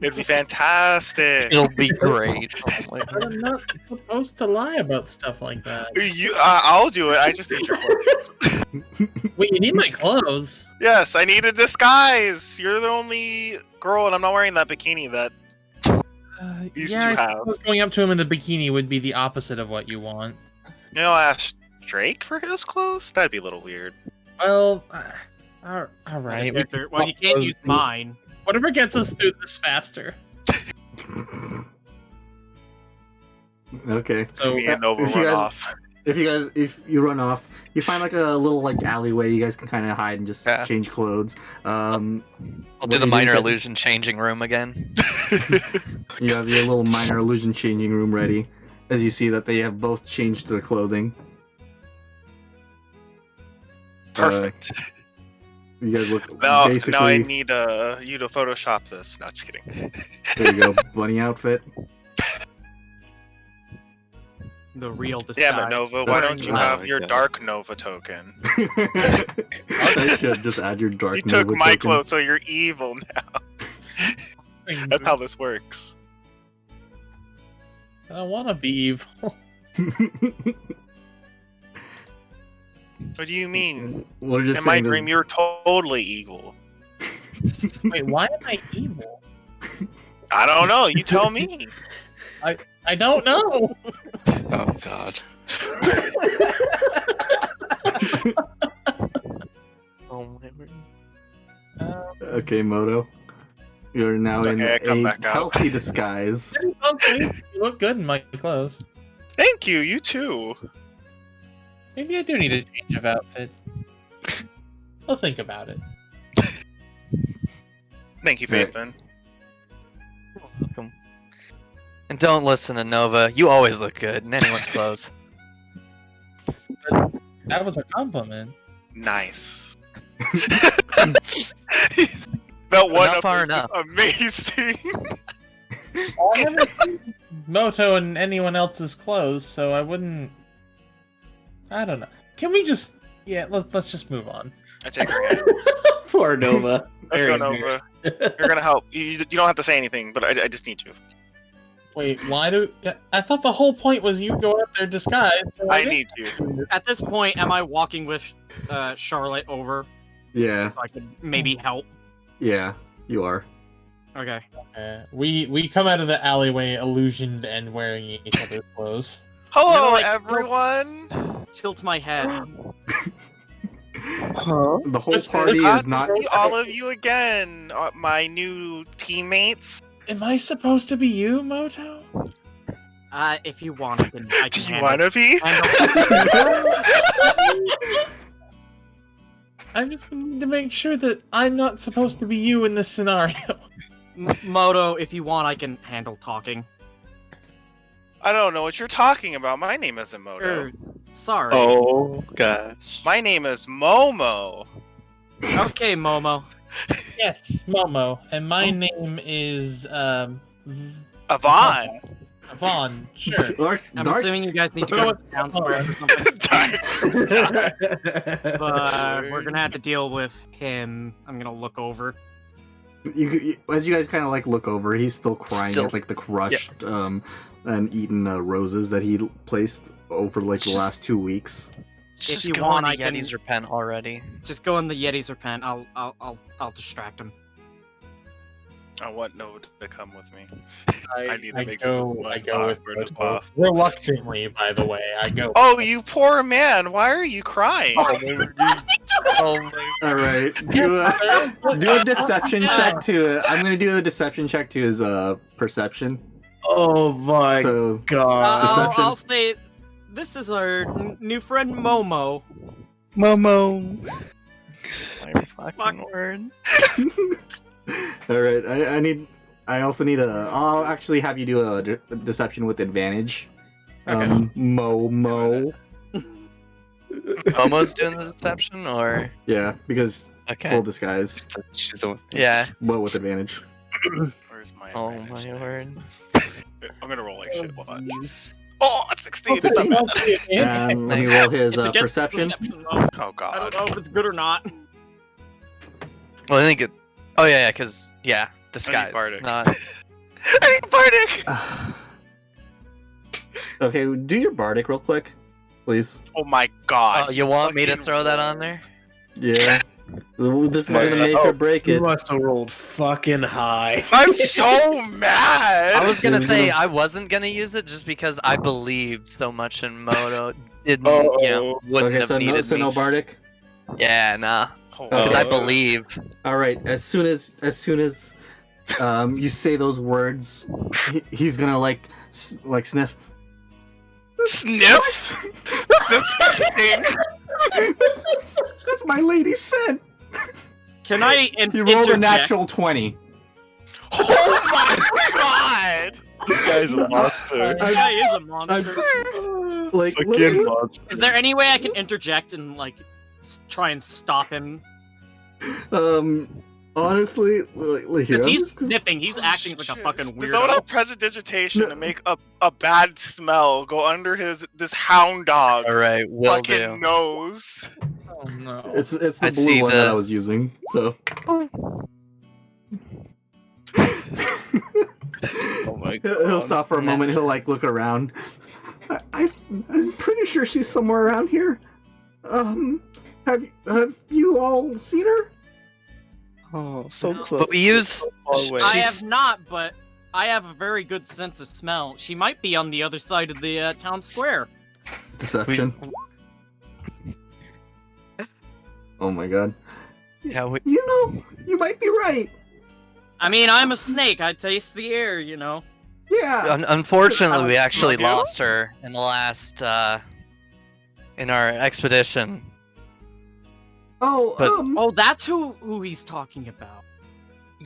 It'd be fantastic. It'll be great. Oh my But I'm not supposed to lie about stuff like that. I'll do it. I just need your clothes. Wait, you need my clothes? Yes, I need a disguise. You're the only girl, and I'm not wearing that bikini that these two I have. suppose going up to him in the bikini would be the opposite of what you want. You know, ask Drake for his clothes? That'd be a little weird. Well, all right. Well, you can't use mine. Whatever gets us through this faster. Okay. So Me and Nova if you run guys- off. If you run off, you find like a little like alleyway. You guys can kind of hide and just Yeah. change clothes. I'll do what the do you minor think? illusion changing room again. You have your little minor illusion changing room ready, as you see that they have both changed their clothing. Perfect. You guys look now basically. I need you to Photoshop this. No, just kidding. There you go, bunny outfit. The real disguise. Yeah, but Nova, why don't you Oh have my your God. dark Nova token? I should just add your dark. You took Nova my token. clothes, so you're evil now. That's how this works. I don't want to be evil. What do you mean? We're just In my saying this- dream, you're totally evil. Wait, why am I evil? I don't know. You tell me. I don't know. Oh god. Oh my word. Okay, Moto. You're now in Okay, I come a back out. healthy disguise. Okay, you look good in my clothes. Thank you. You too. Maybe I do need a change of outfit. I'll think about it. Thank you, Right. Faithin. Welcome. And don't listen to Nova. You always look good in anyone's clothes. That was a compliment. Nice. That one Not up far is enough. amazing. I haven't seen Moto in anyone else's clothes, so I wouldn't. I don't know. Can we just? Yeah, let's just move on. I take her hand. Poor Nova. Let's Very go, Nova. embarrassed. You're gonna help. You don't have to say anything, but I just need you. Wait, why do? I thought the whole point was you go out there disguised. So I didn't- need you. At this point, am I walking with Charlotte over Yeah, so I could maybe help? yeah, you are. Okay. We come out of the alleyway illusioned and wearing each other's clothes. Hello, like- everyone. Tilt my head. The whole party Glad is to not. see all of you again, my new teammates. Am I supposed to be you, Moto? If you want, I can Do you handle- want to be? I just need to make sure that I'm not supposed to be you in this scenario. Moto, if you want, I can handle talking. I don't know what you're talking about. My name isn't Moto. Sorry. Oh gosh. My name is Momo. Okay, Momo. Yes, Momo, and my name is Avon. Vaughn, sure. I'm Dark's- assuming you guys need to go to the town square or something. But we're gonna have to deal with him. I'm gonna look over. as you guys kind of like look over, he's still crying Still- at like the crushed and eaten roses that he placed over like the Just- last 2 weeks. Just you go want, on I the can- Yetis repent already. Just go in the Yetis repent. I'll distract him. I want Node to come with me. I I need to make this as go much with awkward as Moto. possible. Reluctantly, by the way, I go. Oh, you poor man! Why are you crying? Oh my All right, do a deception check to. I'm gonna do a deception check to his perception. Oh my So god. Deception. I'll say this is our new friend Momo. Momo. My fucking word. all right, I also need a. I'll actually have you do a deception with advantage. Okay. Mo. Almost doing the deception, or Yeah, because okay. full disguise, She's the one. Yeah. but with advantage. Where's my Oh advantage my thing? word. I'm gonna roll like shit. Watch. Oh, it's 16. Oh, It's not bad. And let me roll his It's against perception. though. Oh I don't god. know if it's good or not. Well, I think it. Oh yeah, because disguise. Bardic. Not. I need Bardic! Okay, do your bardic real quick, please. Oh my god. Oh, you want me to Fucking throw that on there? Yeah. This is gonna make or break You it. must have rolled fucking high. I'm so mad! I was gonna Who's say gonna- I wasn't gonna use it just because I believed so much in Moto. Didn't wouldn't Okay, have so needed no me. bardic. Yeah, nah. Oh, Because I believe. All right. As soon as you say those words, he's gonna like sniff. Sniff? Disgusting! That's my lady's scent. Can I He rolled a interject? natural 20. Oh my god! This guy's a monster. This guy is a monster. Like, Again, monster. Is there any way I can interject and like try and stop him? honestly, like here, Because I'm he's just gonna- sniffing. He's acting like a Shit. fucking Does someone weirdo. have prestidigitation to make a bad smell go under this hound dog All right, will fucking do. nose? Oh no. It's the I blue see one the- that I was using. So. Oh my He'll stop for a moment. He'll like look around. I'm pretty sure she's somewhere around here. Have you all seen her? Oh, so No, close. but we use. Far away. I She's- have not, but I have a very good sense of smell. She might be on the other side of the town square. Deception. Oh my god. Yeah, we. You know, you might be right. I mean, I'm a snake. I taste the air, you know. Yeah. Unfortunately, we actually Like you? lost her in the last. In our expedition. Oh, but- Oh, that's who he's talking about.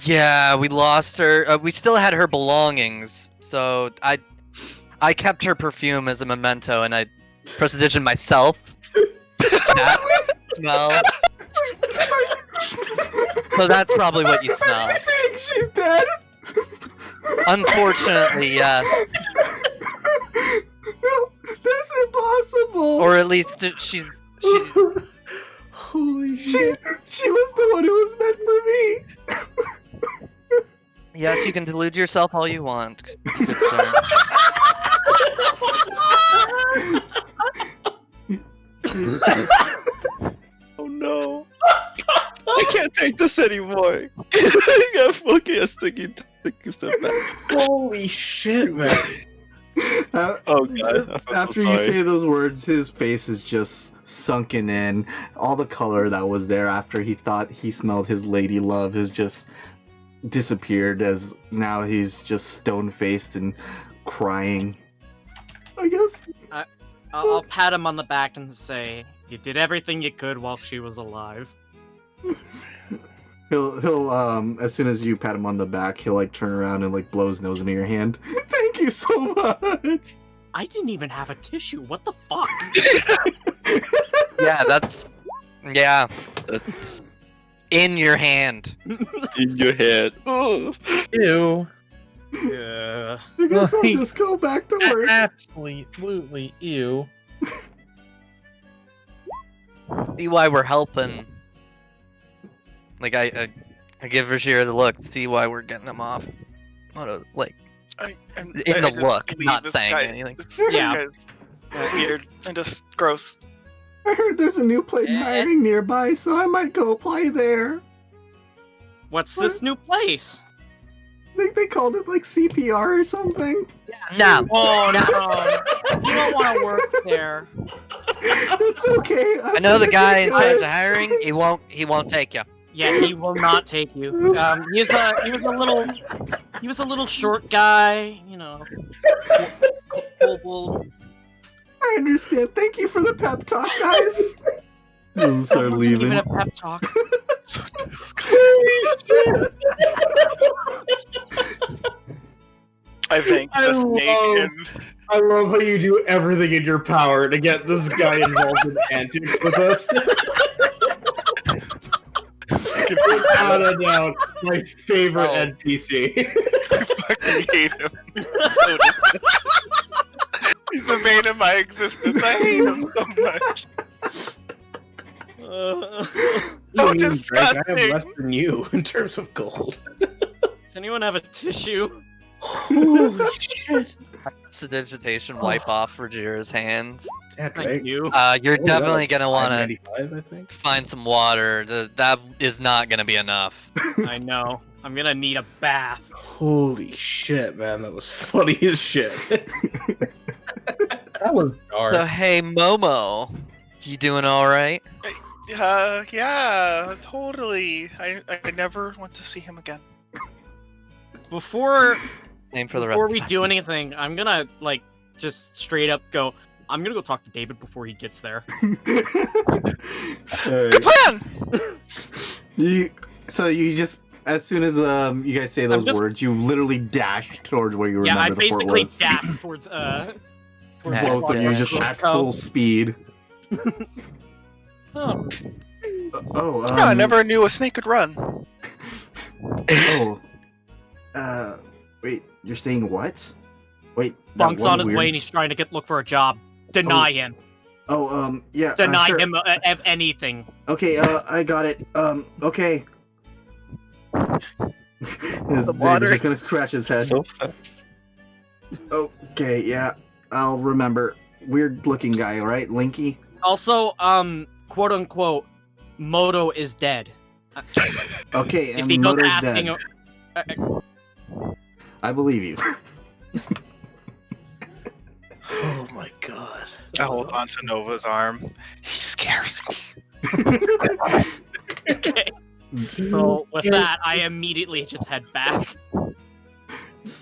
Yeah, we lost her. We still had her belongings, so I kept her perfume as a memento, and I prestidigited myself. That smell. So that's probably what you smell. Are you saying she's dead? Unfortunately, yes. No, that's impossible. Or at least she. Holy she shit. was the one who was meant for me. Yes, you can delude yourself all you want. Good sir. Oh no. I can't take this anymore. I got fucking sticky step back. Holy shit, man. Oh god. I feel After so you sorry. say those words, his face is just sunken in. All the color that was there after he thought he smelled his lady love has just disappeared, as now he's just stone-faced and crying. I guess. I'll pat him on the back and say, "You did everything you could while she was alive." He'll as soon as you pat him on the back, he'll like turn around and like blow his nose into your hand. Thank you so much. I didn't even have a tissue. What the fuck? Yeah, that's. Yeah. In your hand. In your head. Oh. Ew. Yeah. I guess I'll Like, just go back to work. Absolutely ew. See why we're helping. Like I give Rashir the look. See why we're getting him off. Like I in the just look, believe not this saying guy- anything. This Yeah. guy's weird and just gross. I heard there's a new place Eh. hiring nearby, so I might go apply there. What's this new place? I think they called it like CPR or something. No. Oh no! You don't want to work there. It's okay. I know the guy in charge of hiring. He won't take you. Yeah, he will not take you. He was a little short guy, you know. Kobold. I understand. Thank you for the pep talk, guys. Doesn't start Wasn't leaving. even a pep talk. So disgusting. I think I the snake love- I love how you do everything in your power to get this guy involved in antics with us. Without a doubt, my favorite Oh. NPC. I fucking hate him. So disgusting. He's the bane of my existence. I hate him so much. So I have disgusting. less than you in terms of gold. Does anyone have a tissue? Holy shit! Prestidigitation wipe off Rajira's hands. That's Thank right. you. You're Oh, definitely yeah, gonna want to 595, I think. find some water. That is not gonna be enough. I know. I'm gonna need a bath. Holy shit, man, that was funny as shit. That was dark. So hey, Momo, you doing all right? Yeah, totally. I never want to see him again. Before Name for the before rest. we do anything, I'm gonna like just straight up go. I'm gonna go talk to David before he gets there. Good plan. So you just, as soon as you guys say those just- words, you literally dash towards where you Yeah, I remember the fort basically was. dash towards Yeah. Both of you just at Oh. full speed. Oh, Yeah, I never knew a snake could run. Wait, you're saying what? Wait, that Bunk's one on his weird- way and he's trying to look for a job. Deny him. Yeah. Deny sure. him of anything. Okay, I got it. Okay. David's water. just gonna scratch his head. So fast. Okay, yeah, I'll remember. Weird looking guy, alright, Linky? Also, quote unquote, Moto is dead. Okay, If and he goes Moto's asking, dead. I believe you. Oh my god. I hold on to Nova's arm. He scares me. okay. So with that, I immediately just head back.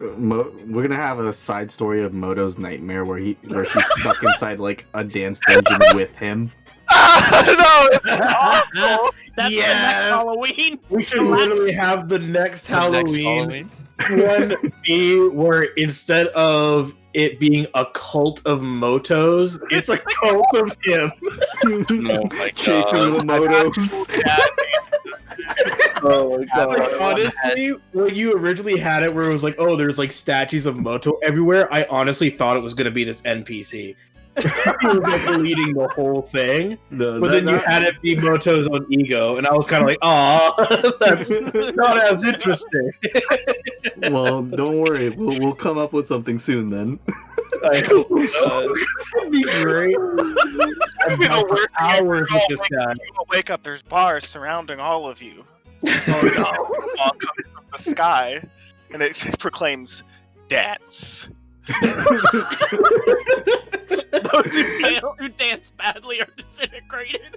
We're gonna have a side story of Moto's nightmare where she's stuck inside like a dance dungeon with him. No! That's the Yes! next Halloween. We should literally have the next The next Halloween one be where instead of it being a cult of motos, it's a cult of him. Oh my Chasing the Motos. Oh my Like, honestly, when you originally had it where it was like, oh, there's like statues of Moto everywhere, I honestly thought it was gonna be this NPC. He was like leading the whole thing. No, But then you had it be Moto's own ego, and I was kind of like, aw, that's not as interesting. Well, don't worry. We'll come up with something soon then. I hope so. That'd be great. That'd be the worst Hours with this guy. You will wake up, there's bars surrounding all of you. Oh no. All coming from the sky. And it proclaims, dance. Those who dance badly are disintegrated.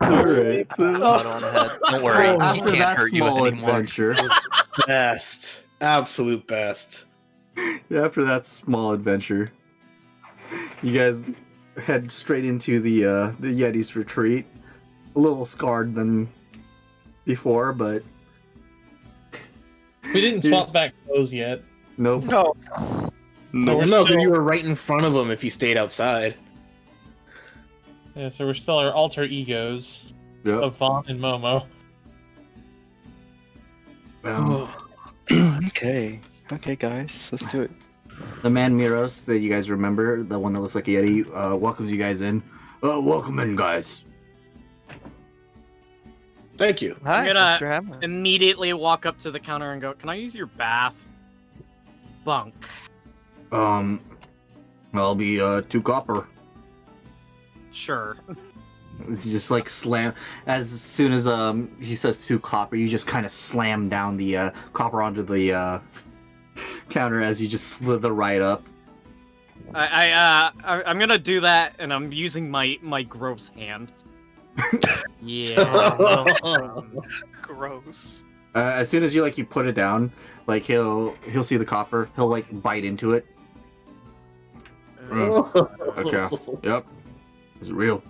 Alright, so Moto on the head. Don't worry, he after can't that hurt you small anymore. adventure, Best. Absolute best. after that small adventure, you guys head straight into the Yeti's retreat. A little scarred than before, but we didn't swap back clothes yet. nope. No. So No, we're because still- you were right in front of him if you stayed outside. Yeah, so we're still our alter egos Yep. of Vaughn and Momo. Okay. Okay, guys, let's do it. The man Miros that you guys remember, the one that looks like a Yeti, welcomes you guys in. Welcome in, guys. Thank you. Hi, gonna- thanks for having me. Immediately walk up to the counter and go, "Can I use your bath?" Bunk. I'll be 2 copper. Sure. It's just like slam. As soon as he says 2 copper, you just kind of slam down the copper onto the counter as you just slither right up. I'm gonna do that, and I'm using my gross hand. Yeah. Gross. As soon as you put it down, like he'll see the copper, he'll like bite into it. Okay. Yep. Is it real?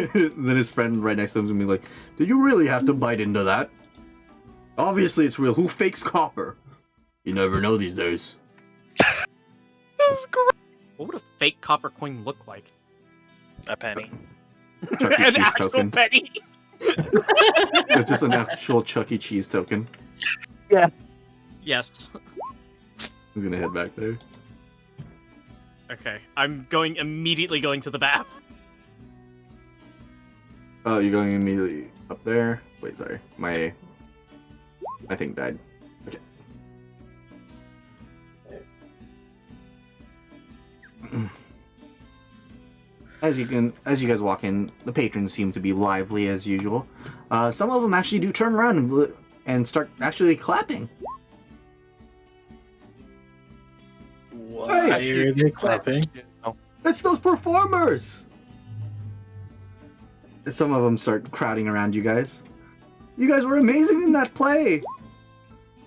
Then his friend right next to him is gonna be like, "Did you really have to bite into that? Obviously it's real. Who fakes copper? You never know these days." That's gross. What would a fake copper coin look like? A penny. Chuck E. An Cheese actual token. penny. It's just an actual Chuck E. Cheese token. Yes. He's gonna head back there. Okay. I'm immediately going to the bath. Oh, you're going immediately up there? Wait, sorry. My thing died. Okay. As you guys walk in, the patrons seem to be lively as usual. Some of them actually do turn around and start actually clapping. Why are they clapping? It's those performers! Some of them start crowding around you guys. You guys were amazing in that play!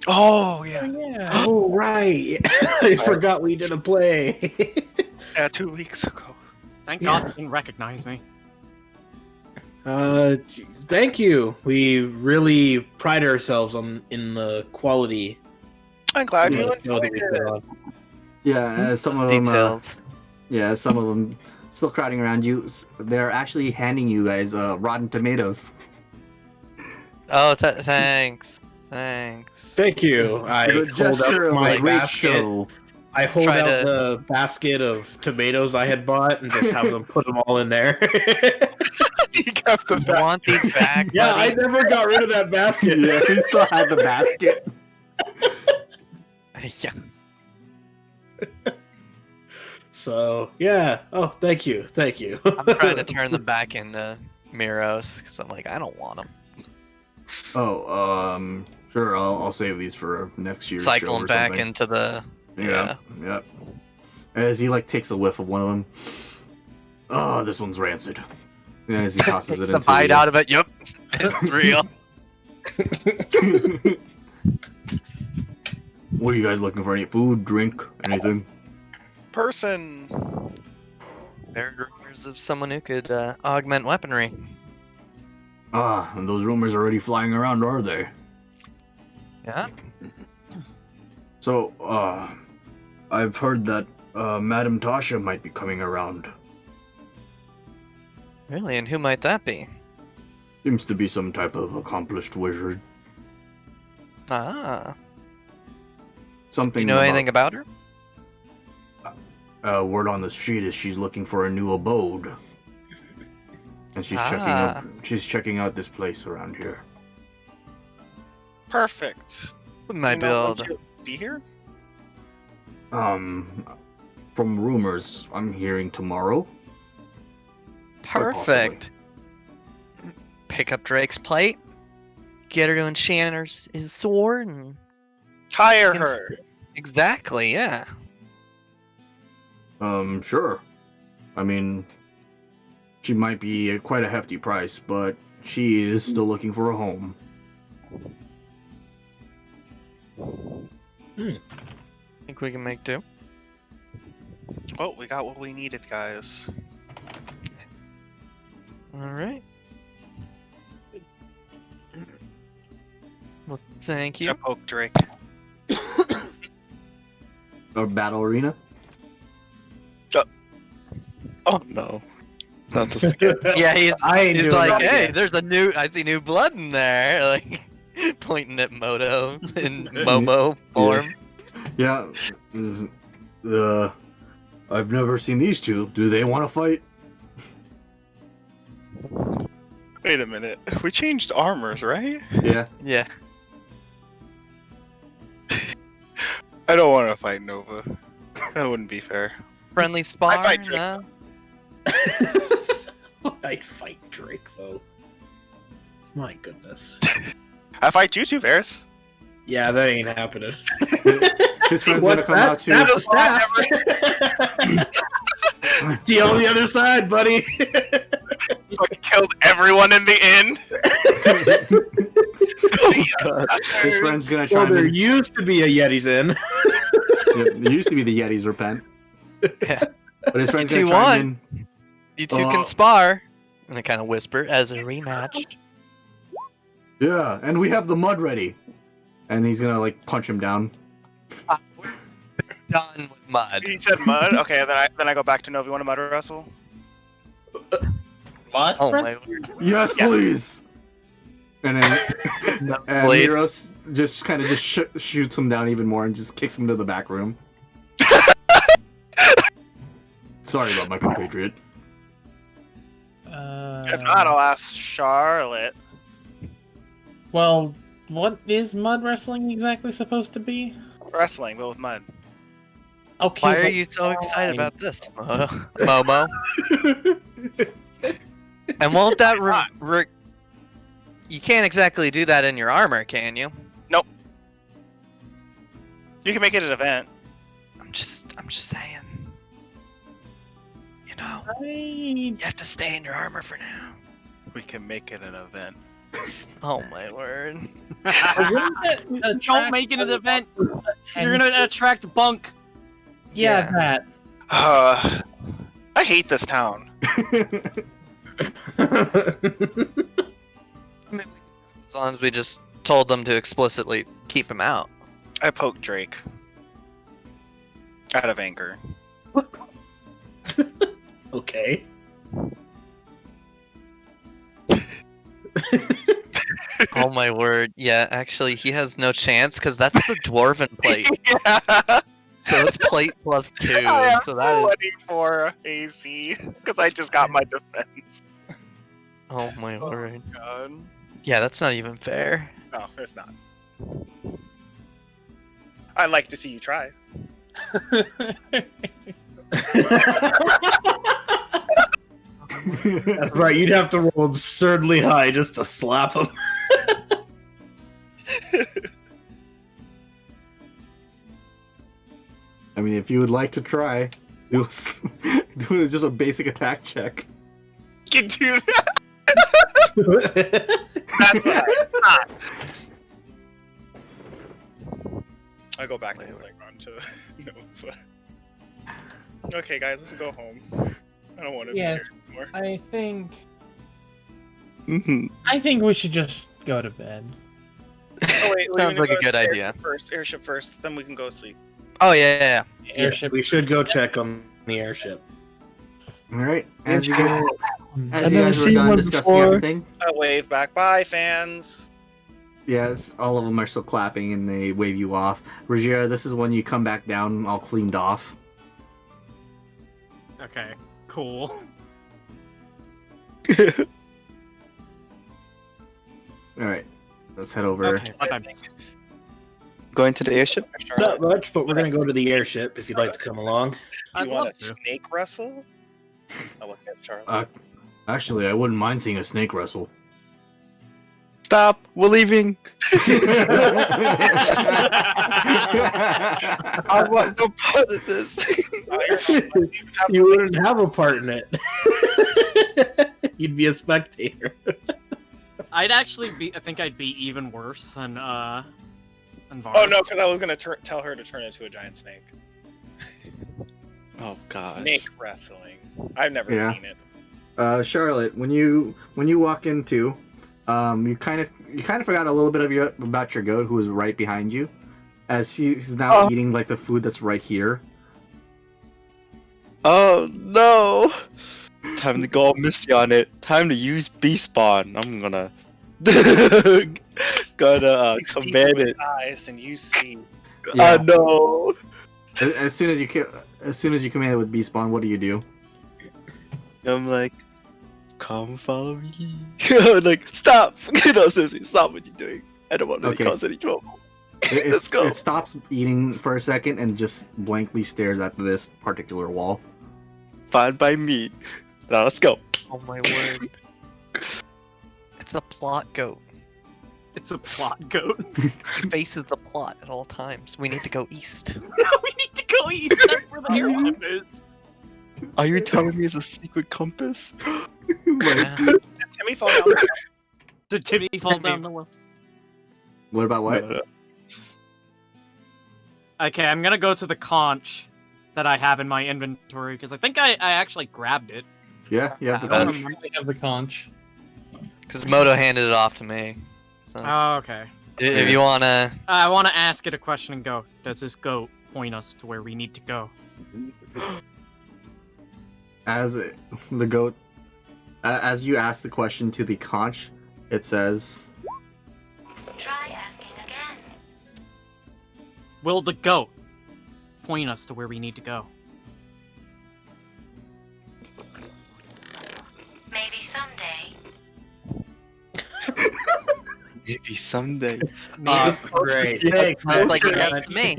Oh yeah. Oh, right. I forgot we did a play. Yeah, 2 weeks ago. Thank God you didn't recognize me. Thank you. We really pride ourselves in the quality. I'm glad of you the show that enjoyed we it. put on. Yeah, some of them... Details. Yeah, some of them still crowding around you. They're actually handing you guys Rotten Tomatoes. Oh, thanks. Thanks. Thank you. I It's a hold gesture up of my a great basket. show. I hold Try out to- the basket of tomatoes I had bought and just have them put them all in there. You got the back. Want these back, Yeah, I buddy? never got rid of that basket. Yeah, he still had the basket. Yeah. So yeah. Oh, thank you. Thank you. I'm trying to turn them back into Miros because I'm like, I don't want them. Oh, sure, I'll save these for next year's show Cycle or them back something. into the. Yeah, yeah. As he takes a whiff of one of them. Oh, this one's rancid. And as he tosses it The into bite out of it. Yep, it's real. What are you guys looking for? Any food, drink, anything? Person. There are rumors of someone who could augment weaponry. Ah, and those rumors are already flying around, are they? Yeah. So, I've heard that Madame Tasha might be coming around. Really, and who might that be? Seems to be some type of accomplished wizard. Ah. Something. Do you know anything about her? Word on the street is she's looking for a new abode, and she's checking out this place around here. Perfect. We might You be know able when to. she'll be here? From rumors, I'm hearing tomorrow. Perfect. Pick up Drake's plate, get her to enchant his sword, and Hire Yes. her. exactly, yeah. Sure. I mean, she might be quite a hefty price, but she is still looking for a home. Think we can make do. Oh, we got what we needed, guys. All right. Well, thank you. I poked Drake. A battle arena. Oh no. Not the Yeah, he's I ain't he's doing like, that hey, yet. there's I see new blood in there. Like, Pointing at Moto in Momo form. Yeah. I've never seen these two. Do they want to fight? Wait a minute. We changed armors, right? Yeah. Yeah. I don't want to fight Nova. That wouldn't be fair. Friendly spar. fight Drake. No? I'd fight Drake though. My goodness. I fight you too, Varys. Yeah, that ain't happening. His friend's gonna come out too. Staff. See you on the other side, buddy. Fucking killed everyone in the inn. His friend's gonna Well, chime there in. used to be a Yeti's in. Yep, it used to be the Yetis repent. Yeah. But his friend's You gonna two chime in. You two can spar. And I kind of whisper as a rematch. Yeah, and we have the mud ready. And he's gonna like punch him down. We're done with mud. He said mud. Okay, then I go back to Nova. You want to mud wrestle? What? Oh my word. Yes, Yeah. please. And then and Blade. Miros just kind of just shoots him down even more and just kicks him to the back room. Sorry about my compatriot. If not, I'll ask Charlotte. Well, what is mud wrestling exactly supposed to be? Wrestling, but with mud. Okay. Why are but you so excited fine. about this, Momo? And won't that you can't exactly do that in your armor, can you? You can make it an event. I'm just saying. You know, I- you have to stay in your armor for now. We can make it an event. Oh my word. Wouldn't it Don't attract make it an event. You're attention? gonna attract bunk. Yeah, Yeah. that. I hate this town. As long as we just told them to explicitly keep him out. I poked Drake. Out of anger. Okay. Oh my word. Yeah, actually, he has no chance because that's the dwarven plate. Yeah. So it's plate plus 2. I am So that is. 24 AC because I just got my defense. Oh my word. God. Yeah, that's not even fair. No, it's not. I'd like to see you try. That's right. You'd have to roll absurdly high just to slap him. I mean, if you would like to try, do just a basic attack check. You can do that. That's what I thought. I go back to like run to Nova. Okay, guys, let's go home. I don't want to Yes. be here anymore. I think Mhm. we should just go to bed. Oh, wait, we Sounds need to like go a to good the idea. Airship first, then we can go sleep. Oh, yeah. Airship. We should go check on the airship. All right. As you guys, I've were never seen done one discussing before. everything, I wave back. Bye, fans. yes, all of them are still clapping and they wave you off. Ruggiero, this is when you come back down all cleaned off. Okay, cool. All right. Let's head over. Okay, what time? Going to the airship? Not much, but we're gonna go to the airship if you'd like to come along. Do I'd you want love to to. snake wrestle? I look at Charlotte. Actually, I wouldn't mind seeing a snake wrestle. Stop! We're leaving! I want no part of this. You wouldn't have a part in it. You'd be a spectator. I'd actually be. I think I'd be even worse than Varus. Oh no, because I was gonna tell her to turn into a giant snake. Oh god. Snake wrestling. I've never Yeah. seen it. Charlotte, when you walk into, you kind of forgot a little bit about your goat who was right behind you, as he's now eating like the food that's right here. Oh no! Time to go all misty on it. Time to use Beast Spawn. I'm gonna gonna You see command with it. eyes and you see. Yeah. No. As soon as you command it with bee spawn, what do you do? I'm like, come follow me. Like, stop. No, seriously, stop what you're doing. I don't want to Okay. cause any trouble. It's, go. it stops eating for a second and just blankly stares at this particular wall. Fine by me. Now let's go. Oh my word. It's a plot goat. It's a plot goat. He faces the plot at all times. We need to go east. Now we need to go east. That's where the airship is. Are you telling me it's a secret compass? Yeah. Did Timmy fall down? Did Timmy fall down the well? What about what? No. Okay, I'm gonna go to the conch that I have in my inventory because I think I actually grabbed it. Yeah, you have the I don't conch. remember. I have the conch. Because Moto handed it off to me. So, Oh, okay. if you wanna, I want to ask it a question and go, does this goat point us to where we need to go? As the goat, as you ask the question to the conch, it says, Try asking again. Will the goat point us to where we need to go? Maybe someday. Maybe someday. Awesome. Great. Thanks, sounds man. like yes to me.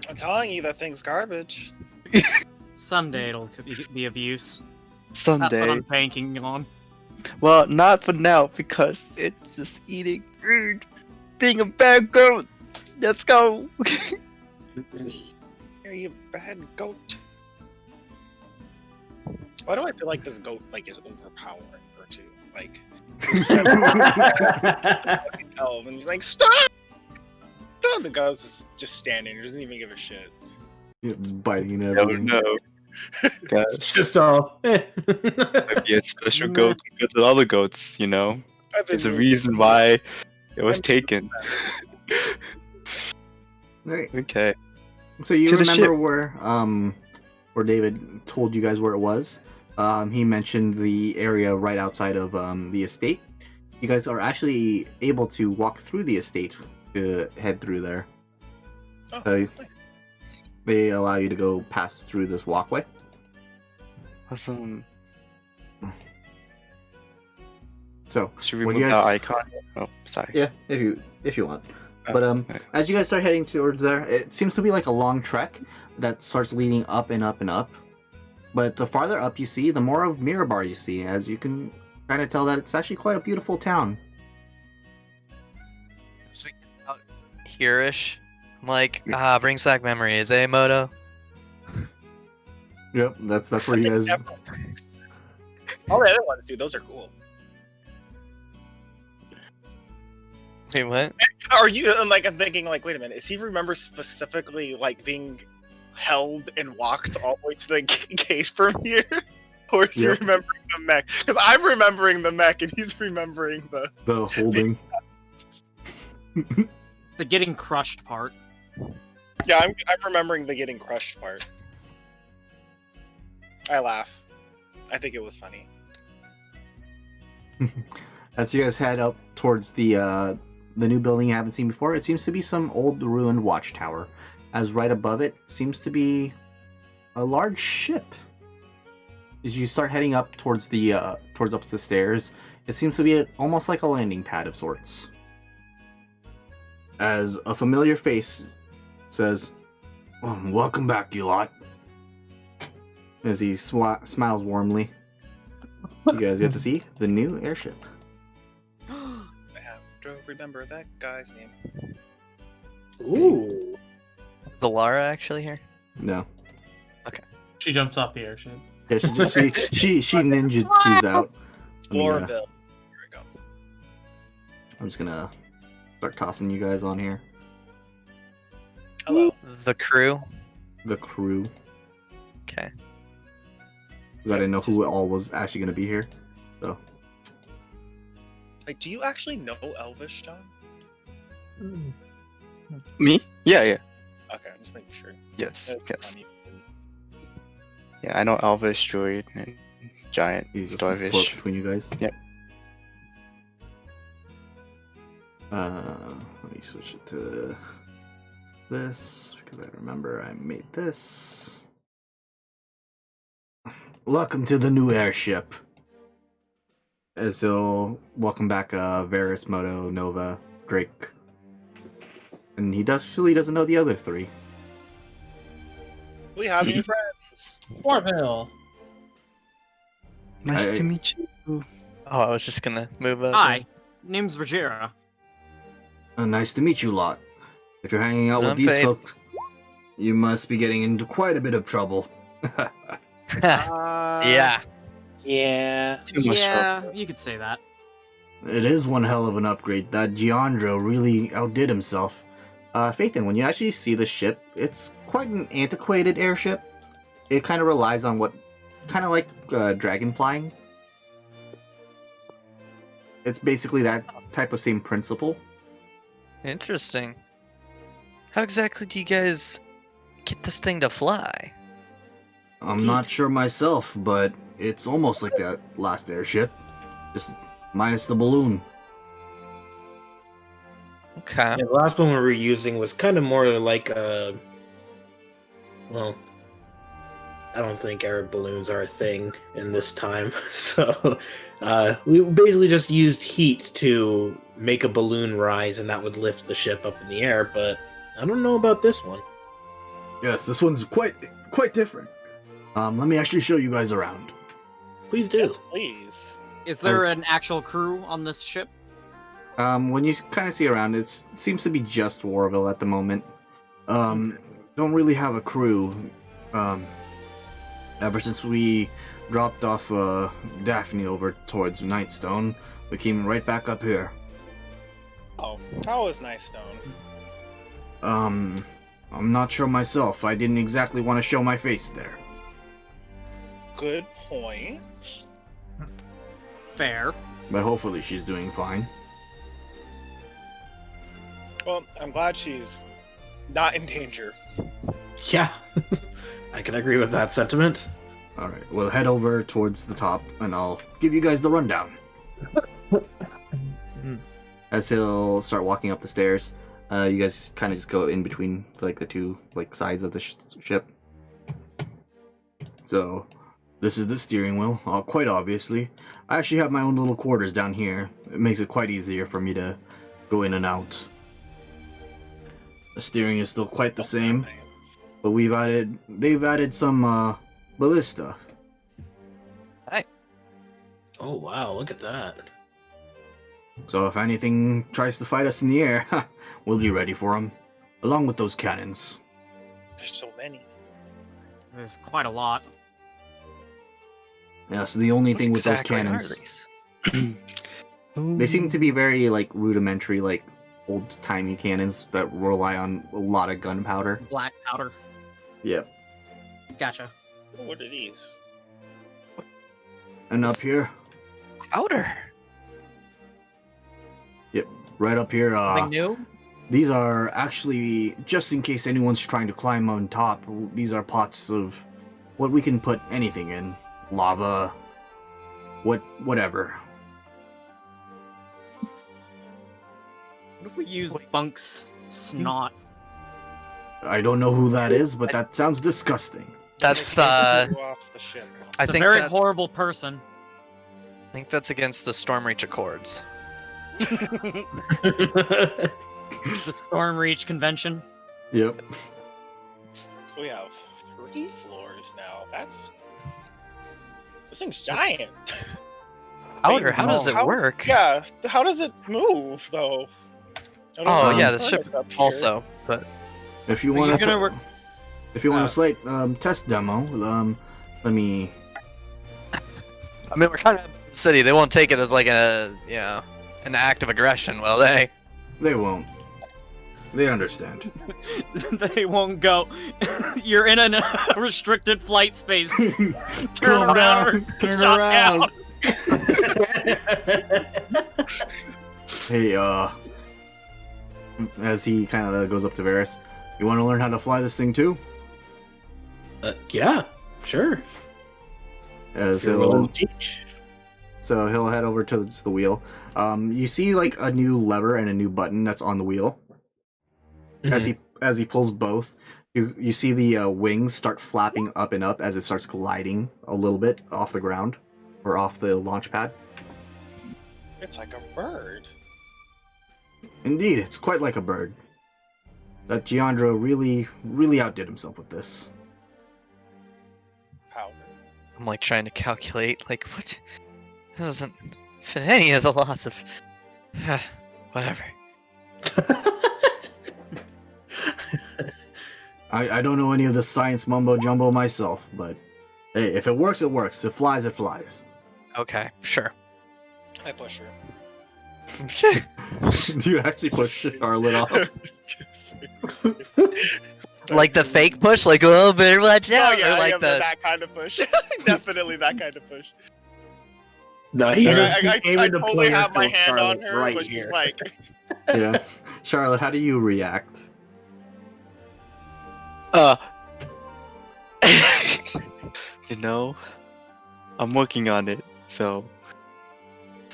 I'm telling you, that thing's garbage. Someday it'll be of use. That's Someday. what I'm banking on. Well, not for now because it's just eating food. Being a bad goat. Let's go. Are you bad goat? Why do I feel like this goat is overpowering her too? Like, elf, and he's like, stop! The guy's just standing. He doesn't even give a shit. just biting and No, everything. no. Guys, It's just all. might be a special goat compared to the other goats, you know? I've been There's a reason why it was taken. Alright. Okay. So you To the remember ship. where David told you guys where it was? He mentioned the area right outside of the estate. You guys are actually able to walk through the estate to head through there. Oh, So nice. they allow you to go pass through this walkway. Awesome. So Should we When remove you guys- that icon? Oh, sorry. yeah, if you want. Oh, But okay. as you guys start heading towards there, it seems to be like a long trek that starts leading up and up and up. But the farther up you see, the more of Mirabar you see, as you can kind of tell that it's actually quite a beautiful town. So we get out here-ish. I'm like, brings back memories, eh, Moto? Yep, that's where you guys. All the other ones, dude, those are cool. Wait, what? Are you like? I'm thinking, like, wait a minute. Is he remember specifically like being held and walked all the way to the cage from here, or is Yep. he remembering the mech? Because I'm remembering the mech, and he's remembering the. The holding. The getting crushed part. Yeah, I'm remembering the getting crushed part. I laugh. I think it was funny. As you guys head up towards the new building you haven't seen before, it seems to be some old ruined watchtower. As right above it seems to be a large ship. As you start heading up towards towards up the stairs, it seems to be almost like a landing pad of sorts. As a familiar face says, "Welcome back, you lot." As he smiles warmly, you guys get to see the new airship. I have to remember that guy's name. Ooh. Is Alara actually here? No. She jumps off the airship. Yeah, she ninjutsus out. Let me, Orville. Here we go. I'm just gonna start tossing you guys on here. Hello. The crew? The crew. Okay. Because I didn't know who all was actually gonna be here. So Like, do you actually know Elvish, John? Me? Yeah, yeah. Okay, I'm just making sure. Yes, That's yes. funny. Yeah, I know Elvish, Druid, and Giant, he's just gonna float Dwarvish. between you guys. Yep. Let me switch it to this because I remember I made this. Welcome to the new airship. As he'll welcome back Varys, Moto, Nova, Drake. And he actually doesn't know the other three. We have new friends. Orville. Nice I- to meet you. Oh, I was just gonna move up. Hi, name's Rajira. Nice to meet you lot. If you're hanging out with I'm these Faith. folks, you must be getting into quite a bit of trouble. Yeah. Yeah. Too much Yeah, you could say that. It is one hell of an upgrade. That Giandro really outdid himself. Phaethon, when you actually see the ship, it's quite an antiquated airship. It kind of relies on what, kind of like dragon flying. It's basically that type of same principle. Interesting. How exactly do you guys get this thing to fly? I'm not sure myself, but it's almost like that last airship. Just minus the balloon. Okay. Yeah, the last one we were using was kind of more like a. Well, I don't think air balloons are a thing in this time, so we basically just used heat to make a balloon rise, and that would lift the ship up in the air. But I don't know about this one. Yes, this one's quite different. Let me actually show you guys around. Please do. Yes, please. Is there As- an actual crew on this ship? When you kind of see around, it seems to be just Warville at the moment. Don't really have a crew. Ever since we dropped off Daphne over towards Nightstone, we came right back up here. Oh, how was Nightstone? I'm not sure myself. I didn't exactly want to show my face there. Good point. Fair. But hopefully she's doing fine. Well, I'm glad she's not in danger. Yeah, I can agree with that sentiment. Alright, we'll head over towards the top, and I'll give you guys the rundown. As he'll start walking up the stairs, you guys kind of just go in between like the two sides of the ship. So, this is the steering wheel, quite obviously. I actually have my own little quarters down here. It makes it quite easier for me to go in and out. The steering is still quite the same, but they've added some ballista. Oh wow, look at that. So if anything tries to fight us in the air, we'll be ready for them, along with those cannons. There's so many. There's quite a lot. Yeah, so the only What thing with those exactly are cannons, these? they seem to be very rudimentary, old-timey cannons that rely on a lot of gunpowder. Black powder. Yep. Gotcha. What are these? And up here, Powder. right up here, Something new? these are actually, just in case anyone's trying to climb on top, these are pots of what we can put anything in. Lava, whatever. What if we use Bunk's snot? I don't know who that is, but that sounds disgusting. That's Go off the ship. I It's a think very that's, horrible person. I think that's against the Stormreach Accords. The Stormreach Convention. Yep. So we have 3 floors now. This thing's giant. Powder, how no. does it work? Yeah, how does it move though? I don't Oh know. yeah, the Furnace ship up here. also, but If you You're want gonna work- if you want a slight test demo, let me. I mean we're kind of in the city. They won't take it as an act of aggression, will they? They won't. They understand. They won't go. You're in a restricted flight space. Calm down. around, Turn shot around. down. Hey, as he kind of goes up to Varys, you want to learn how to fly this thing too? Yeah, sure. As If you're willing he'll to teach. so he'll head over to the wheel. You see like a new lever and a new button that's on the wheel. As he pulls both, you see the wings start flapping up and up as it starts gliding a little bit off the ground or off the launch pad. It's like a bird. Indeed, it's quite like a bird. That Giandro really outdid himself with this. How? I'm like trying to calculate, like, what? This doesn't fit any of the laws of. Whatever. I don't know any of the science mumbo jumbo myself, but hey, if it works, it works. If it flies, it flies. Okay, sure. I push her. Do you actually push Charlotte off? Like the fake push, like a little bit, watch Oh out, yeah, or like yeah, the. that kind of push. Definitely that kind of push. No, he just I came into totally play have my until hand on Charlotte her, right but she's here. like, Yeah. Charlotte, how do you react? You know, I'm working on it, so.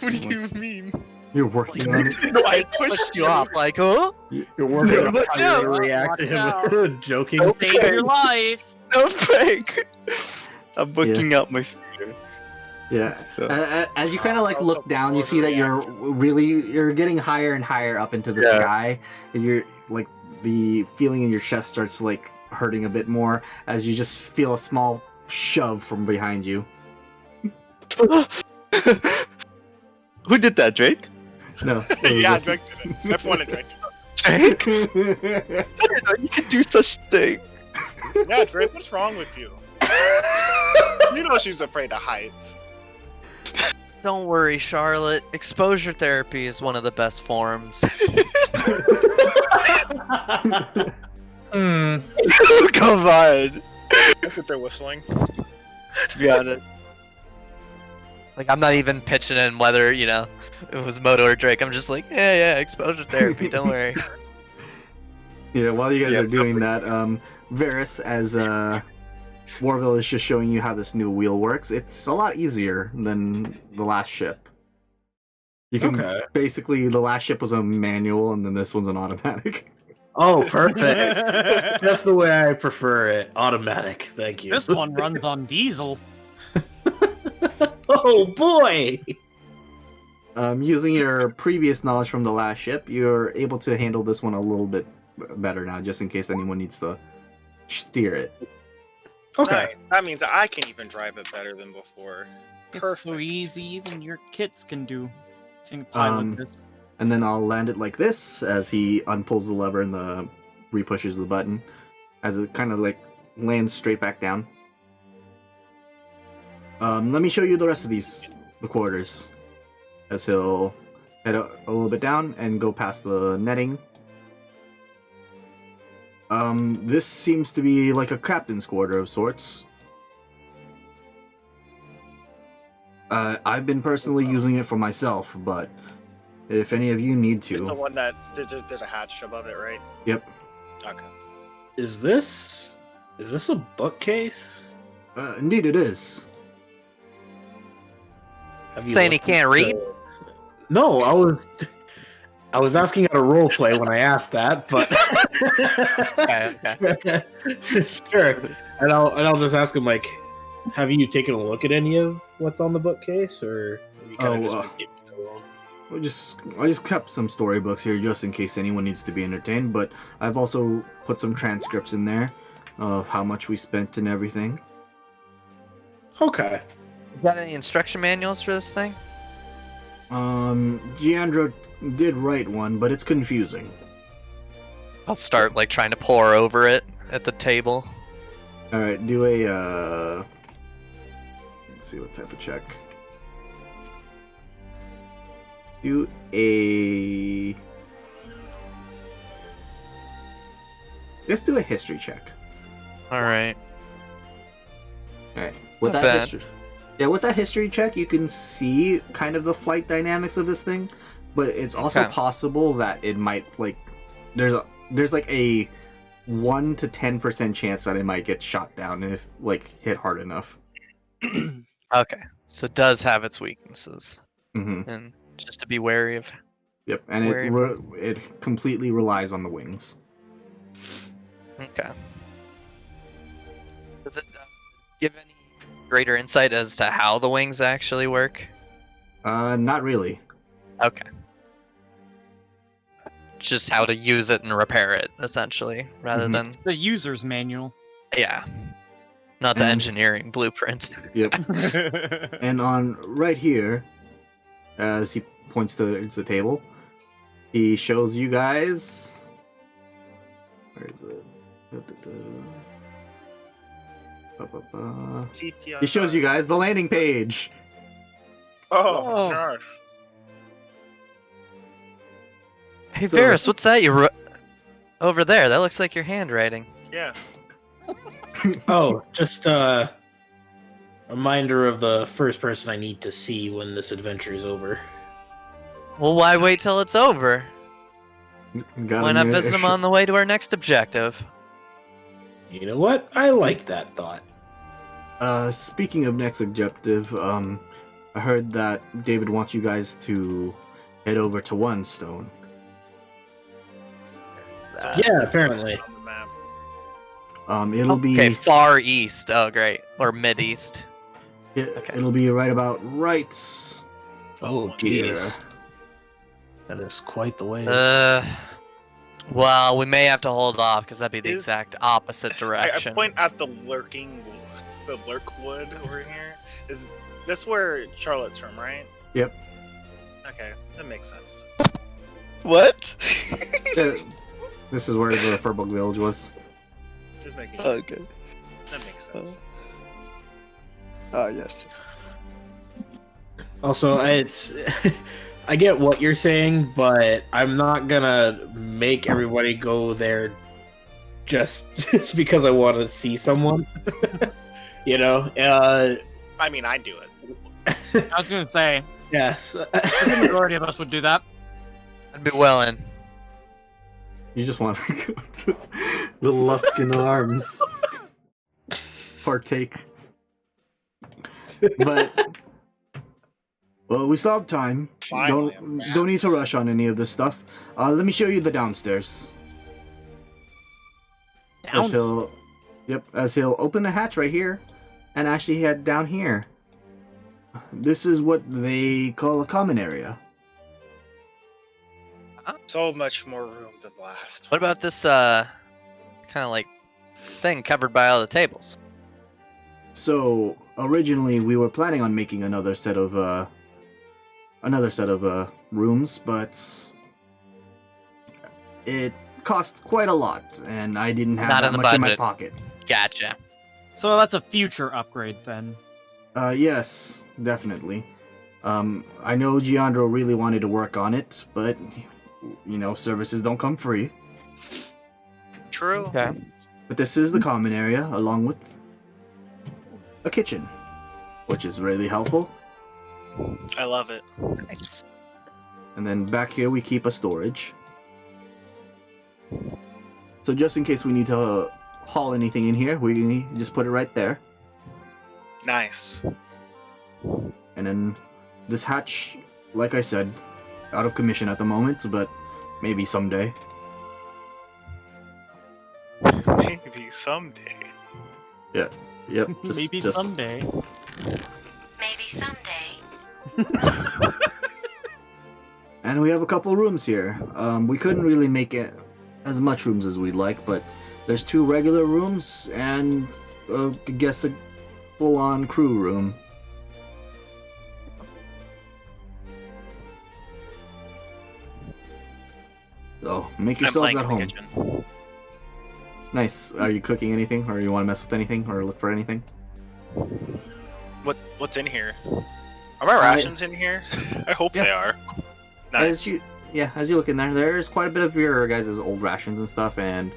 what do you mean? You're working on it. No, I pushed you off, like, oh? You're working on Watch how you're out. gonna react to Watch him joking. Save your life. No fake. I'm working out my fear. Yeah. So. As you kind of like look down, you see that you're getting higher and higher up into the sky, and you're like the feeling in your chest starts like hurting a bit more as you just feel a small shove from behind you. Who did that, Drake? No. Yeah, Drake did it. F1 and Drake. Drake? I didn't know you could do such thing. Yeah, Drake, what's wrong with you? You know she's afraid of heights. Don't worry, Charlotte. Exposure therapy is one of the best forms. Come on. Look at their whistling. To be honest. Like, I'm not even pitching in whether, you know, it was Moto or Drake. I'm just like, yeah, exposure therapy, don't worry. Yeah, while you guys are doing that, Varys, as Warville is just showing you how this new wheel works. It's a lot easier than the last ship. You can basically, the last ship was a manual, and then this one's an automatic. Oh, perfect. That's the way I prefer it. Automatic. Thank you. This one runs on diesel. Oh boy! Using your previous knowledge from the last ship, you're able to handle this one a little bit better now, just in case anyone needs to steer it. Okay. Nice. That means I can even drive it better than before. It's so easy, even your kits can do. Can pilot this. And then I'll land it like this as he unpulls the lever and repushes the button, as it kind of like lands straight back down. Let me show you the rest of the quarters, as he'll head a little bit down and go past the netting. This seems to be like a captain's quarter of sorts. I've been personally using it for myself, but if any of you need to... It's the one that there's a hatch above it, right? Yep. Okay. Is this a bookcase? Indeed it is. Have you Saying he looked can't at read? No, I was asking out of role play when I asked that, but Okay. sure. And I'll just ask him, like, have you taken a look at any of what's on the bookcase, or have you kind of just been keeping it alone? I just kept some storybooks here just in case anyone needs to be entertained, but I've also put some transcripts in there of how much we spent and everything. Okay. You got any instruction manuals for this thing? Giandro did write one, but it's confusing. I'll start like trying to pour over it at the table. Alright, do a, let's see what type of check. Do a... Let's do a history check. Alright. Alright, with Not that bad. history... Yeah, with that history check, you can see kind of the flight dynamics of this thing, but it's also Okay. possible that it might, like... There's like a 1 to 10% chance that it might get shot down if, like, hit hard enough. Okay. So it does have its weaknesses, Mm-hmm. and just to be wary of. Yep, and Where- it completely relies on the wings. Okay. Does it give any greater insight as to how the wings actually work? Not really. Okay. Just how to use it and repair it, essentially, rather Mhm. than The user's manual. yeah, not the And- engineering blueprint. Yep. And on right here, as he points to the table, he shows you guys. Where is it? He shows you guys the landing page. Oh, Oh. gosh. Hey So- Varus, what's that you over there? That looks like your handwriting. Yeah. Oh, just a reminder of the first person I need to see when this adventure is over. Well, why wait till it's over? Got Why him not here. visit him on the way to our next objective? You know what? I like that thought. Speaking of next objective, I heard that David wants you guys to head over to One Stone. Yeah, apparently. On the map. It'll be Okay, far east. Oh, great. Or mid east. okay. it'll be right about right Oh, here. jeez. That is quite the way. Well, we may have to hold off because that'd be the Is- exact opposite I direction. point at the lurk wood over here. Is this where Charlotte's from, right? Yep. Okay, that makes sense. What? Uh, This is where the Furbug Village was. Just making sure. Okay. That makes sense. Oh yes. Also, it's I get what you're saying, but I'm not gonna make everybody go there just because I want to see someone. You know, I mean, I do it. I was gonna say, yes. the majority of us would do that. I'd be willing. You just want to go to the Luskin Arms. Partake. But, well, we still have time. Finally, I'm Don't need to rush on any of this stuff. Let me show you the downstairs. As he'll open the hatch right here, and actually head down here. This is what they call a common area. So much more room than last. What about this, kind of like thing covered by all the tables? So originally we were planning on making another set of rooms, but it cost quite a lot, and I didn't have Not that in the much in my budget. pocket. Gotcha. So that's a future upgrade then. Yes, definitely. I know Giandro really wanted to work on it, but you know, services don't come free. True. Okay. But this is the common area, along with a kitchen, which is really helpful. I love it. Nice. And then back here we keep a storage. So just in case we need to haul anything in here, we just put it right there. Nice. And then this hatch, like I said, out of commission at the moment, but maybe someday. Maybe someday. Yep. Maybe someday. Maybe someday. And we have a couple rooms here. We couldn't really make it as much rooms as we'd like, but there's 2 regular rooms and I guess a full-on crew room. So make I'm yourselves playing at in the home. kitchen. Nice. Are you cooking anything, or you want to mess with anything, or look for anything? What's in here? Are my rations in here? I hope Yeah. they are. As Nice. you look in there, there's quite a bit of your guys' old rations and stuff, and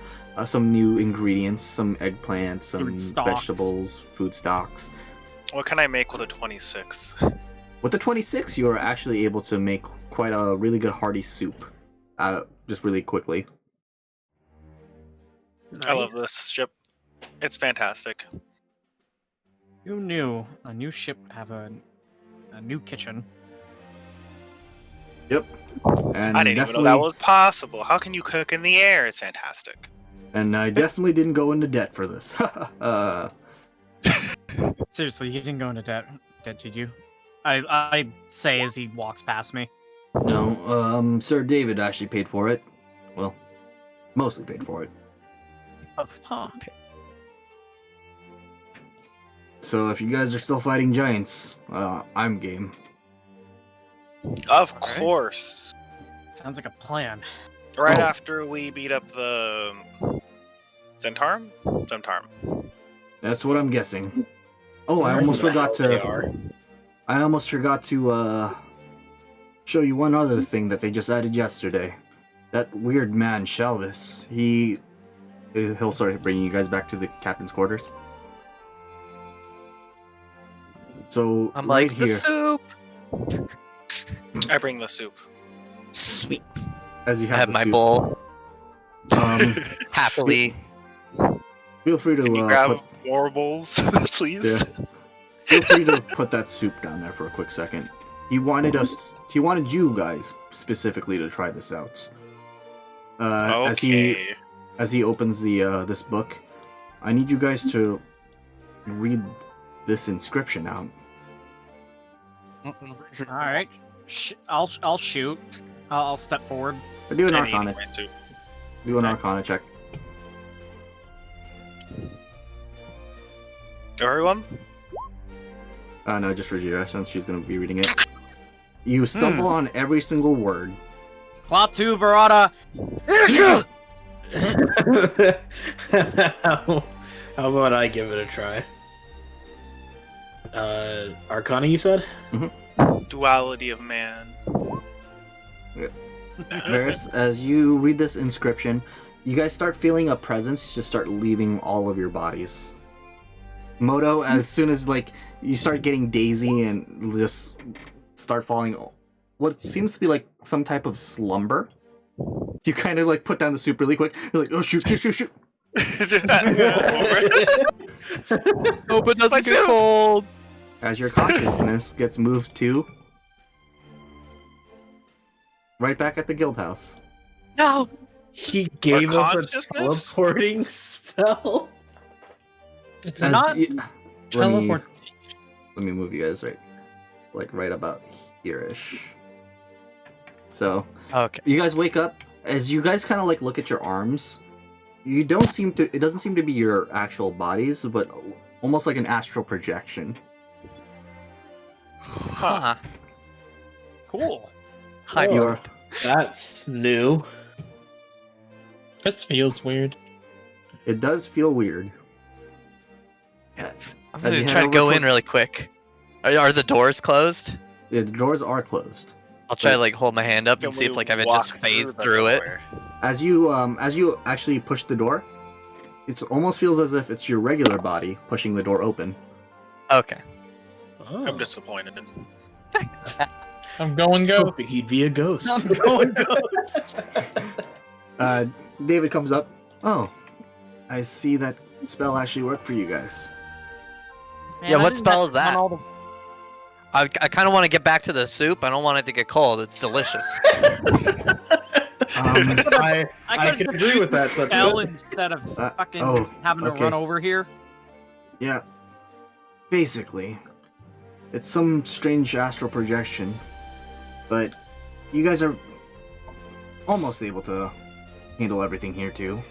some new ingredients, some eggplants, some Food stocks. vegetables, food stocks. What can I make with a 26? With the 26, you are actually able to make quite a really good hearty soup, just really quickly. I love this ship. It's fantastic. Who knew a new ship would have a a new kitchen. Yep. And I didn't even know that was possible. How can you cook in the air? It's fantastic. And I definitely didn't go into debt for this. Seriously, you didn't go into debt, did you? I say as he walks past me. No, Sir David actually paid for it. Well, mostly paid for it. Huh. So if you guys are still fighting giants, I'm game. Of course. Sounds like a plan. Right Oh. after we beat up the Zentarum? Zentarum. That's what I'm guessing. Oh, I Where almost the forgot hell they to. are. I almost forgot to show you one other thing that they just added yesterday. That weird man, Shelvis. He'll start bringing you guys back to the captain's quarters. So I'm right like, the here, soup! I bring the soup. Sweet. as you I have the my soup, bowl. Um, Happily. feel free to Can you grab put, more bowls, please? yeah, feel free to put that soup down there for a quick second. He wanted you guys specifically to try this out. Okay. As he opens the this book, I need you guys to read this inscription out. All right, I'll shoot. I'll step forward. Do an I need Arcana. my soup. Do an Okay. Arcana check. Everyone? No, just Rajira, since she's gonna be reading it. You stumble on every single word. Klaatu Barada. How about I give it a try? Arcana, you said? Duality of man. Varys, as you read this inscription, you guys start feeling a presence just start leaving all of your bodies. Moto, as soon as like you start getting daisy and just start falling what seems to be like some type of slumber, you kind of like put down the soup really quick. You're like, oh shoot. Hope Hope it doesn't My get soup! cold. As your consciousness gets moved to right back at the guild house. No. He gave Our us a consciousness? teleporting spell. It's As not you- let teleport. me move you guys right about here-ish. So Okay. you guys wake up. As you guys kind of like look at your arms, you don't seem to. It doesn't seem to be your actual bodies, but almost like an astral projection. Huh. Cool. Hi. You are. That's new. This feels weird. It does feel weird. Yes. I'm As you gonna head try to over go to- in really quick. Are the doors closed? Yeah, the doors are closed. I'll try to But- like hold my hand up Can and see we if like I can walk just phase the through it. door? As you actually push the door, it almost feels as if it's your regular body pushing the door open. Okay. Oh. I'm disappointed. I'm going So go. hoping he'd be a ghost. I'm going ghost. David comes up. Oh, I see that spell actually worked for you guys. Man, Yeah, I what didn't spell have is that? on all the- I kind of want to get back to the soup. I don't want it to get cold. It's delicious. I could've can just agree with that. Such spell instead of fucking oh, having to okay. run over here. Yeah. Basically, it's some strange astral projection, but you guys are almost able to handle everything here too.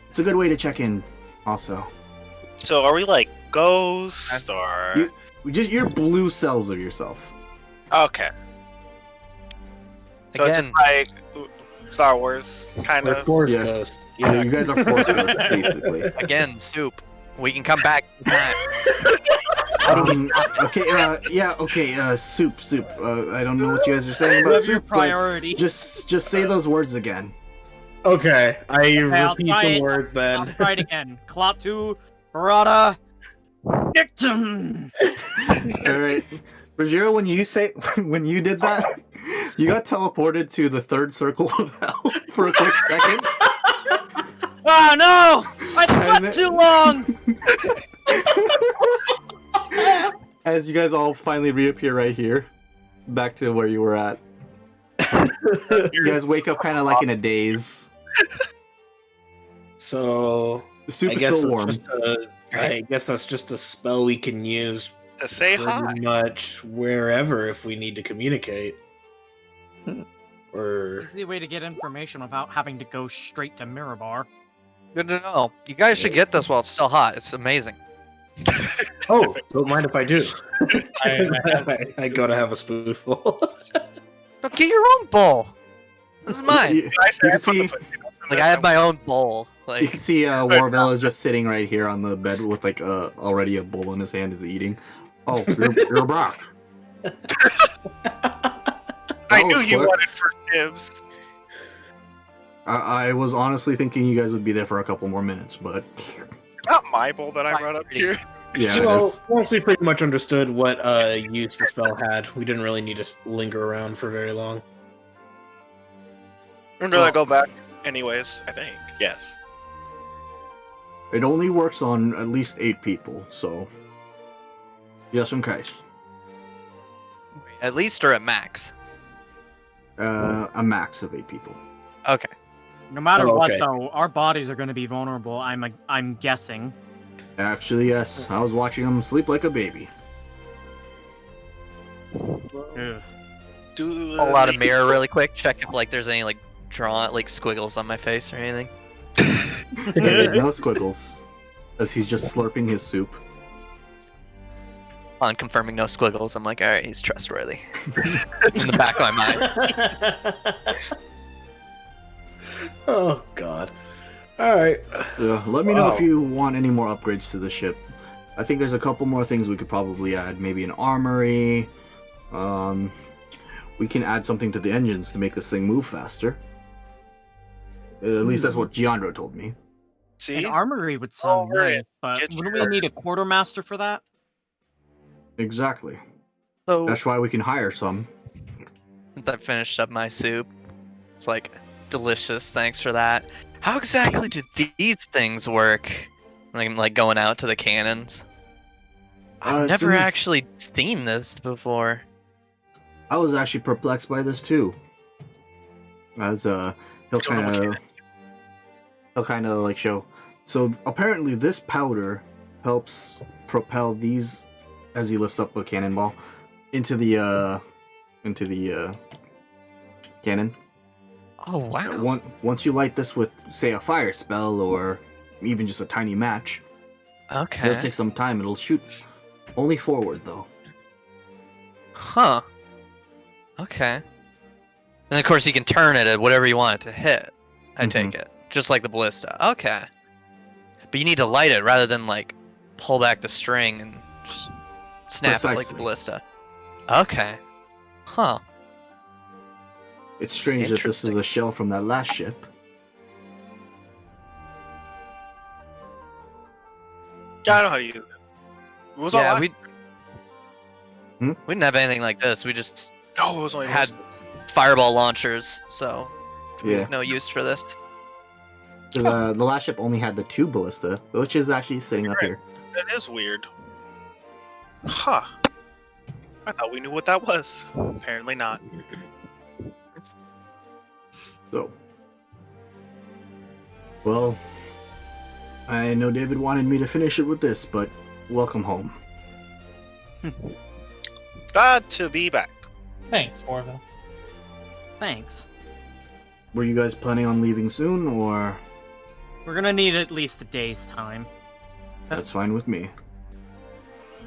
It's a good way to check in, also. So are we like ghosts or? You- Just your blue cells of yourself. Okay. So Again. it's like Star Wars kind Or of. Force Yeah. Ghost. Yeah, you guys are force ghosts, basically. Again, soup. We can come back. Soup. I don't know what you guys are saying about What's your soup, but priority? just say those words again. Okay, I I'll repeat try the it. words I'll then. try it again. Klaatu Barada. Dictum. Alright. Rajiro, when you did that, you got teleported to the third circle of hell for a quick second. Oh no! I And slept too long. As you guys all finally reappear right here, back to where you were at. You guys wake up kind of like in a daze. So The soup I is guess still that's warm. I guess that's just a spell we can use To say hi. pretty much wherever if we need to communicate. Or Easy way to get information without having to go straight to Mirabar. Good to know. You guys should get this while it's still hot. It's amazing. oh, don't mind if I do. I I gotta have a spoonful. No, get your own bowl. This is mine. You, I say you I can put the see, foot down and Like then I have my own bowl. you Like can see Warvell is just sitting right here on the bed with like already a bowl in his hand, is eating. Oh, you're back. I Oh, knew you quick. wanted first dibs. I was honestly thinking you guys would be there for a couple more minutes, but Not my bowl that I brought up here. yeah, it Well, is. once we pretty much understood what use the spell had, we didn't really need to linger around for very long. I'm gonna go back anyways, I think. Yes. It only works on at least 8 people, so just in case. at least or at max. A max of 8 people. Okay. No matter Oh, what, okay. though, our bodies are going to be vulnerable. I'm guessing. Actually, yes. I was watching him sleep like a baby. Ugh. Do Pull out a mirror really quick. Check if like there's any like drawn like squiggles on my face or anything. There's no squiggles, as he's just slurping his soup. On confirming no squiggles, I'm like, all right, he's trustworthy. In the back of my mind. Oh God! All right. Let me know if Wow. you want any more upgrades to the ship. I think there's a couple more things we could probably add. Maybe an armory. We can add something to the engines to make this thing move faster. At least that's what Giandro told me. See? An armory would sound Over nice, it. but Get wouldn't your- we need a quartermaster for that? Exactly. So That's why we can hire some. I finished up my soup. It's like delicious. Thanks for that. How exactly do these things work? Like going out to the cannons. I've It's never in- actually seen this before. I was actually perplexed by this too. As he'll Don't know what kind of like show. So apparently this powder helps propel these, as he lifts up a cannonball, into the cannon. Oh wow. Once you light this with, say, a fire spell or even just a tiny match, Okay. it'll take some time. It'll shoot only forward though. Huh. Okay. And of course you can turn it at whatever you want it to hit. I take it. Just like the ballista. Okay. But you need to light it rather than like pull back the string and just snap it like the Precisely. ballista. Okay. Huh. It's strange that this is Interesting. a shell from that last ship. Yeah, I know how to use it. It was all Yeah, I- we Hmm? we didn't have anything like this. We just No, it was only had fireball launchers, so Yeah. no use for this. Because the last ship only had the 2 ballista, which is actually sitting up Right. here. That is weird. Huh. I thought we knew what that was. Apparently not. So, well, I know David wanted me to finish it with this, but welcome home. Glad to be back. Thanks, Warville. Thanks. Were you guys planning on leaving soon, or We're gonna need at least a day's time. that's fine with me?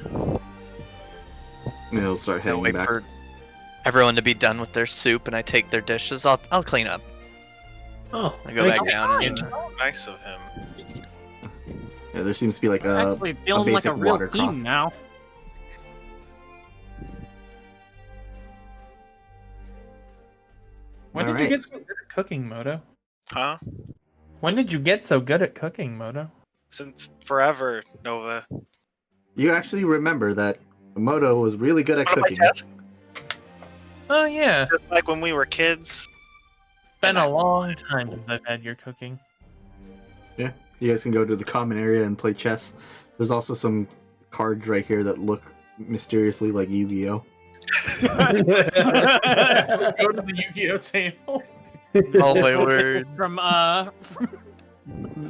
And he'll start I'll heading wait back. for everyone to be done with their soup, and I take their dishes. I'll clean up. Oh, I go back down. And, Nice of him. Yeah, there seems to be like a Actually, feeling like a basic real water trough. team now. When did Alright. you get so good at cooking, Moto? Huh? When did you get so good at cooking, Moto? Since forever, Nova. You actually remember that Moto was really good at One of my cooking. tests, Oh yeah, just like when we were kids. been a long time since I've had your cooking. You guys can go to the common area and play chess. There's also some cards right here that look mysteriously like Yu-Gi-Oh. Go to the Yu-Gi-Oh table. Oh my word. From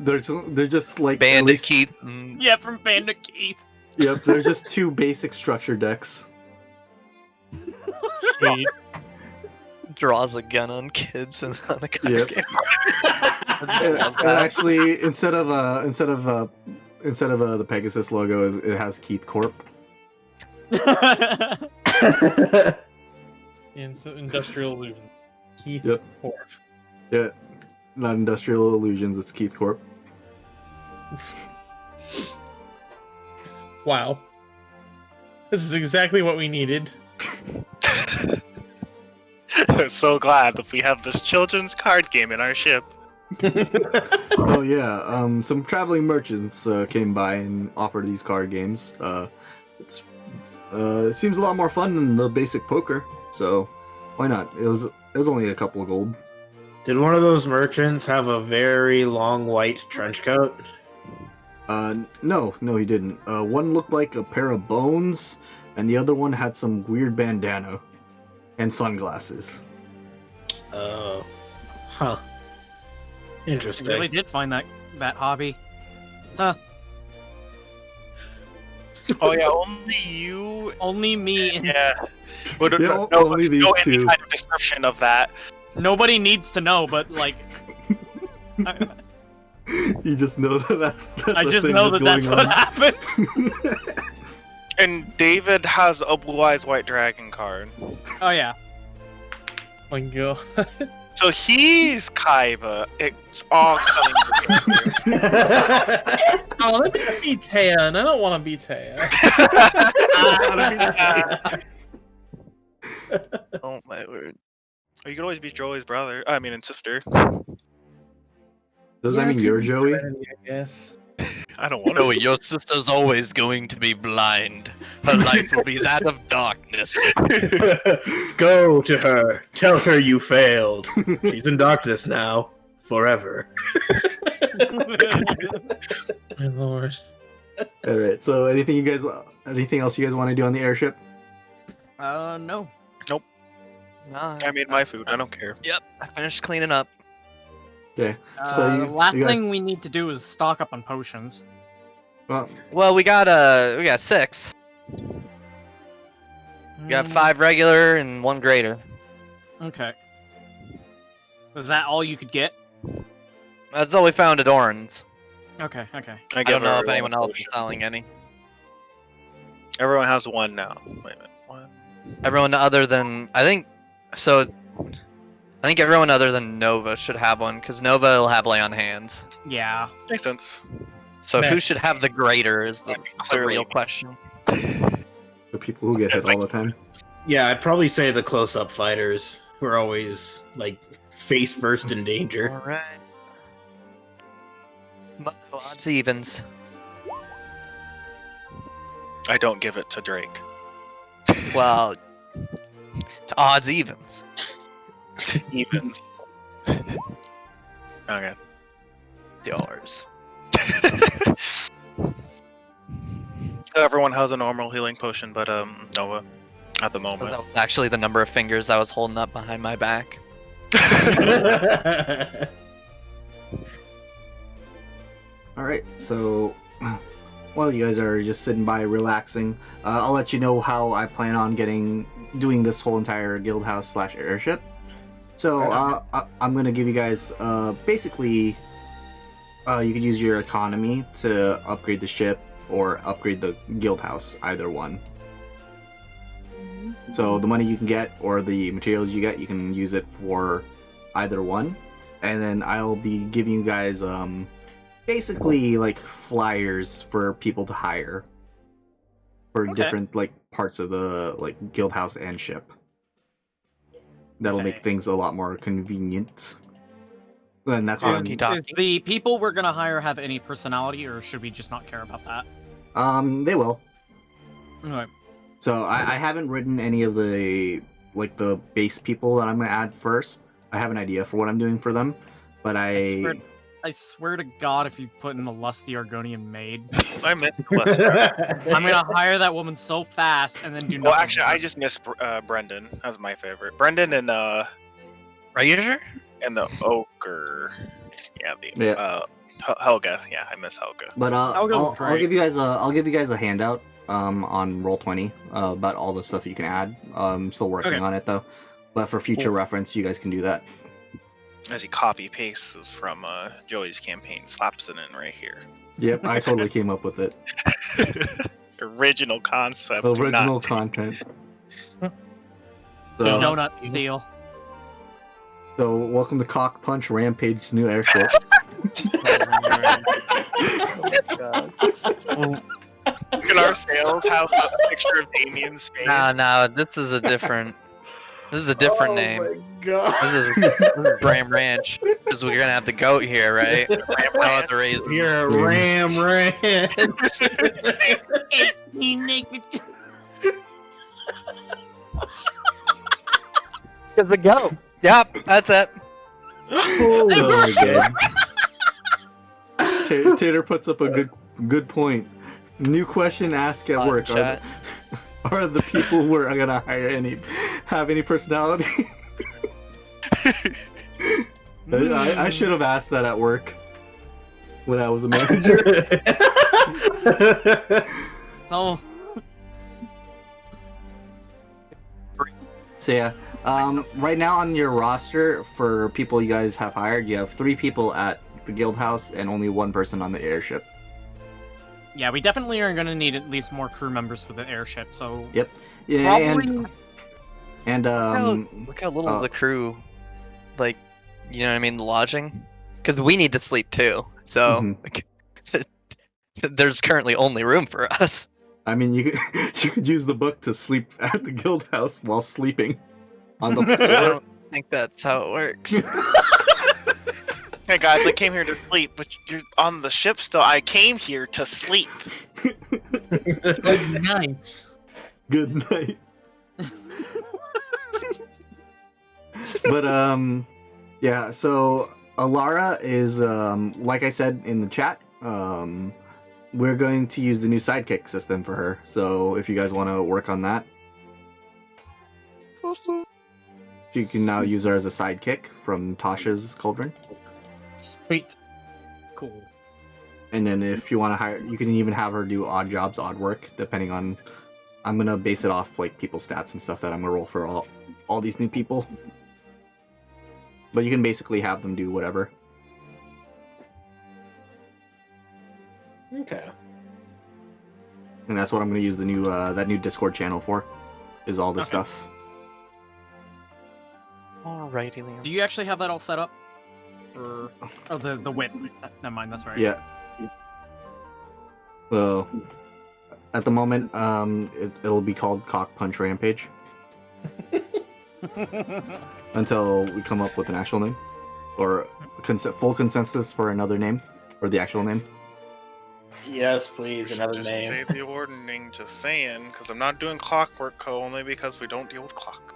They're just like at Bandit least- Keith. yeah, from Bandit Keith. Yep, they're just 2 basic structure decks. Sweet. Draws a gun on kids and on a card Yep. game. And actually, instead of the Pegasus logo, it has Keith Corp. Industrial illusion. Keith Yep. Corp. Yeah, not Industrial Illusions. It's Keith Corp. Wow. This is exactly what we needed. So glad that we have this children's card game in our ship. Oh yeah, some traveling merchants came by and offered these card games. It seems a lot more fun than the basic poker, so why not? It was only a couple of gold. Did one of those merchants have a very long white trench coat? No, he didn't. One looked like a pair of bones, and the other one had some weird bandana and sunglasses. Oh, huh. Interesting. Really did find that hobby. Oh yeah, only you. Only me. And Yeah. But Yeah, only these no two. any kind of description of that. nobody needs to know, but like, You just know that that's I the just thing know that that's going what on. happened. And David has a Blue Eyes White Dragon card. Oh yeah. My God. So he's Kaiba. It's all coming together. Oh, let me just be Taya, and I don't want to be Taya. Oh my word. Or you could always be Joey's brother. I mean, and sister. Does that mean you're Joey? Yes. I don't want No, to. your sister's always going to be blind. Her life will be that of darkness. Go to her. Tell her you failed. She's in darkness now. Forever. My lord. All right. So, anything else you guys want to do on the airship? No. Nah, I made my food. I don't care. Yep, I finished cleaning up. Okay. So The last you got- thing we need to do is stock up on potions. Well, Well, we got 6. We got Mm, 5 regular and 1 greater. Okay. Was that all you could get? That's all we found at Orin's. Okay. I don't know if anyone else is selling any. Everyone has one now. Wait a minute. One. Everyone other than I think everyone other than Nova should have one, because Nova will have lay on hands. Yeah. Makes sense. So who Next. should have the greater is the Clearly. real question. the people who get hit all the time. Yeah, I'd probably say the close-up fighters who are always like face first in danger. Alright. Odds evens. I don't give it to Drake. Well, to odds evens. Evens. Okay. Yours. Everyone has a normal healing potion, but Nova, at the That moment. was actually the number of fingers I was holding up behind my back. All right. So, while you guys are just sitting by relaxing, I'll let you know how I plan on doing this whole entire guild house / airship. So I'm gonna give you guys basically you could use your economy to upgrade the ship or upgrade the guild house, either one. So the money you can get or the materials you get, you can use it for either one. And then I'll be giving you guys basically like flyers for people to hire for Okay. different like parts of the like guild house and ship. That'll Okay. make things a lot more convenient. And that's what Okie I'm, Does the people we're gonna hire have any personality, or should we just not care about that? they will. Okay. So I haven't written any of the like the base people that I'm gonna add first. I have an idea for what I'm doing for them, but I I swear to God, if you put in the lusty Argonian maid, I miss Lester. I'm gonna hire that woman so fast and then do nothing. Well, actually, I just miss Brendan. That's my favorite. Brendan and Are you sure? and the ogre. Yeah, Helga. Yeah, I miss Helga. But Helga was I'll great. give you guys a handout on Roll20 about all the stuff you can add. I'm still working Okay. on it though, but for future reference, you guys can do that. As he copy pastes from Joey's campaign, slaps it in right here. Yep, I totally came up with it. Original concept. do Original not- content. Donut steal. So welcome to Cock Punch Rampage's new airship. Can our sales have a picture of Damien's face? No, this is a different. This is a different name. God. This is Ram Ranch. Because we're gonna have the goat here, right? I'll have to raise him. You're a ram ranch. He naked. Because the goat. Yep, that's it. Oh, good. Tater puts up a good point. New question asked at Hot work: shot. Are the people who are gonna hire have any personality? I should have asked that at work when I was a manager. So So yeah, right now on your roster for people you guys have hired, you have 3 people at the guild house and only 1 person on the airship. yeah, we definitely are gonna need at least more crew members for the airship. So Yep. Yeah, probably. and Look how little the crew, like, you know what I mean, the lodging? Because we need to sleep too. So, Mhm. there's currently only room for us. I mean, you could use the book to sleep at the guild house while sleeping on the I floor. don't think that's how it works. Hey guys, I came here to sleep, but you're on the ship still. I came here to sleep. Good night. Good night. But yeah. So Alara is like I said in the chat. We're going to use the new sidekick system for her. So if you guys want to work on that, you can now use her as a sidekick from Tasha's Cauldron. Sweet. Cool. And then if you want to hire, you can even have her do odd jobs, odd work, depending on. I'm gonna base it off like people's stats and stuff that I'm gonna roll for all these new people. But you can basically have them do whatever. Okay. And that's what I'm gonna use the new that new Discord channel for, is all this Okay. stuff. Alrighty, Liam. Do you actually have that all set up? Or oh, the wit. Never mind. That's right. Yeah. Well, at the moment, it'll be called Cock Punch Rampage until we come up with an actual name, or full consensus for another name, or the actual name. Yes, please, We should another just name. say the ordering, just saying, because I'm not doing Clockwork Co. only because we don't deal with clock.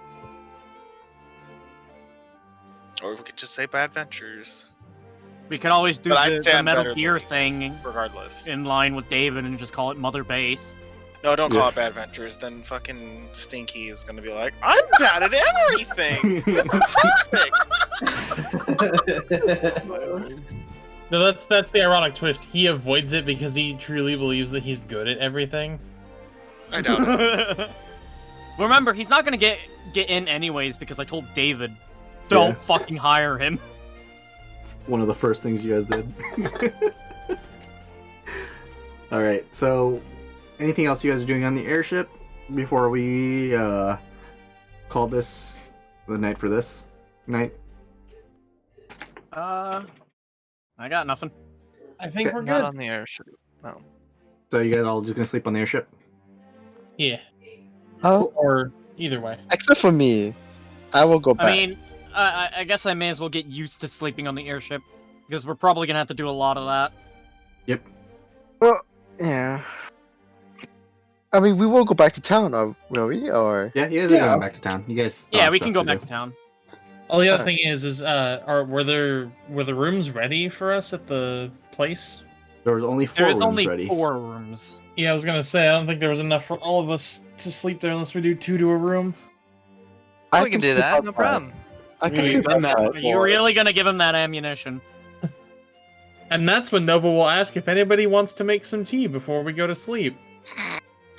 Or we could just say Bad Ventures. We could always do But I'd say the I'm Metal better than Gear these, thing regardless. in line with David and just call it Mother Base. No, don't call Yeah. it Bad Ventures. Then fucking Stinky is gonna be like, I'm bad at everything. Perfect. No, that's the ironic twist. He avoids it because he truly believes that he's good at everything. I doubt it. Remember, he's not gonna get in anyways because I told David, don't fucking hire him. One of the first things you guys did. All right. So, anything else you guys are doing on the airship before we call this the night for this night? I got nothing. I think we're Not good. on the airship. No. So you guys all just gonna sleep on the airship? Yeah. Oh, Or either way. except for me, I will go back. I mean, I guess I may as well get used to sleeping on the airship because we're probably gonna have to do a lot of that. Yep. Well, yeah. I mean, we will go back to town, will we? Or Yeah, you guys are going back to town. You guys. still Yeah, have we stuff can go to back do. to town. Oh, the other thing is were the rooms ready for us at the place? There was only 4 There rooms is only ready. 4 rooms. Yeah, I was gonna say I don't think there was enough for all of us to sleep there unless we do 2 to a room. We can do that, no problem. I can We've sleep done that outside. Are you really gonna give him that ammunition? And that's when Nova will ask if anybody wants to make some tea before we go to sleep.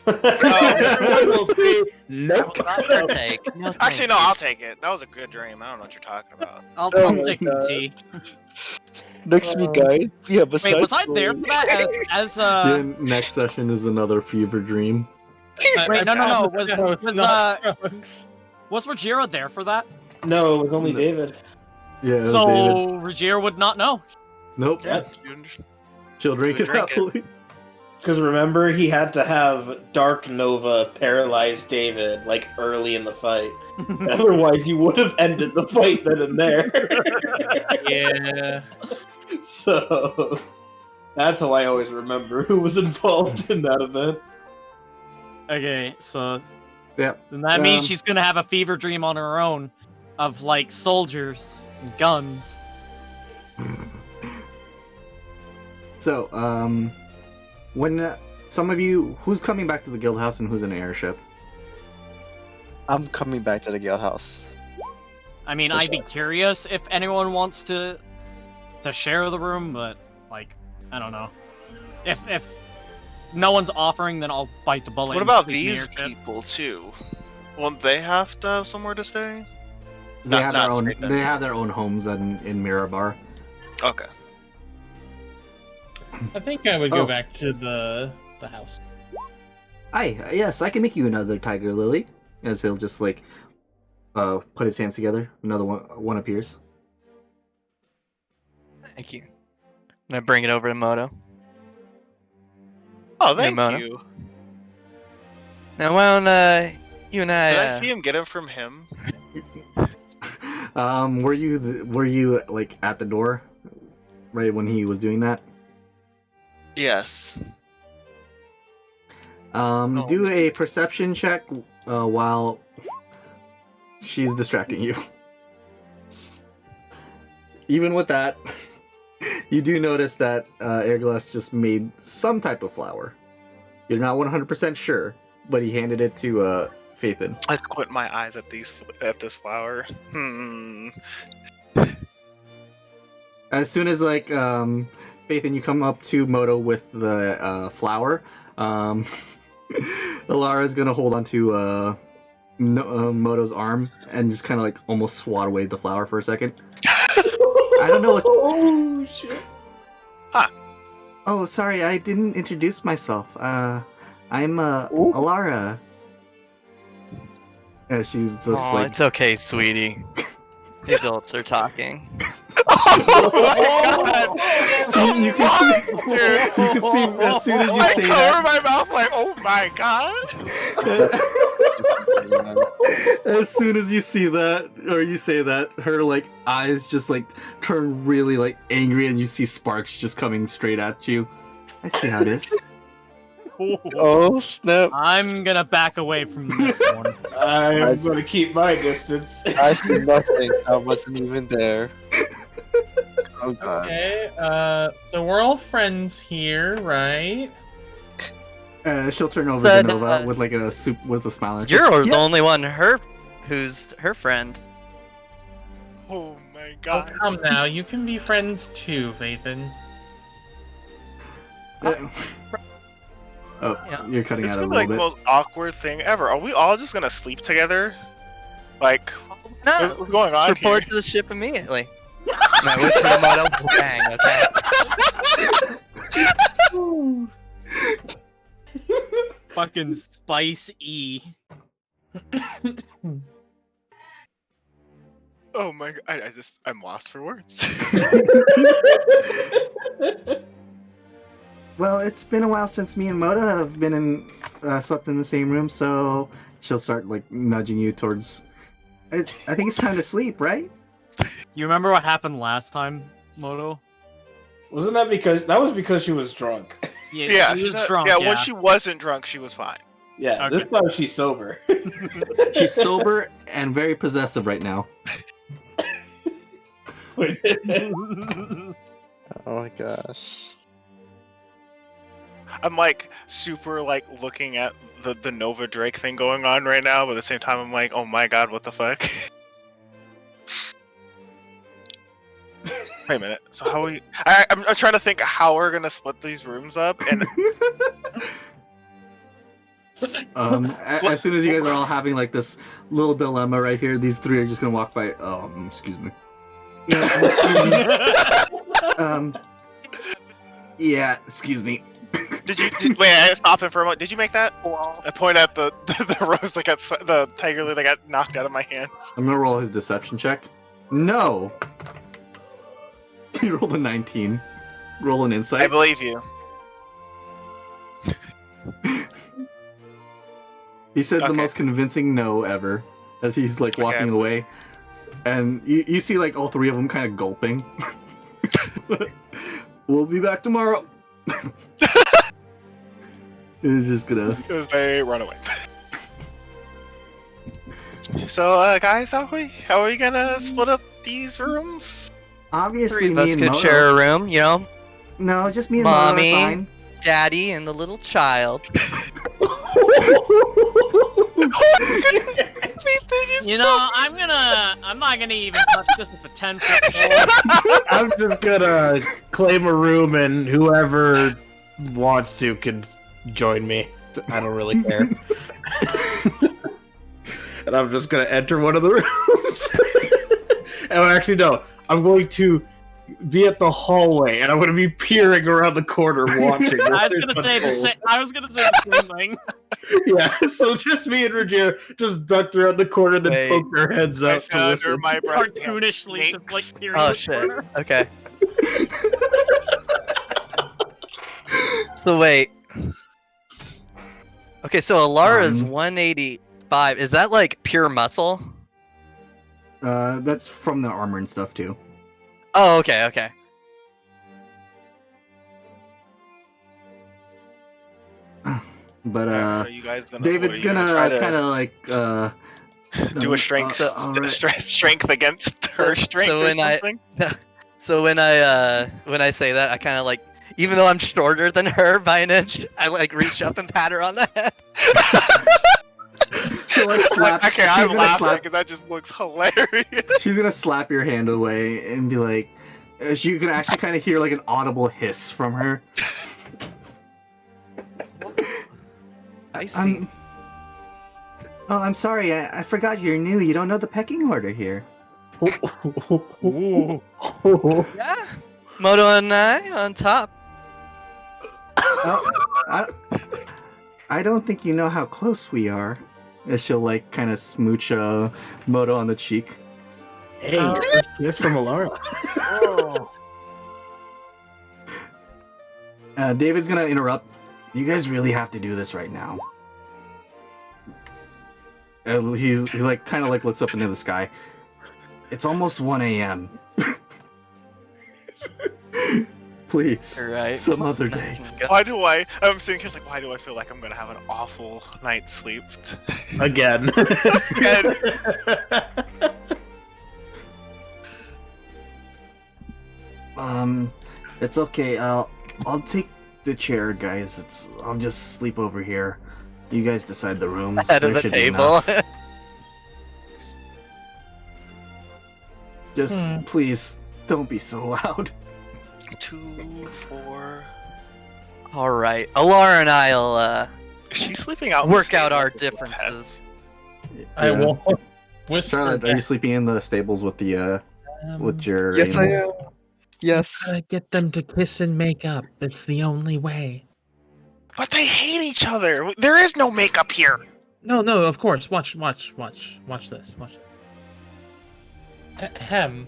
Everyone will say nope. Partake. Actually, no, I'll take it. That was a good dream. I don't know what you're talking about. I'll Oh take my the God. tea. Next week, guys. Yeah, besides Wait, was I there for that? As Yeah, next session is another fever dream. Wait, no. promise no, it's not drugs. Was Rogera there for that? No, it was only David. Yeah, it was So David. Rogera would not know. Nope. Yeah. She'll drink it Drink it. happily. Because remember, he had to have Dark Nova paralyze David like early in the fight. Otherwise, you would have ended the fight then and there. Yeah. So that's how I always remember who was involved in that event. Okay, so Yeah. then that means Um, she's gonna have a fever dream on her own of like soldiers and guns. So, when some of you, who's coming back to the guild house and who's in an airship? I'm coming back to the guild house. I mean, For I'd be curious if anyone wants to share the room, but like, I don't know. If no one's offering, then I'll bite the bullet. What and about sleep in the these airship. people too? Won't they have to have somewhere to stay? They Not- have not their own. Nathan. They have their own homes in Mirabar. Okay. I think I would go Oh. back to the house. Hi, yes, I can make you another tiger lily. As he'll just like, put his hands together. Another one appears. Thank you. I'm gonna bring it over to Moto. Oh, thank Yamato. you. Now, why don't you and I? Did I see him get it from him? Were you like at the door, right when he was doing that? Yes. Do a perception check while she's distracting you. Even with that, you do notice that Airglass just made some type of flower. You're not 100% sure, but he handed it to Phaethon. I squint my eyes at this flower. As soon as like Phaethon, you come up to Moto with the flower, Alara is gonna hold onto Moto's arm and just kind of like almost swat away the flower for a second. I don't know what. Oh shit! Oh, sorry, I didn't introduce myself. I'm Alara. And she's just Oh, like. it's okay, sweetie. The adults are talking. Oh my god! You can see as soon as you I say cover that. my mouth like, oh my god! As soon as you see that, or you say that, her like eyes just like turn really like angry, and you see sparks just coming straight at you. I see how it is. Oh snap! I'm gonna back away from this one. I'm going to keep my distance. I see nothing. I wasn't even there. Oh god. Okay, so we're all friends here, right? She'll turn over So, to Nova with like a soup with a smile. and You're just, the only one who's her friend. Oh my Oh, god. come now, you can be friends too, Phaethon. Yeah. Oh, Yeah. you're cutting This out is a like little the most awkward thing ever. Are we all just gonna sleep together? Like, No, what's going on report here? to the ship immediately. No, whisper to Moto. Bang, okay. Fucking Spice E. Oh my god, I'm lost for words. Well, it's been a while since me and Moto have been slept in the same room, so she'll start like nudging you towards. I think it's time to sleep, right? You remember what happened last time, Moto? Wasn't that because she was drunk? Yeah, she was she's drunk. yeah, when she wasn't drunk, she was fine. Yeah, Okay. this time she's sober. She's sober and very possessive right now. disappointed. Oh my gosh. I'm like super like looking at the Nova Drake thing going on right now, but at the same time I'm like, oh my god, what the fuck? Wait a minute. So how we? I'm trying to think how we're gonna split these rooms up, and As soon as you guys are all having like this little dilemma right here, these three are just gonna walk by. Excuse me. Yeah, excuse me. Yeah, excuse me. wait? I stop him for a moment. Did you make that? I point at the rose that got the tiger lily that got knocked out of my hands. I'm gonna roll his deception check. No. You rolled a 19. Roll an insight. I believe you. He said the Okay. most convincing no ever as he's like walking away. And you see like all three of them kind of gulping. We'll be back tomorrow. He's just gonna. Because they run away. So, guys, how are we gonna split up these rooms? Obviously, Three of me us and could Moto. share a room, you know? No, just me and Mommy, Moto are fine. Daddy, and the little child. You know, I'm not gonna even touch this with a 10-foot pole. I'm just gonna claim a room, and whoever wants to can join me. I don't really care. And I'm just gonna enter one of the rooms. And actually, no, I'm going to be at the hallway, and I'm going to be peering around the corner watching. I was gonna say the same thing. Yeah, so just me and Rogero just ducked around the corner, then Wait. poked our heads I out to said under listen. my breath, damn Cartoonishly, just like snakes. peering Oh in the shit. corner. Okay. So wait. Okay, so Alara's 185. Is that like pure muscle? That's from the armor and stuff too. Oh, okay, okay. But Are you guys gonna? David's what are you gonna try to kind of like do a strength strength against her strength so or when something. So when I say that, I kind of like, even though I'm shorter than her by an inch, I like reach up and pat her on the head. she'll like slap. Okay, she's I'm gonna laughing slap. because that just looks hilarious. She's gonna slap your hand away and be like, you can actually kind of hear like an audible hiss from her. I see. Oh, I'm sorry. I forgot you're new. You don't know the pecking order here. Yeah. Moto and I on top. I don't think you know how close we are. As she'll like kind of smooch Moto on the cheek. Hey, this from Alara. David's gonna interrupt. You guys really have to do this right now. He like kind of like looks up into the sky. It's almost 1 a.m. Please, Right. some other day. I'm sitting here like, why do I feel like I'm gonna have an awful night's sleep? Again. It's okay. I'll take the chair, guys. I'll just sleep over here. You guys decide the rooms. Head of There the should be table. enough. Just please don't be so loud. 2, 4. All right. Alara and I'll Is she sleeping out? in the work out stable our with the differences. I Yeah. will whisper. Charlotte, are you back, sleeping in the stables with the with your Yes, I animals? am. Yes. gotta get them to kiss and make up. It's the only way. But they hate each other. There is no makeup here. No, of course. Watch this. Watch. Ahem.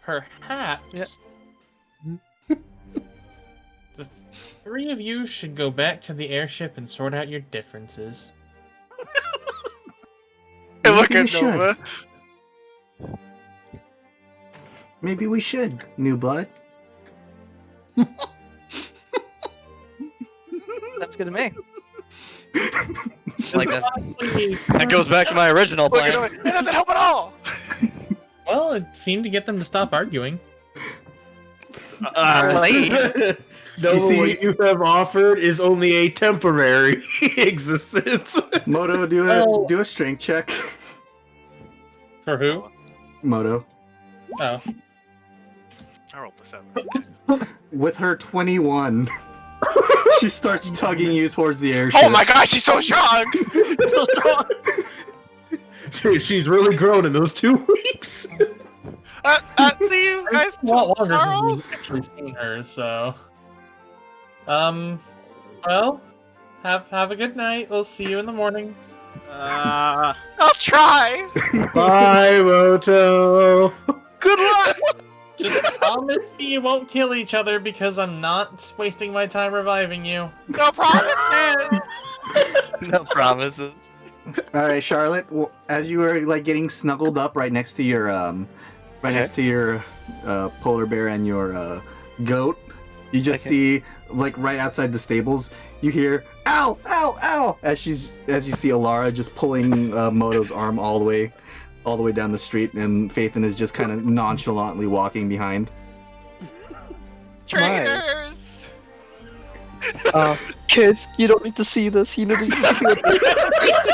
Perhaps. The three of you should go back to the airship and sort out your differences. Hey, look Maybe we at should. Nova. Maybe we should, new blood. That's good to me. Like that goes back to my original Look at plan. Nova. It doesn't help at all. Well, it seemed to get them to stop arguing. No, You see- what you have offered is only a temporary existence. Moto, Oh. do a strength check. For who? Moto. Oh. I rolled the 7. With her 21, she starts tugging you towards the airship. Oh my gosh, she's so strong! So strong. She's really grown in those 2 weeks. See you guys It's a lot longer since tomorrow. we've actually seen her, so. Well, have a good night. We'll see you in the morning. I'll try. Bye, Moto. Good luck. Just promise me you won't kill each other because I'm not wasting my time reviving you. No promises. No promises. All right, Charlotte. Well, as you were like getting snuggled up right next to your polar bear and your goat, you just see like right outside the stables. You hear "ow, ow, ow" as you see Alara just pulling Moto's arm all the way down the street, and Phaethon is just kind of nonchalantly walking behind. Traitors. Kids, you don't need to see this. You need to see this.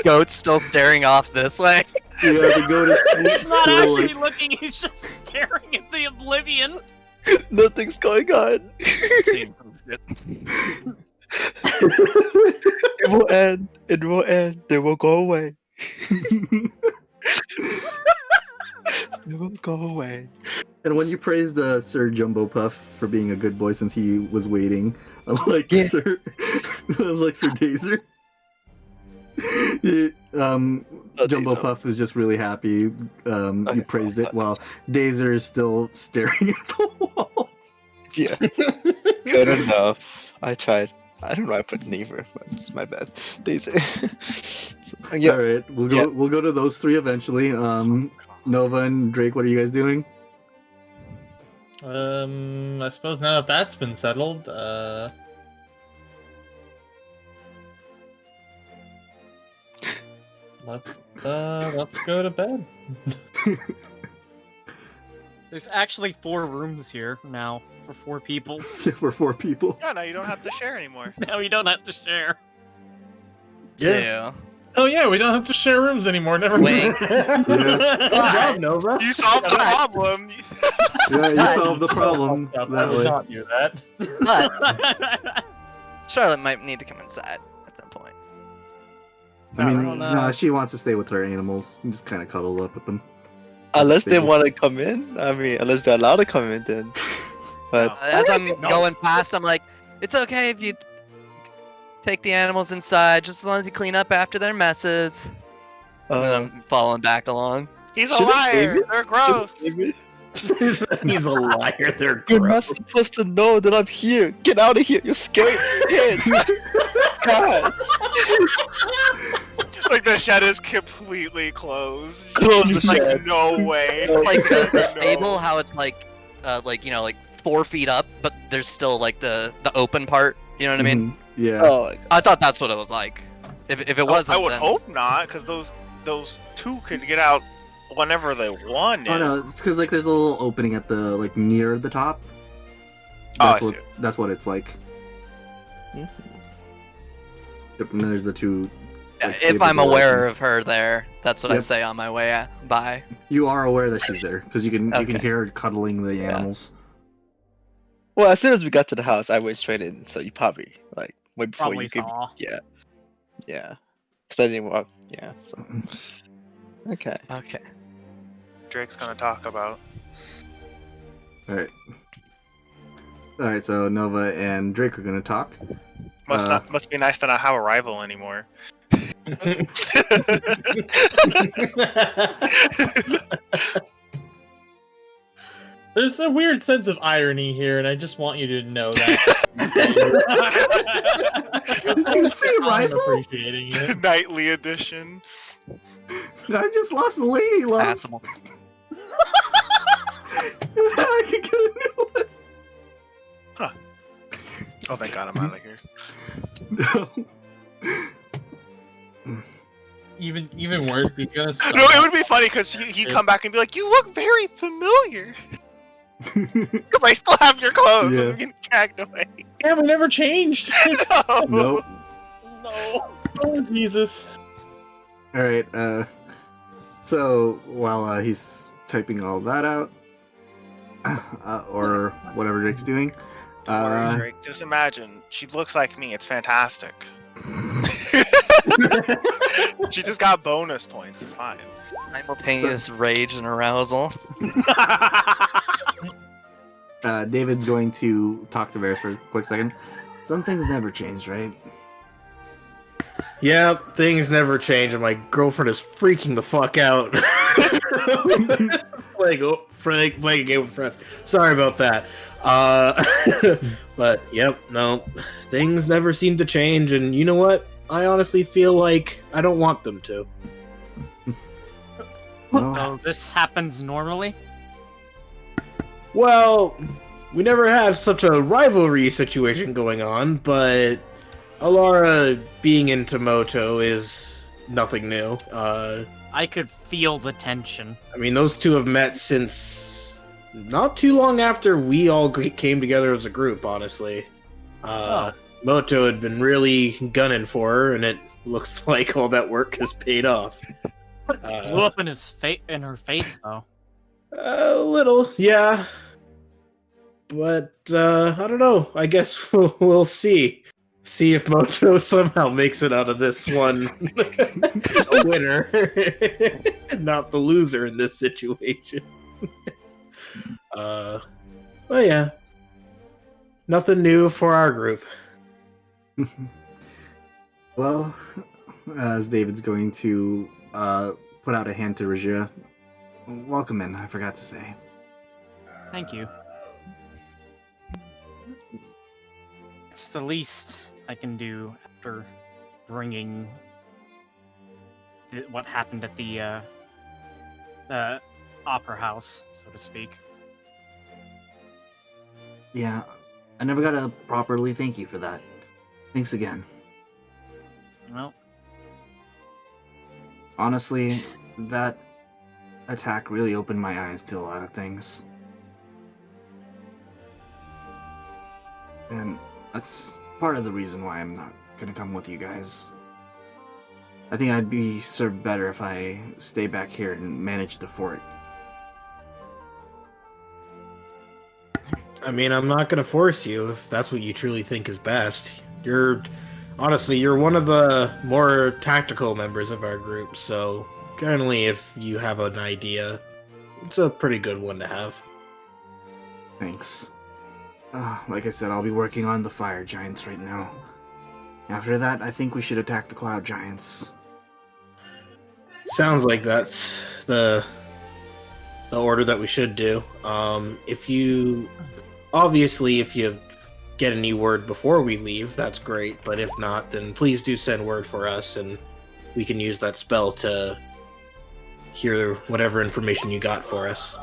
Goat's still staring off this way. Yeah, the goat is He's not still, actually like, looking, he's just staring at the oblivion. Nothing's going on. Seen some shit. It will end. It will end. They will go away. They will go away. And when you praised Sir Jumbo Puff for being a good boy since he was waiting, unlike Yeah. Sir Dazer, Jumbo Dazer. Puff was just really happy. You praised it while Dazer is still staring at the wall. Yeah. Good enough. I tried. I don't know. I put neither, but it's my bad. These are. Yeah. All right, we'll go. Yeah. We'll go to those three eventually. Nova and Drake, what are you guys doing? I suppose now that that's been settled, let's go to bed. There's actually 4 rooms here now for 4 people. For 4 people. Yeah, now you don't have to share anymore. Now we don't have to share. Yeah. Oh yeah, we don't have to share rooms anymore. Never mind. Wait. Good job, Nova. You solved the problem. Yeah, you solved the problem I that would way. not do that. But Charlotte might need to come inside at that point. I mean, don't know. no, she wants to stay with her animals and just kind of cuddle up with them. Unless they Stable. want to come in. I mean, unless they're allowed to come in, then. But As I'm No. going past, I'm like, it's okay if you take the animals inside, just as long as you clean up after their messes. And then I'm following back along. He's a Should've liar. saved it. They're gross. He's a liar. They're You're gross. not supposed to know that I'm here. Get out of here. You're scared. Kid. God. Like the shed is completely closed. Close the Just like shed. no way. Like the No. stable, how it's like 4 feet up, but there's still like the open part. You know what I mean? Mhm. Yeah. Oh, my God. I thought that's what it was like. If it wasn't, I would then... hope not, because those two could get out whenever they wanted. Oh no, it's because like there's a little opening at the like near the top. Oh, That's I what see. that's what it's like. Mhm. Yep, and then there's the two. like, If stable I'm door aware opens. of her there, that's what I Yep. say on my way by. You are aware that she's there because you can Okay. hear her cuddling the animals. Well, as soon as we got to the house, I went straight in. So you probably like wait before Probably you could. saw. Yeah. Yeah. Because I didn't walk. Yeah. So. Okay. Okay. Drake's gonna talk about. All right. All right. So Nova and Drake are gonna talk. Must be nice to not have a rival anymore. There's a weird sense of irony here, and I just want you to know that. Did you see I'm rival? appreciating it. Nightly edition. I just lost a lady love. Passable. I can get a new one. Oh, thank God I'm out of here. Even worse, he's gonna. No, it would be funny because he'd come back and be like, "You look very familiar." Because I still have your clothes. Yeah. And I'm getting dragged away. Yeah, we never changed. No. Nope. No. Oh Jesus. All right. So while he's typing all that out, or whatever Drake's doing, Don't worry, Drake. Just imagine. She looks like me. It's fantastic. She just got bonus points. It's fine. Simultaneous rage and arousal. David's going to talk to Varys for a quick second. Some things never change, right? Yep, things never change, and my girlfriend is freaking the fuck out. Playing a game with friends. Sorry about that. But yep, no, things never seem to change, and you know what? I honestly feel like I don't want them to. Well, So this happens normally? Well, we never had such a rivalry situation going on, but Alara being into Moto is nothing new. I could feel the tension. I mean, those two have met since not too long after we all came together as a group, honestly. Moto had been really gunning for her, and it looks like all that work has paid off. Blew up in her face, though. A little, yeah. But, I don't know. I guess we'll see. See if Moto somehow makes it out of this one a winner. Not the loser in this situation. Well, yeah. Nothing new for our group. well, as David's going to put out a hand to Regia. Welcome in, I forgot to say. Thank you. It's the least I can do after bringing what happened at the opera house, so to speak. Yeah, I never got to properly thank you for that. Thanks again. Well, Honestly, that attack really opened my eyes to a lot of things. And that's part of the reason why I'm not gonna come with you guys. I think I'd be served better if I stay back here and manage the fort. I mean, I'm not going to force you if that's what you truly think is best. Honestly, you're one of the more tactical members of our group, so generally if you have an idea, it's a pretty good one to have. Thanks. Like I said, I'll be working on the fire giants right now. After that, I think we should attack the cloud giants. Sounds like that's the order that we should do. If you get any word before we leave, that's great. But if not, then please do send word for us, and we can use that spell to hear whatever information you got for us.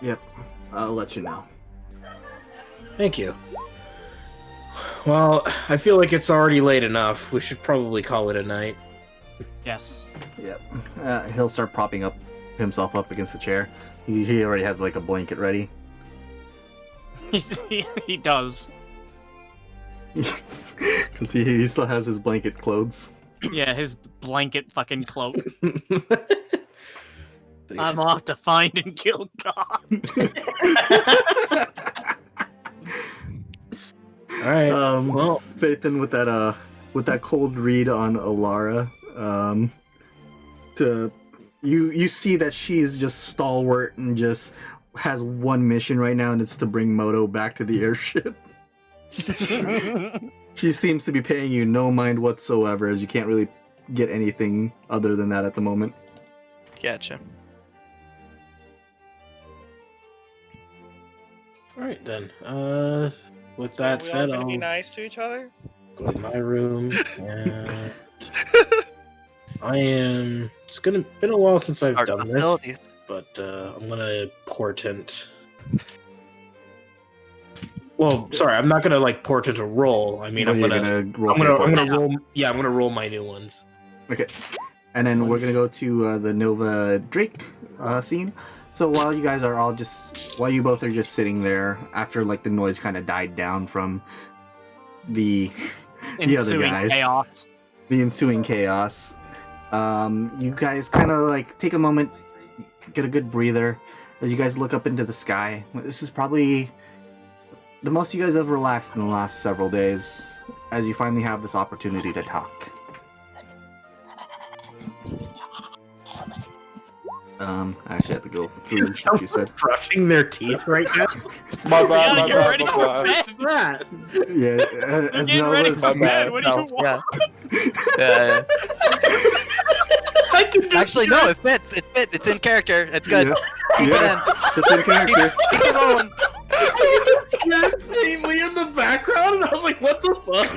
Yep, I'll let you know. Thank you. Well, I feel like it's already late enough. We should probably call it a night. yes. Yep. He'll start propping himself up against the chair. He already has like a blanket ready. He does. Because he still has his blanket clothes. Yeah, his blanket fucking cloak. I'm off to find and kill God. All right. Well, Phaethon with that cold read on Alara, you see that she's just stalwart and just has one mission right now, and it's to bring Moto back to the airship. She seems to be paying you no mind whatsoever, as you can't really get anything other than that at the moment. Gotcha. all right then. With that So we all said, gonna I'll be nice to each other. go to my room, and it's been a while since I've Start done this, hostilities. but I'm gonna portent. Well, sorry, I'm not gonna portent a roll. I mean, What I'm are you gonna roll roll. for I'm points? gonna roll. Yeah, I'm gonna roll my new ones. Okay. And then we're gonna go to the Nova Drake scene. So while you guys are all while you both are just sitting there, after like the noise kind of died down from the other Ensuing guys, chaos. the ensuing chaos, you guys kind of like take a moment, get a good breather, as you guys look up into the sky. This is probably the most you guys have relaxed in the last several days, as you finally have this opportunity to talk. I actually have to go through what you said. Brushing their teeth right now. My Yeah, bad, my get bad, ready my for bad. bed. Yeah, as Get ready Nova's... for bed. bad. What do you No, want? yeah. I can just Actually, no, it fits. It fits. It's in character. It's good. Keep it in. It's in character. Keep it rolling. faintly in the background, and I was like, "What the fuck?"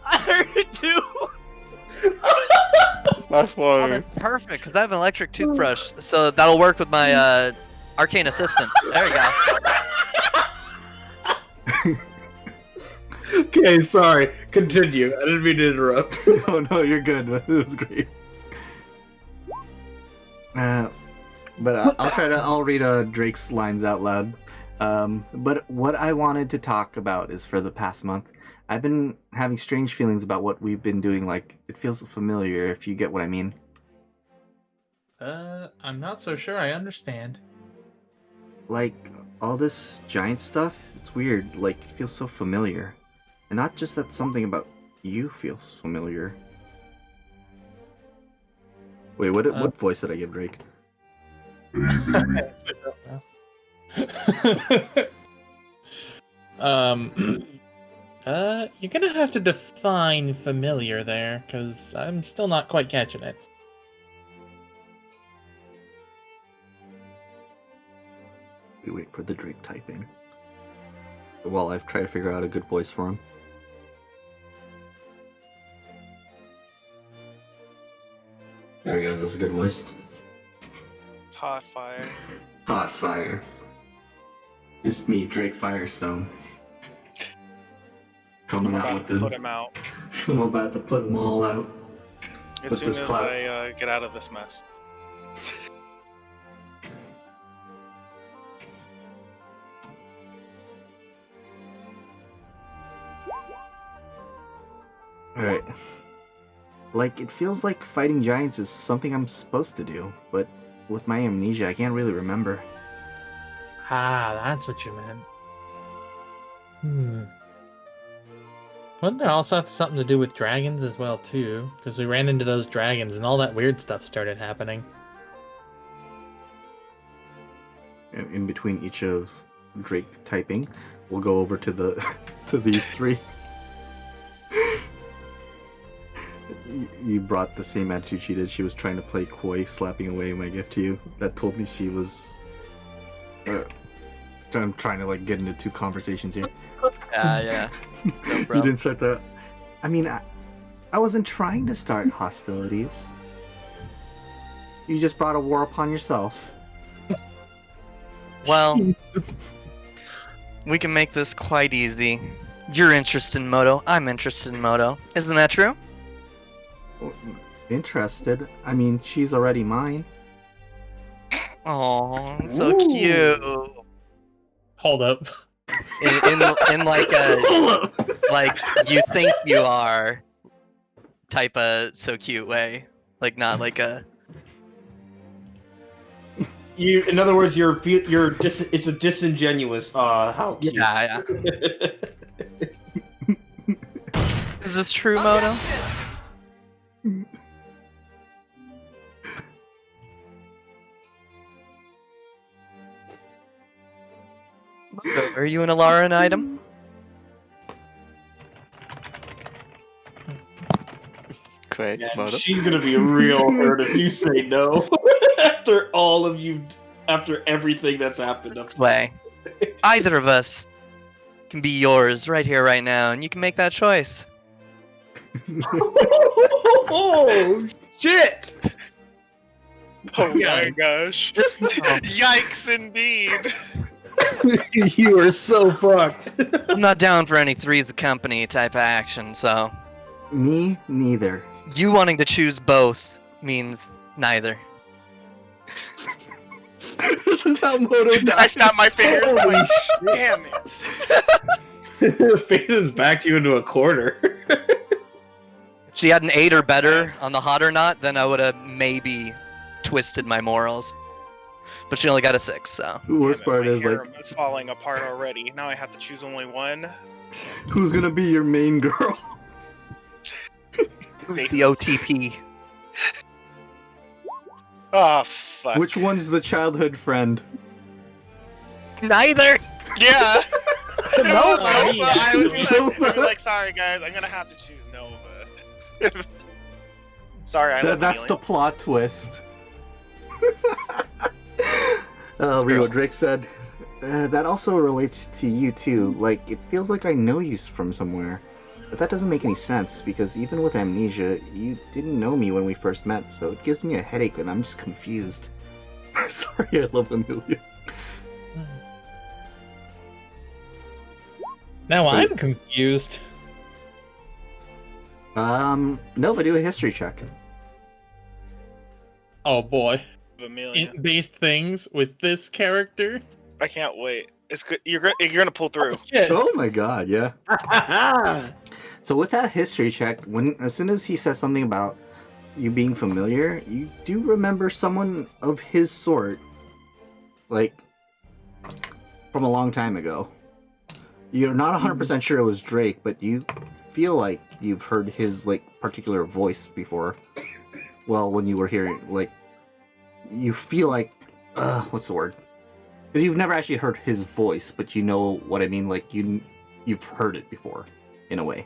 I heard it too. That's Oh, funny. that's perfect, because I have an electric toothbrush, so that'll work with my arcane assistant. There we go. Okay, sorry. Continue. I didn't mean to interrupt. No, you're good. It was great. But I'll read Drake's lines out loud. But what I wanted to talk about is for the past month, I've been having strange feelings about what we've been doing. Like, it feels familiar, if you get what I mean. I'm not so sure I understand. Like, all this giant stuff, it's weird. Like, it feels so familiar. And not just that something about you feels familiar. Wait, what voice did I give Drake? You're gonna have to define familiar there, because I'm still not quite catching it. We wait for the Drake typing. While I've tried to figure out a good voice for him. There he goes, that's a good voice. Hot fire. Hot fire. It's me, Drake Firestone. Coming I'm out about with to the... put him out I'm about to put them all out. as With soon this as clout. I get out of this mess. Alright. Like, it feels like fighting giants is something I'm supposed to do, but with my amnesia, I can't really remember. Ah, that's what you meant. Wouldn't there also have something to do with dragons as well, too? Because we ran into those dragons and all that weird stuff started happening. In between each of Drake typing, we'll go over to the to these three. You brought the same attitude she did. She was trying to play coy, slapping away my gift to you. That told me she was... I'm trying to like get into two conversations here. Yeah. No, bro. You didn't start the... I mean, I wasn't trying to start hostilities. You just brought a war upon yourself. Well, we can make this quite easy. You're interested in Moto. I'm interested in Moto. Isn't that true? Interested? I mean, she's already mine. Oh, so cute. Hold up. In like a like you think you are type of so cute way, like not like a. In other words, it's a disingenuous. How cute. Yeah. Is this true, Moto? Are you an Alaran item? Great, Yeah, Moto. she's gonna be real hurt if you say no after everything that's happened. This way. Either of us can be yours right here, right now, and you can make that choice. Oh shit! Oh my gosh. Yikes indeed. You are so fucked. I'm not down for any Three's the Company type of action, so Me neither. You wanting to choose both means neither. This is how Moto I dies. snapped my fingers. I'm Holy like, damn it. Phaeton's backed you into a corner. If she had an 8 or better on the hot or not, then I would have maybe twisted my morals. But she only got a 6, so. The worst Damn it, part my is like, harem is falling apart already. Now I have to choose only one. who's gonna be your main girl? The OTP. Oh fuck. Which one's the childhood friend? Neither. Yeah. Nova. Nova. I was Nova. like, sorry guys, I'm gonna have to choose Nova. Sorry, I love That's the Amelia. plot twist. Read what Drake said. That also relates to you too. Like, it feels like I know you from somewhere. But that doesn't make any sense, because even with amnesia, you didn't know me when we first met, so it gives me a headache and I'm just confused. Sorry, I love Amelia. Now I'm confused. Nova, do a history check. Oh boy. Amelia. Int-based things with this character? I can't wait. It's good. You're gonna pull through. Shit. Oh my god, yeah. So with that history check, as soon as he says something about you being familiar, you do remember someone of his sort, like, from a long time ago. You're not 100% sure it was Drake, but you feel like you've heard his, like, particular voice before. Well, when you were hearing, like, you feel like, what's the word? Because you've never actually heard his voice, but you know what I mean, like, you've heard it before, in a way.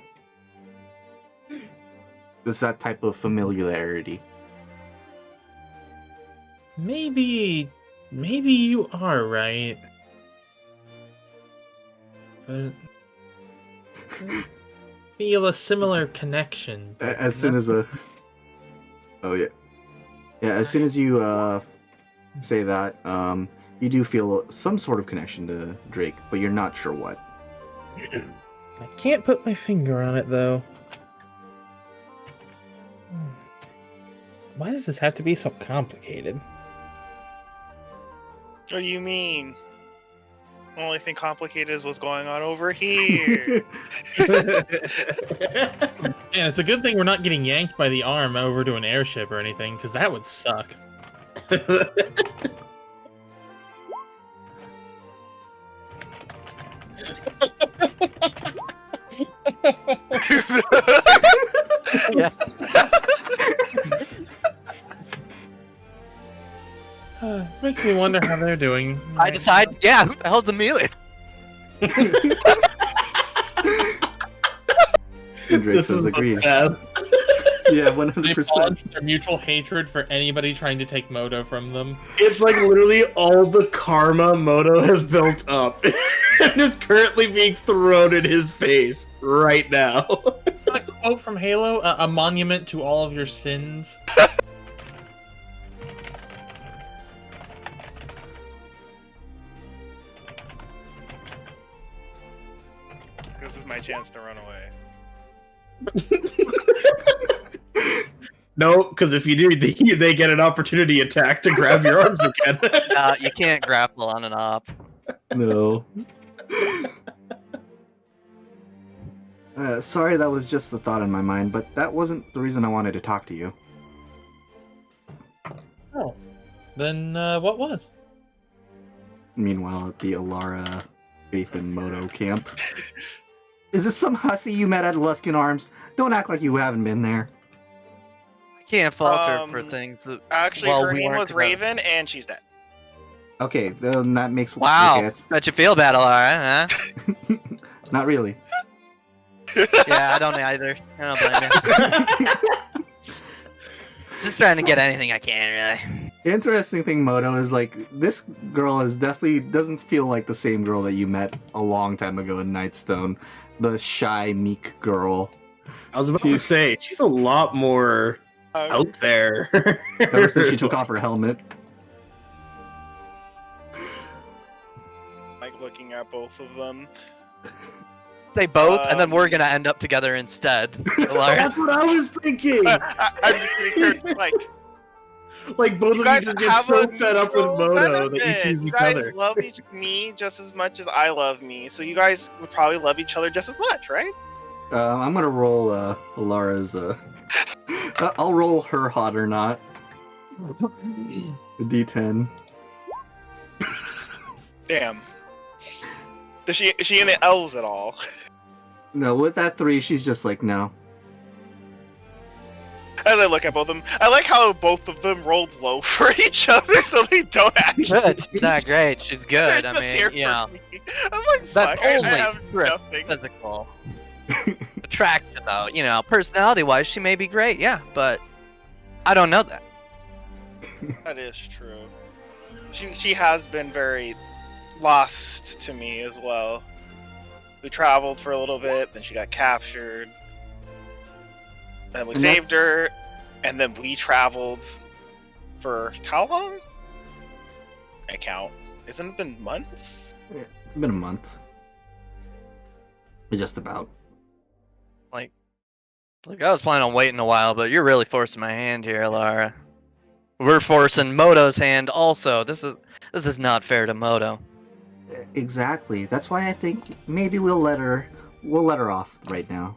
It's that type of familiarity. Maybe you are right. But I feel a similar connection. As soon as oh yeah, as soon as you say that, you do feel some sort of connection to Drake, but you're not sure what. I can't put my finger on it though. Why does this have to be so complicated? What do you mean? The only thing complicated is what's going on over here. Yeah, it's a good thing we're not getting yanked by the arm over to an airship or anything, because that would suck. Yeah. Makes me wonder how they're doing. I decide, yeah, who the hell's Amelia? And Drake This says is agreed. bad. Yeah, They 100%. plunge their mutual hatred for anybody trying to take Moto from them. It's like literally all the karma Moto has built up and is currently being thrown in his face right now. A quote from Halo: a monument to all of your sins. This is my chance to run away. No, because if you do, they get an opportunity attack to grab your arms again. You can't grapple on an op. No. Sorry, that was just the thought in my mind, but that wasn't the reason I wanted to talk to you. Oh, then what was? Meanwhile, at the Alara Faith and Moto camp. Is this some hussy you met at Luskin Arms? Don't act like you haven't been there. I can't fault her for things that. Actually, well, her we name weren't was together. Raven, and she's dead. Okay, then that makes... Wow, Okay, it's- bet you feel bad, Alara, huh? not really. Yeah, I don't either. I don't blame you. Just trying to get anything I can, really. The interesting thing, Moto, is like, this girl is definitely doesn't feel like the same girl that you met a long time ago in Nightstone. The shy, meek girl. I was about to say, she's a lot more out there. Ever since she took off her helmet. Like looking at both of them. Say both, and then we're gonna end up together instead. Alara. That's what I was thinking. I'm just thinking, Like both you of you guys just get have so a fed up with mutual Moto that you benefit. choose You each guys other. love me just as much as I love me, so you guys would probably love each other just as much, right? I'm gonna roll Alara's. I'll roll her hot or not. D10. Damn. Is she in the elves at all? No, with that 3, she's just like, no. As I look at both of them, I like how both of them rolled low for each other, so they don't actually. Good. She's not great. She's good. They're I just here mean, for you know, me. I'm like, that's fuck, I only have strict nothing. physical attraction, though. You know, personality-wise, she may be great, yeah, but I don't know that. That is true. She has been very lost to me as well. We traveled for a little bit, then she got captured. Then we And saved her, and then we traveled for how long? I count. Hasn't it been months? Yeah, it's been a month. Just about. Like, I was planning on waiting a while, but you're really forcing my hand here, Lara. We're forcing Moto's hand also. This is not fair to Moto. Exactly. That's why I think maybe we'll let her off right now.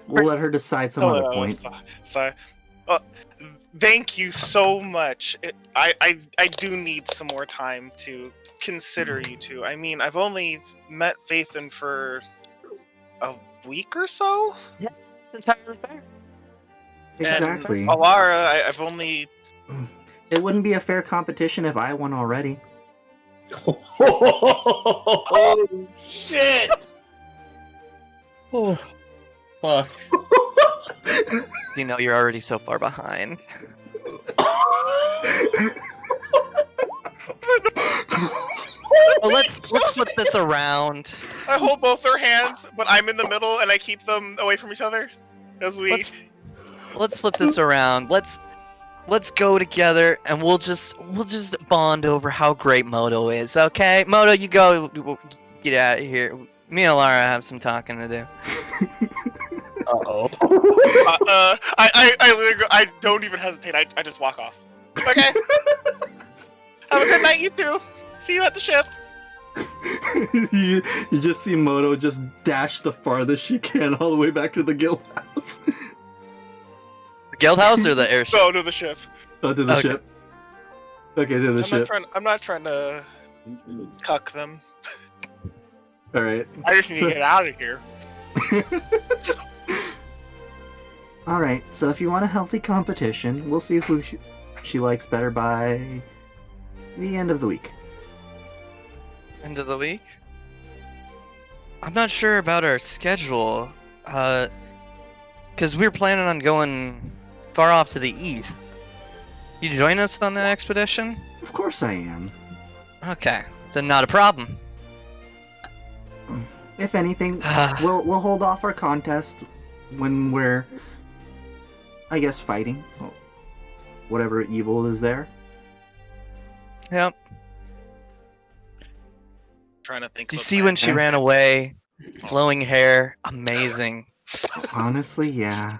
We'll let her decide some other point. So, thank you so much. I do need some more time to consider you two. I mean, I've only met Phaethon for a week or so. Yeah, it's entirely fair. Exactly. And Alara, I've only. It wouldn't be a fair competition if I won already. Oh shit! Oh, fuck. You know, you're already so far behind. Well, let's flip this around. I hold both their hands, but I'm in the middle, and I keep them away from each other as we. Let's flip this around. Let's go together, and we'll just bond over how great Moto is. Okay, Moto, you go. Get out of here. Me and Lara have some talking to do. Uh-oh. I don't even hesitate. I just walk off. Okay. Have a good night, you two. See you at the ship. you just see Moto just dash the farthest she can all the way back to the guild house. The guild house or the airship? No, to the ship. Oh, to the ship. Okay, to the ship. I'm not trying to cuck them. All right. I just need to get out of here. All right. So if you want a healthy competition, we'll see who she likes better by the end of the week. End of the week? I'm not sure about our schedule, because we were planning on going far off to the east. You join us on that expedition? Of course I am. Okay, then not a problem. If anything, we'll hold off our contest when we're, I guess, fighting whatever evil is there. Yep. Trying to think. Do you see when she ran away? Flowing hair, amazing. Honestly, yeah.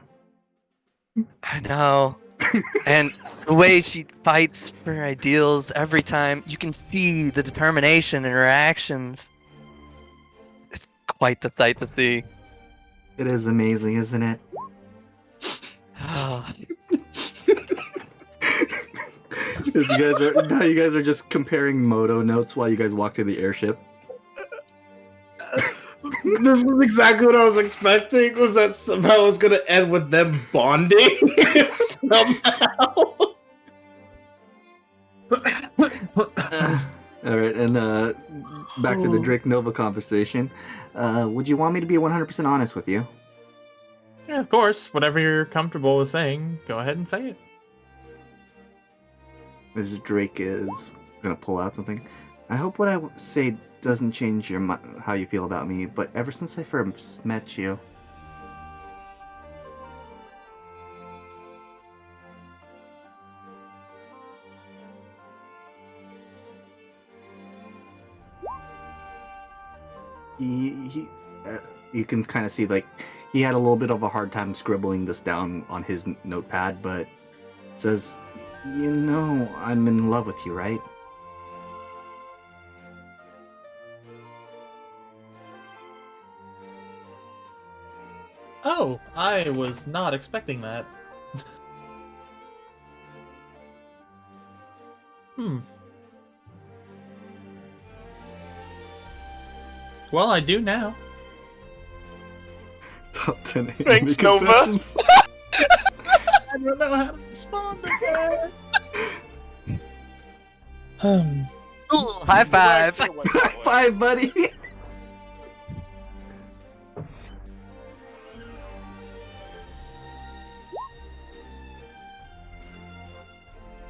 I know. And the way she fights for her ideals every time, you can see the determination in her actions. It's quite the sight to see. It is amazing, isn't it? You guys are just comparing Moto notes while you guys walk to the airship. This was exactly what I was expecting. Was that somehow it was going to end with them bonding somehow? All right, and back to the Drake Nova conversation. Would you want me to be 100% honest with you? Yeah, of course. Whatever you're comfortable with saying, go ahead and say it. As Drake is gonna pull out something. I hope what I say doesn't change your how you feel about me, but ever since I first met you, you can kind of see like he had a little bit of a hard time scribbling this down on his notepad, but it says, "You know, I'm in love with you, right?" Oh, I was not expecting that. Well, I do now. Top 10 anime Thanks, Nova. confessions. I don't know how to respond to that. Ooh, high five. High five, buddy.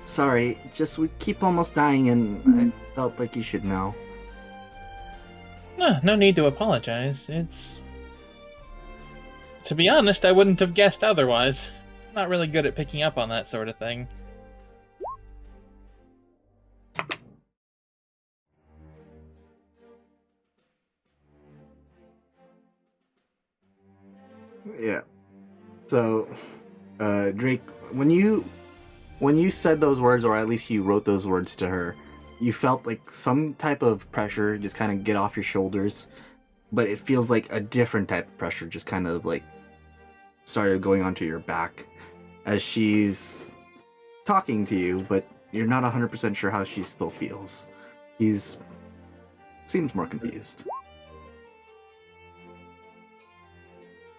Sorry, just we keep almost dying, and I felt like you should know. No need to apologize. It's... To be honest, I wouldn't have guessed otherwise. I'm not really good at picking up on that sort of thing. Yeah. So, Drake, when you said those words, or at least you wrote those words to her, you felt like some type of pressure just kind of get off your shoulders, but it feels like a different type of pressure just kind of like started going onto your back as she's talking to you, but you're not 100% sure how she still feels. Seems more confused.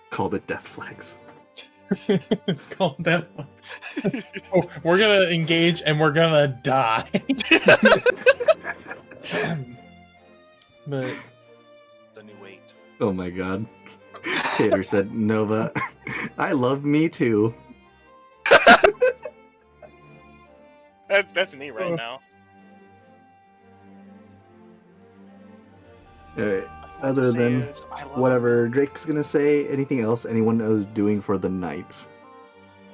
Called it death flags. It's called that. Oh, we're gonna engage and we're gonna die. But The new weight. Oh my god. Tater said, Nova, I love me too. That's me right now. Alright, All I have other to say than is, I love whatever Drake's gonna say, anything else anyone is doing for the night?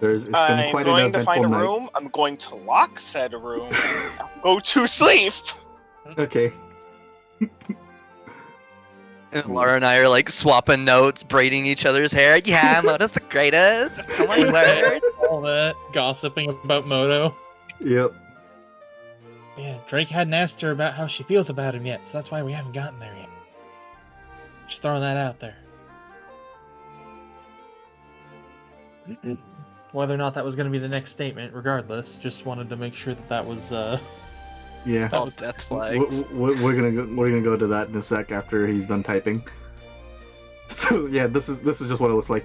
It's been I'm quite an going to eventful find a night. room. I'm going to lock said room. Go to sleep. Okay. And Laura and I are like swapping notes, braiding each other's hair. Yeah, Moto's the greatest. Oh my word. all that gossiping about Moto. Yep. Yeah, Drake hadn't asked her about how she feels about him yet, so that's why we haven't gotten there yet. Just throwing that out there. Whether or not that was going to be the next statement, regardless, just wanted to make sure that was Yeah. All death flags. We're gonna go to that in a sec after he's done typing. So yeah, this is just what it looks like.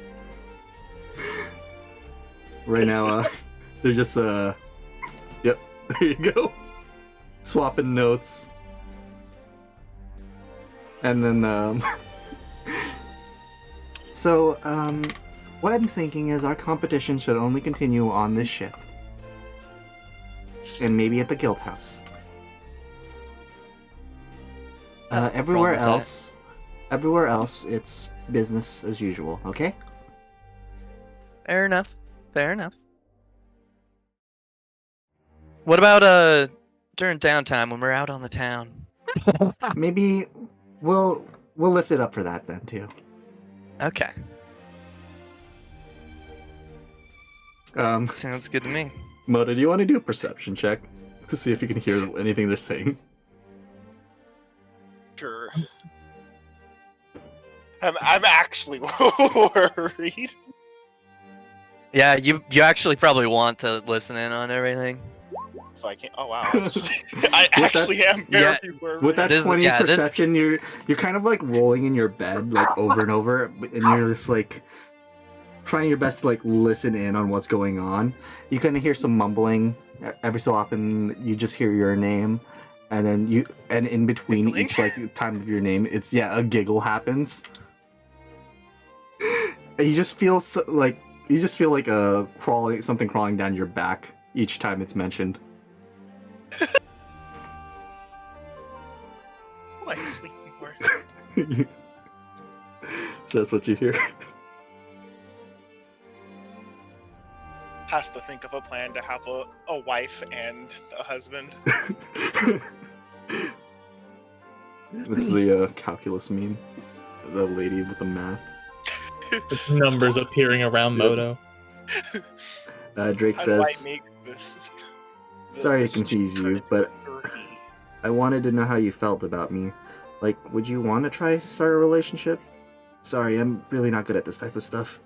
Right now, they're just yep, there you go. Swapping notes. And then so what I'm thinking is our competition should only continue on this ship. And maybe at the guild house. Everywhere with else, it's business as usual, okay? Fair enough. Fair enough. What about during downtime when we're out on the town? Maybe we'll lift it up for that then too. Okay, sounds good to me. Moda, do you want to do a perception check to see if you can hear anything they're saying? Sure. I'm actually worried. Yeah, you actually probably want to listen in on everything. If I can't. Oh wow. I actually am very worried. With that This- 20 yeah, this- perception, you're kind of like rolling in your bed like over and over, and you're just like trying your best to like listen in on what's going on. You kind of hear some mumbling every so often. You just hear your name, and then in between Giggling? each like time of your name, it's a giggle happens. And you just feel like something crawling down your back each time it's mentioned. Like sleeping more. So that's what you hear. Has to think of a plan to have a wife and a husband. It's the calculus meme. the lady with the math. With numbers appearing around Yep. Moto. Drake How do I says, make this? "Sorry to this confuse you, critical but 30? I wanted to know how you felt about me. Like, would you want to try to start a relationship? Sorry, I'm really not good at this type of stuff."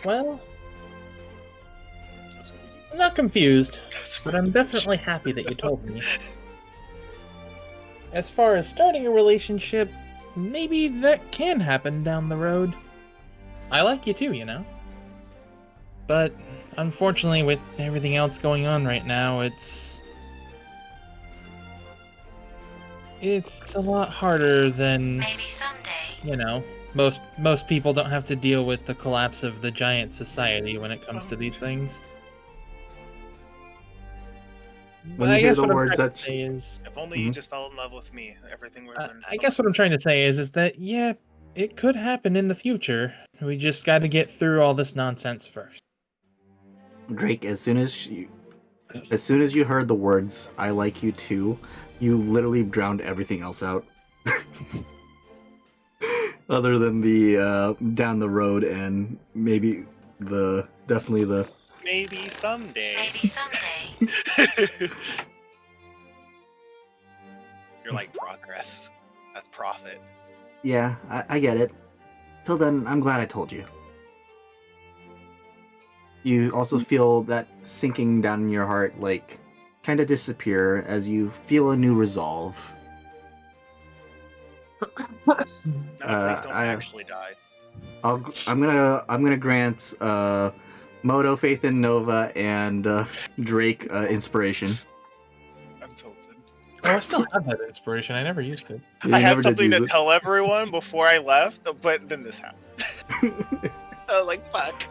Well, I'm not confused, but I'm definitely happy that you told me. As far as starting a relationship, maybe that can happen down the road. I like you too, you know? But unfortunately, with everything else going on right now, it's a lot harder than, Maybe someday. you know, most people don't have to deal with the collapse of the giant society when it comes to these things. When you I hear guess the what I'm words trying to that say is, If only you just fell in love with me, everything would have been. I guess what I'm trying to say is that yeah, it could happen in the future. We just got to get through all this nonsense first. Drake, as soon as you heard the words "I like you too," you literally drowned everything else out. Other than the down the road and maybe definitely the Maybe someday. Maybe someday. You're like progress. That's profit. yeah, I get it. Till then, I'm glad I told you. You also feel that sinking down in your heart, like, kind of disappear as you feel a new resolve. Now, please don't I- actually die. I'm gonna grant Moto, Faith in Nova, and Drake inspiration. I'm tilted. Oh, I still have that inspiration. I never used it. You I never had did something use to it. tell everyone before I left, but then this happened. I was like, fuck.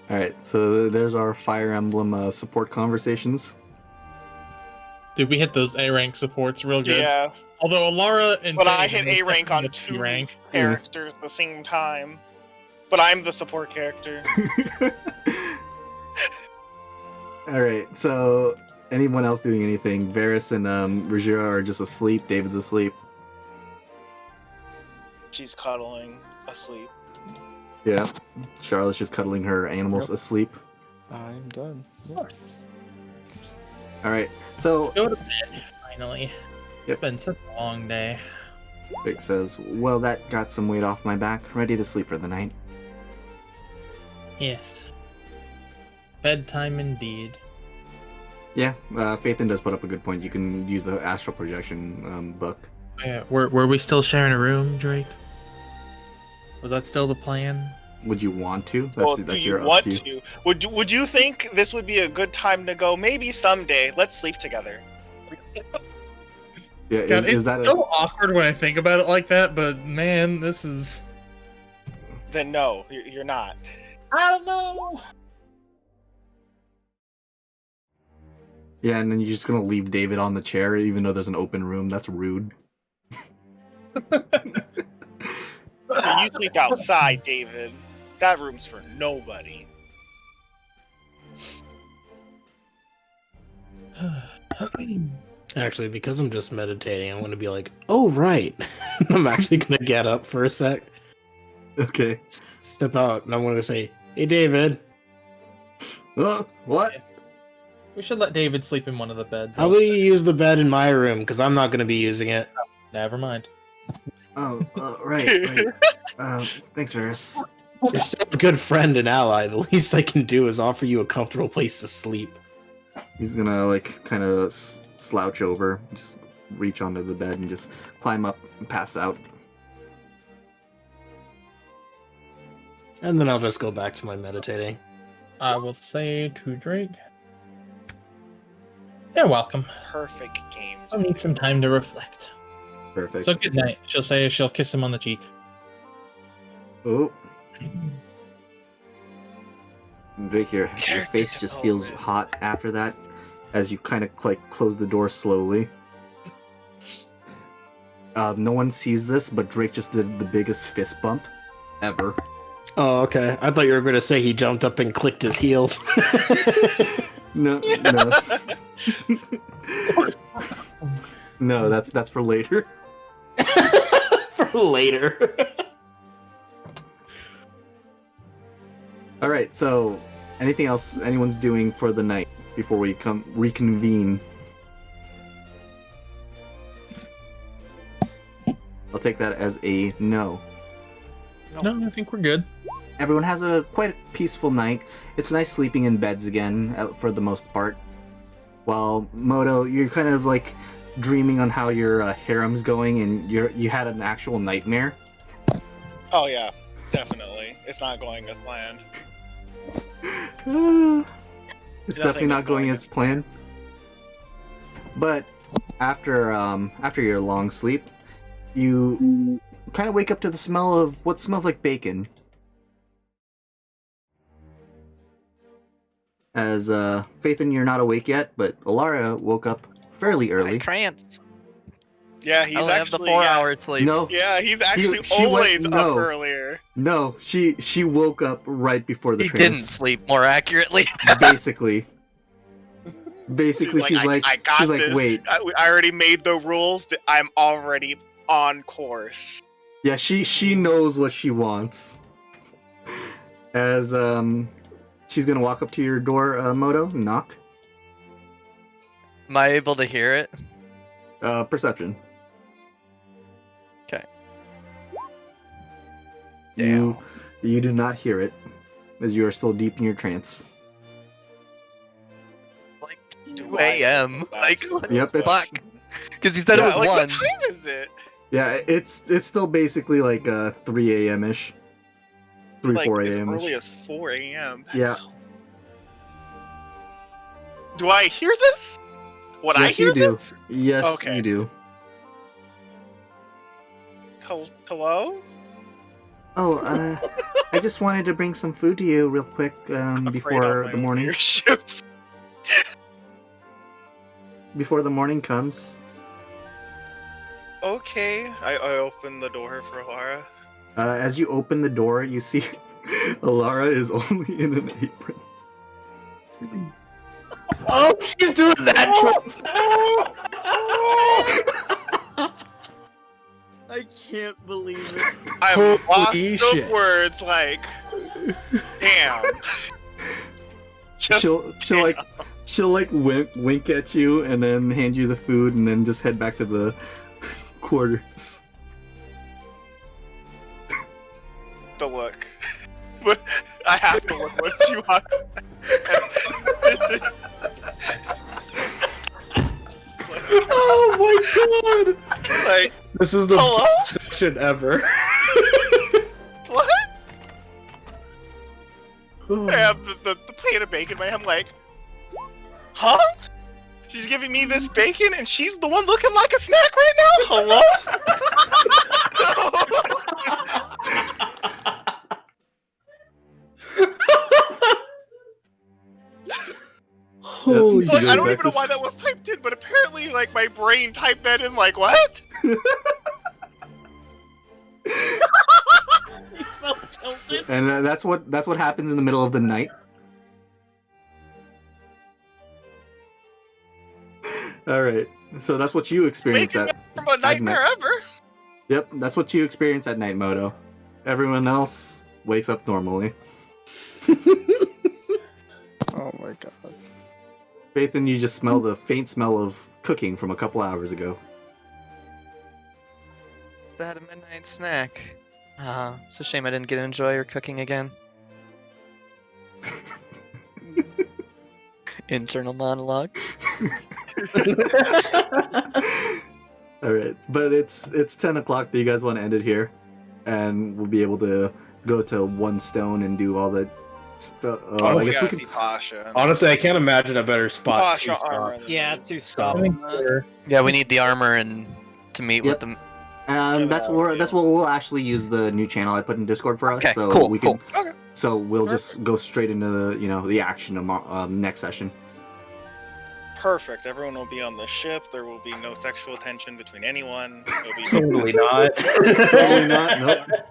Alright, so there's our Fire Emblem support conversations. Dude, we hit those A rank supports real good. Yeah, Although Alara and but I Faith hit was A rank on definitely the 2 rank. characters at the same time. But I'm the support character. Alright, so anyone else doing anything? Varys and Rajira are just asleep. David's asleep. She's cuddling, asleep. Yeah. Charlotte's just cuddling her animals asleep. I'm done. Alright, so Let's go to bed, finally. Yep. It's been such a long day. Rick says, "Well, that got some weight off my back. Ready to sleep for the night." Yes. Bedtime indeed. Yeah, Phaethon does put up a good point. You can use the astral projection book. Yeah, were we still sharing a room, Drake? Was that still the plan? Would you want to? Well, do that's you your up want to. to? Would you think this would be a good time to go? Maybe someday. Let's sleep together. Yeah, God, is it's that so awkward when I think about it like that, but man, this is... Then no, you're not. I don't know! Yeah, and then you're just gonna leave David on the chair even though there's an open room? That's rude. You sleep outside, David. That room's for nobody. Actually, because I'm just meditating, I'm gonna be like, "Oh right," I'm actually gonna get up for a sec, Okay. step out, and I'm gonna say, "Hey, David, What? We should let David sleep in one of the beds. how about you use the bed in my room? Because I'm not gonna be using it." Never mind. Oh, right. Thanks, Varys. You're still a good friend and ally. The least I can do is offer you a comfortable place to sleep. He's gonna, like, kind of slouch over, just reach onto the bed and just climb up and pass out. And then I'll just go back to my meditating. I will say to Drake, you're welcome. Perfect game. I'll need some time to reflect. Perfect. So good night. She'll say she'll kiss him on the cheek. Oh. Drake, your face just feels hot after that as you kind of like close the door slowly. No one sees this, but Drake just did the biggest fist bump ever. Oh, okay. I thought you were going to say he jumped up and clicked his heels. No, no, that's for later. For later. All right. So, anything else anyone's doing for the night before we reconvene? I'll take that as a no. No, I think we're good. Everyone has a quite a peaceful night. It's nice sleeping in beds again for the most part. While Moto, you're kind of like dreaming on how your harem's going, and you had an actual nightmare. Oh yeah, definitely. It's not going as planned. It's definitely not going as planned. But after your long sleep, you kind of wake up to the smell of what smells like bacon. As Phaethon, you're not awake yet, but Alara woke up fairly early. Trance. Yeah, I he's only have the actually 4 hour sleep. No, Yeah, he's actually she always went- up no. earlier. no, she woke up right before the He trance. didn't sleep more accurately. Basically, she's like, I got she's like, this. wait, I already made the rules. That I'm already on course. yeah, she knows what she wants. As she's gonna walk up to your door, Moto, knock. Am I able to hear it? Perception. Okay. You do not hear it, as you are still deep in your trance. Like 2 a.m. Like what Yep, the it's- fuck? Because you said it was like, 1. what time is it? Yeah, it's still basically like 3 a.m. ish. 3, Like 4 as a.m. early ish. as 4 a.m. That's Yeah. so- Do I hear this? Would I Yes, hear you do. this? Yes, Okay. you do. Hello? Oh, I just wanted to bring some food to you real quick Afraid on before my the morning. leadership. Before the morning comes. Okay, I open the door for Lara. As you open the door, you see Alara is only in an apron. Oh, she's doing that trope. I can't believe it. I'm Holy lost shit. of words. Like, damn. Just She'll like wink at you and then hand you the food and then just head back to the quarters. the look. But I have to look what you want. Oh my god! Like, This is the hello? best section ever. what? I have the plate of bacon in my hand. I'm like, huh? She's giving me this bacon and she's the one looking like a snack right now? Hello? Holy Like, goes I don't back even know to why that was typed in, but apparently, like, my brain typed that in, like, what? He's so tilted. And that's what happens in the middle of the night. All right, so that's what you experience Making at. it from a nightmare ever. Yep, that's what you experience at night, Moto. Everyone else wakes up normally. Oh my god. Phaethon, you just smell the faint smell of cooking from a couple hours ago. Is that a midnight snack? Ah, it's a shame I didn't get to enjoy your cooking again. Internal monologue. All right, but it's 10 o'clock that you guys want to end it here, and we'll be able to go to One Stone and do all the stuff. Oh, I guess we gotta could. see Pasha. Honestly, I can't imagine a better spot. Pasha to stop. armor. Yeah, to stop. Yeah, we need the armor and to meet Yep. with them. That's what we'll actually use the new channel I put in Discord for us. Okay, so cool, we can. cool. Okay. So we'll just go straight into the action of next session. Perfect. Everyone will be on the ship. There will be no sexual tension between anyone. There'll be Totally not. Probably not. Nope.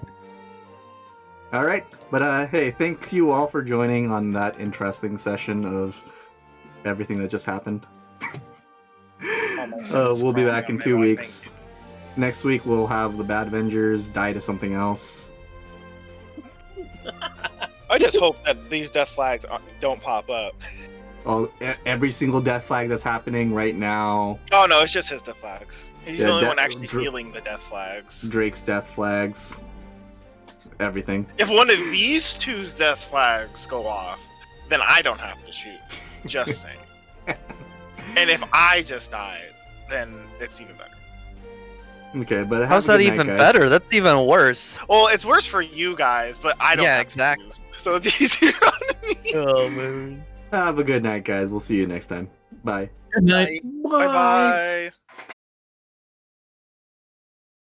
All right, but hey, thank you all for joining on that interesting session of everything that just happened. Almost said We'll be scroll back in down 2 middle, I weeks. Next week we'll have the Bad Avengers die to something else. I just hope that these death flags don't pop up. Every single death flag that's happening right now. Oh no, it's just his death flags. He's Yeah, the only that- one actually Dr- feeling the death flags. Drake's death flags. Everything. If one of these two's death flags go off, then I don't have to shoot. Just saying. And if I just died, then it's even better. Okay, but have How's a good that night, even guys. better? That's even worse. Well, it's worse for you guys, but I don't Yeah, have exactly. to use, so it's easier on me. Oh man. Have a good night, guys. We'll see you next time. Bye. Good night. Bye bye.